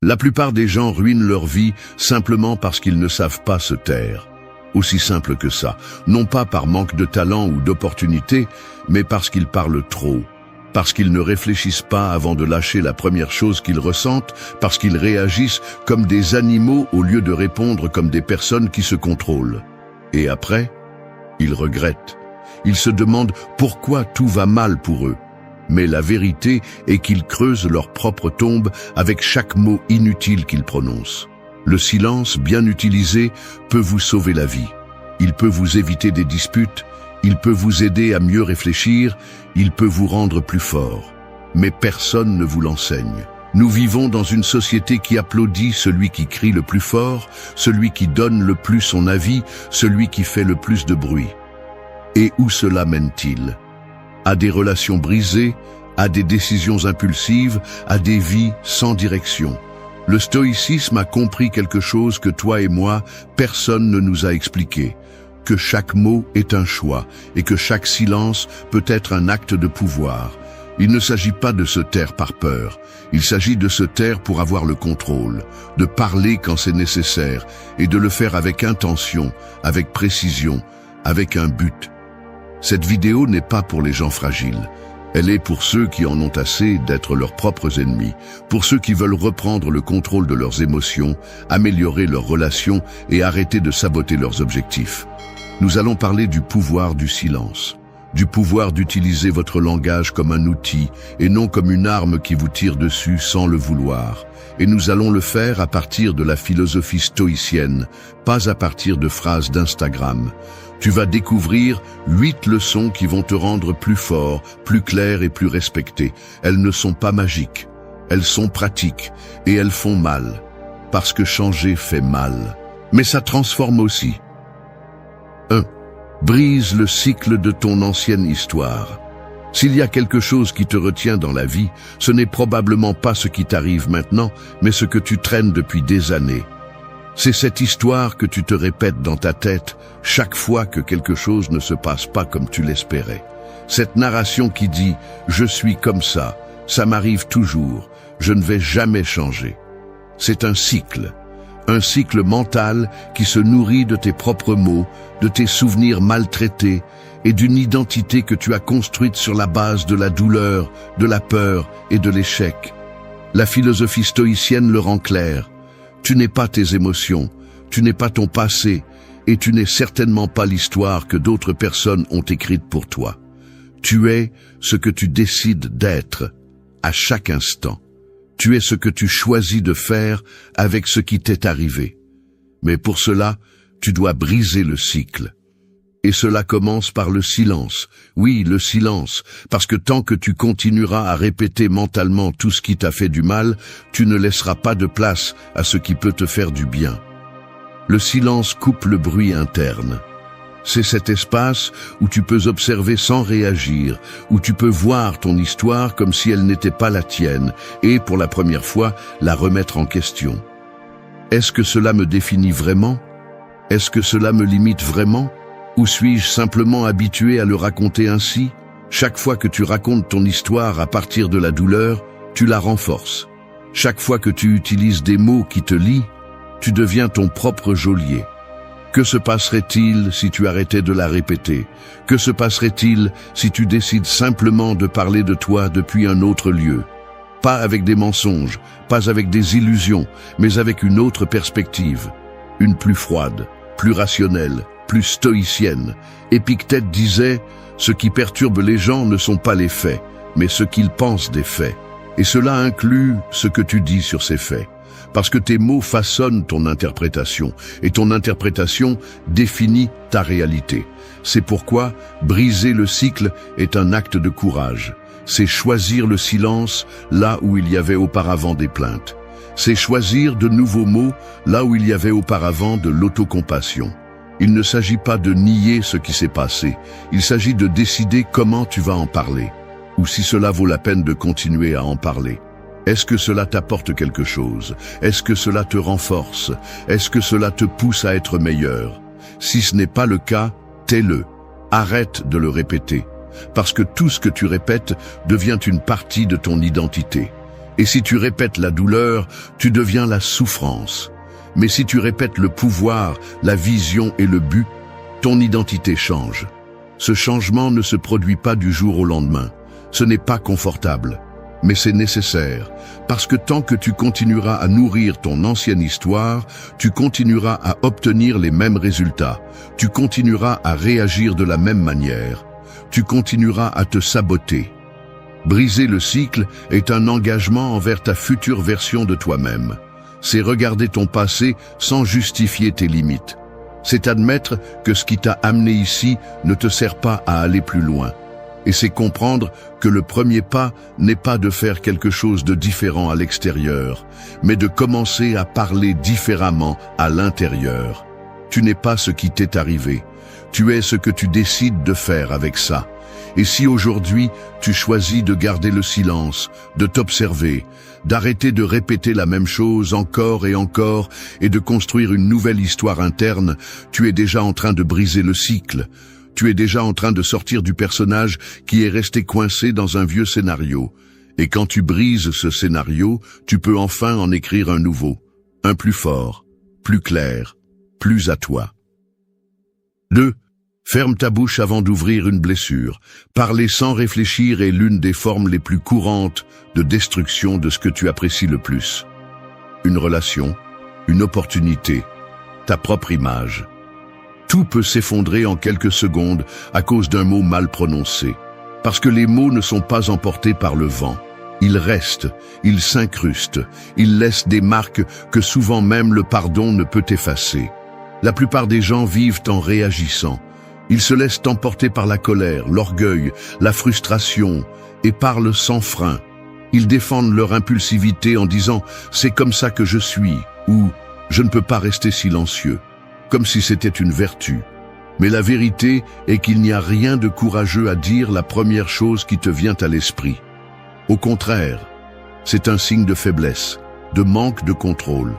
La plupart des gens ruinent leur vie simplement parce qu'ils ne savent pas se taire. Aussi simple que ça, non pas par manque de talent ou d'opportunité, mais parce qu'ils parlent trop. Parce qu'ils ne réfléchissent pas avant de lâcher la première chose qu'ils ressentent, parce qu'ils réagissent comme des animaux au lieu de répondre comme des personnes qui se contrôlent. Et après, ils regrettent. Ils se demandent pourquoi tout va mal pour eux. Mais la vérité est qu'ils creusent leur propre tombe avec chaque mot inutile qu'ils prononcent. Le silence, bien utilisé, peut vous sauver la vie. Il peut vous éviter des disputes, il peut vous aider à mieux réfléchir, il peut vous rendre plus fort. Mais personne ne vous l'enseigne. Nous vivons dans une société qui applaudit celui qui crie le plus fort, celui qui donne le plus son avis, celui qui fait le plus de bruit. Et où cela mène-t-il ? À des relations brisées, à des décisions impulsives, à des vies sans direction. Le stoïcisme a compris quelque chose que toi et moi, personne ne nous a expliqué. Que chaque mot est un choix et que chaque silence peut être un acte de pouvoir. Il ne s'agit pas de se taire par peur, il s'agit de se taire pour avoir le contrôle, de parler quand c'est nécessaire et de le faire avec intention, avec précision, avec un but. Cette vidéo n'est pas pour les gens fragiles. Elle est pour ceux qui en ont assez d'être leurs propres ennemis, pour ceux qui veulent reprendre le contrôle de leurs émotions, améliorer leurs relations et arrêter de saboter leurs objectifs. Nous allons parler du pouvoir du silence, du pouvoir d'utiliser votre langage comme un outil et non comme une arme qui vous tire dessus sans le vouloir. Et nous allons le faire à partir de la philosophie stoïcienne, pas à partir de phrases d'Instagram. Tu vas découvrir 8 leçons qui vont te rendre plus fort, plus clair et plus respecté. Elles ne sont pas magiques, elles sont pratiques et elles font mal. Parce que changer fait mal. Mais ça transforme aussi. 1. Brise le cycle de ton ancienne histoire. S'il y a quelque chose qui te retient dans la vie, ce n'est probablement pas ce qui t'arrive maintenant, mais ce que tu traînes depuis des années. C'est cette histoire que tu te répètes dans ta tête chaque fois que quelque chose ne se passe pas comme tu l'espérais. Cette narration qui dit « je suis comme ça m'arrive toujours, je ne vais jamais changer ». C'est un cycle mental qui se nourrit de tes propres mots, de tes souvenirs maltraités et d'une identité que tu as construite sur la base de la douleur, de la peur et de l'échec. La philosophie stoïcienne le rend clair. Tu n'es pas tes émotions, tu n'es pas ton passé, et tu n'es certainement pas l'histoire que d'autres personnes ont écrite pour toi. Tu es ce que tu décides d'être à chaque instant. Tu es ce que tu choisis de faire avec ce qui t'est arrivé. Mais pour cela, tu dois briser le cycle. Et cela commence par le silence. Oui, le silence, parce que tant que tu continueras à répéter mentalement tout ce qui t'a fait du mal, tu ne laisseras pas de place à ce qui peut te faire du bien. Le silence coupe le bruit interne. C'est cet espace où tu peux observer sans réagir, où tu peux voir ton histoire comme si elle n'était pas la tienne, et pour la première fois, la remettre en question. Est-ce que cela me définit vraiment? Est-ce que cela me limite vraiment? Ou suis-je simplement habitué à le raconter ainsi? Chaque fois que tu racontes ton histoire à partir de la douleur, tu la renforces. Chaque fois que tu utilises des mots qui te lient, tu deviens ton propre geôlier. Que se passerait-il si tu arrêtais de la répéter? Que se passerait-il si tu décides simplement de parler de toi depuis un autre lieu? Pas avec des mensonges, pas avec des illusions, mais avec une autre perspective. Une plus froide, plus rationnelle, plus stoïcienne. Épictète disait « Ce qui perturbe les gens ne sont pas les faits, mais ce qu'ils pensent des faits. » Et cela inclut ce que tu dis sur ces faits. Parce que tes mots façonnent ton interprétation, et ton interprétation définit ta réalité. C'est pourquoi briser le cycle est un acte de courage. C'est choisir le silence là où il y avait auparavant des plaintes. C'est choisir de nouveaux mots là où il y avait auparavant de l'autocompassion. Il ne s'agit pas de nier ce qui s'est passé, il s'agit de décider comment tu vas en parler, ou si cela vaut la peine de continuer à en parler. Est-ce que cela t'apporte quelque chose? Est-ce que cela te renforce? Est-ce que cela te pousse à être meilleur? Si ce n'est pas le cas, tais-le. Arrête de le répéter. Parce que tout ce que tu répètes devient une partie de ton identité. Et si tu répètes la douleur, tu deviens la souffrance. Mais si tu répètes le pouvoir, la vision et le but, ton identité change. Ce changement ne se produit pas du jour au lendemain. Ce n'est pas confortable. Mais c'est nécessaire, parce que tant que tu continueras à nourrir ton ancienne histoire, tu continueras à obtenir les mêmes résultats, tu continueras à réagir de la même manière, tu continueras à te saboter. Briser le cycle est un engagement envers ta future version de toi-même. C'est regarder ton passé sans justifier tes limites. C'est admettre que ce qui t'a amené ici ne te sert pas à aller plus loin. Et c'est comprendre que le premier pas n'est pas de faire quelque chose de différent à l'extérieur, mais de commencer à parler différemment à l'intérieur. Tu n'es pas ce qui t'est arrivé, tu es ce que tu décides de faire avec ça. Et si aujourd'hui tu choisis de garder le silence, de t'observer, d'arrêter de répéter la même chose encore et de construire une nouvelle histoire interne, tu es déjà en train de briser le cycle. Tu es déjà en train de sortir du personnage qui est resté coincé dans un vieux scénario. Et quand tu brises ce scénario, tu peux enfin en écrire un nouveau, un plus fort, plus clair, plus à toi. 2. Ferme ta bouche avant d'ouvrir une blessure. Parler sans réfléchir est l'une des formes les plus courantes de destruction de ce que tu apprécies le plus. Une relation, une opportunité, ta propre image. Tout peut s'effondrer en quelques secondes à cause d'un mot mal prononcé. Parce que les mots ne sont pas emportés par le vent. Ils restent, ils s'incrustent, ils laissent des marques que souvent même le pardon ne peut effacer. La plupart des gens vivent en réagissant. Ils se laissent emporter par la colère, l'orgueil, la frustration et parlent sans frein. Ils défendent leur impulsivité en disant « c'est comme ça que je suis » ou « je ne peux pas rester silencieux ». Comme si c'était une vertu. Mais la vérité est qu'il n'y a rien de courageux à dire la première chose qui te vient à l'esprit. Au contraire, c'est un signe de faiblesse, de manque de contrôle.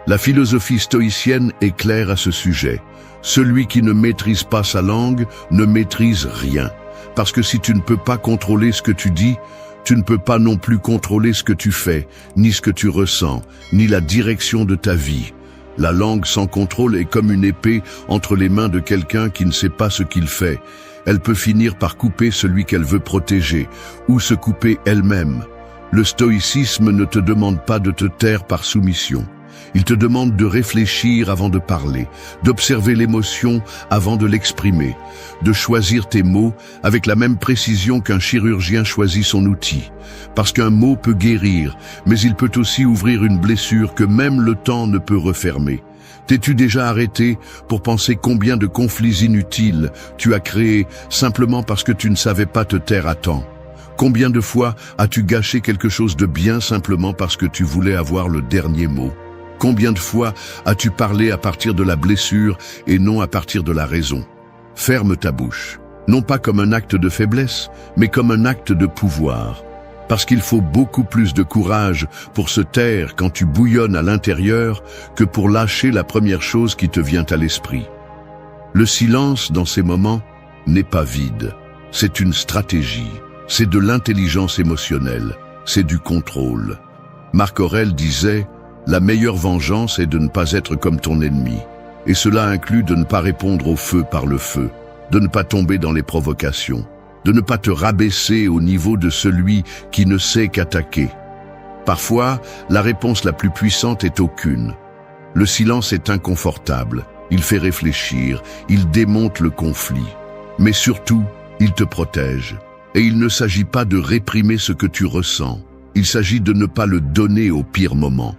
La philosophie stoïcienne est claire à ce sujet. Celui qui ne maîtrise pas sa langue ne maîtrise rien. Parce que si tu ne peux pas contrôler ce que tu dis, tu ne peux pas non plus contrôler ce que tu fais, ni ce que tu ressens, ni la direction de ta vie. La langue sans contrôle est comme une épée entre les mains de quelqu'un qui ne sait pas ce qu'il fait. Elle peut finir par couper celui qu'elle veut protéger, ou se couper elle-même. Le stoïcisme ne te demande pas de te taire par soumission. Il te demande de réfléchir avant de parler, d'observer l'émotion avant de l'exprimer, de choisir tes mots avec la même précision qu'un chirurgien choisit son outil. Parce qu'un mot peut guérir, mais il peut aussi ouvrir une blessure que même le temps ne peut refermer. T'es-tu déjà arrêté pour penser combien de conflits inutiles tu as créés simplement parce que tu ne savais pas te taire à temps? Combien de fois as-tu gâché quelque chose de bien simplement parce que tu voulais avoir le dernier mot? Combien de fois as-tu parlé à partir de la blessure et non à partir de la raison? Ferme ta bouche, non pas comme un acte de faiblesse, mais comme un acte de pouvoir. Parce qu'il faut beaucoup plus de courage pour se taire quand tu bouillonnes à l'intérieur que pour lâcher la première chose qui te vient à l'esprit. Le silence, dans ces moments, n'est pas vide. C'est une stratégie, c'est de l'intelligence émotionnelle, c'est du contrôle. Marc Aurèle disait « La meilleure vengeance est de ne pas être comme ton ennemi ». Et cela inclut de ne pas répondre au feu par le feu, de ne pas tomber dans les provocations, de ne pas te rabaisser au niveau de celui qui ne sait qu'attaquer. Parfois, la réponse la plus puissante est aucune. Le silence est inconfortable, il fait réfléchir, il démonte le conflit. Mais surtout, il te protège. Et il ne s'agit pas de réprimer ce que tu ressens. Il s'agit de ne pas le donner au pire moment.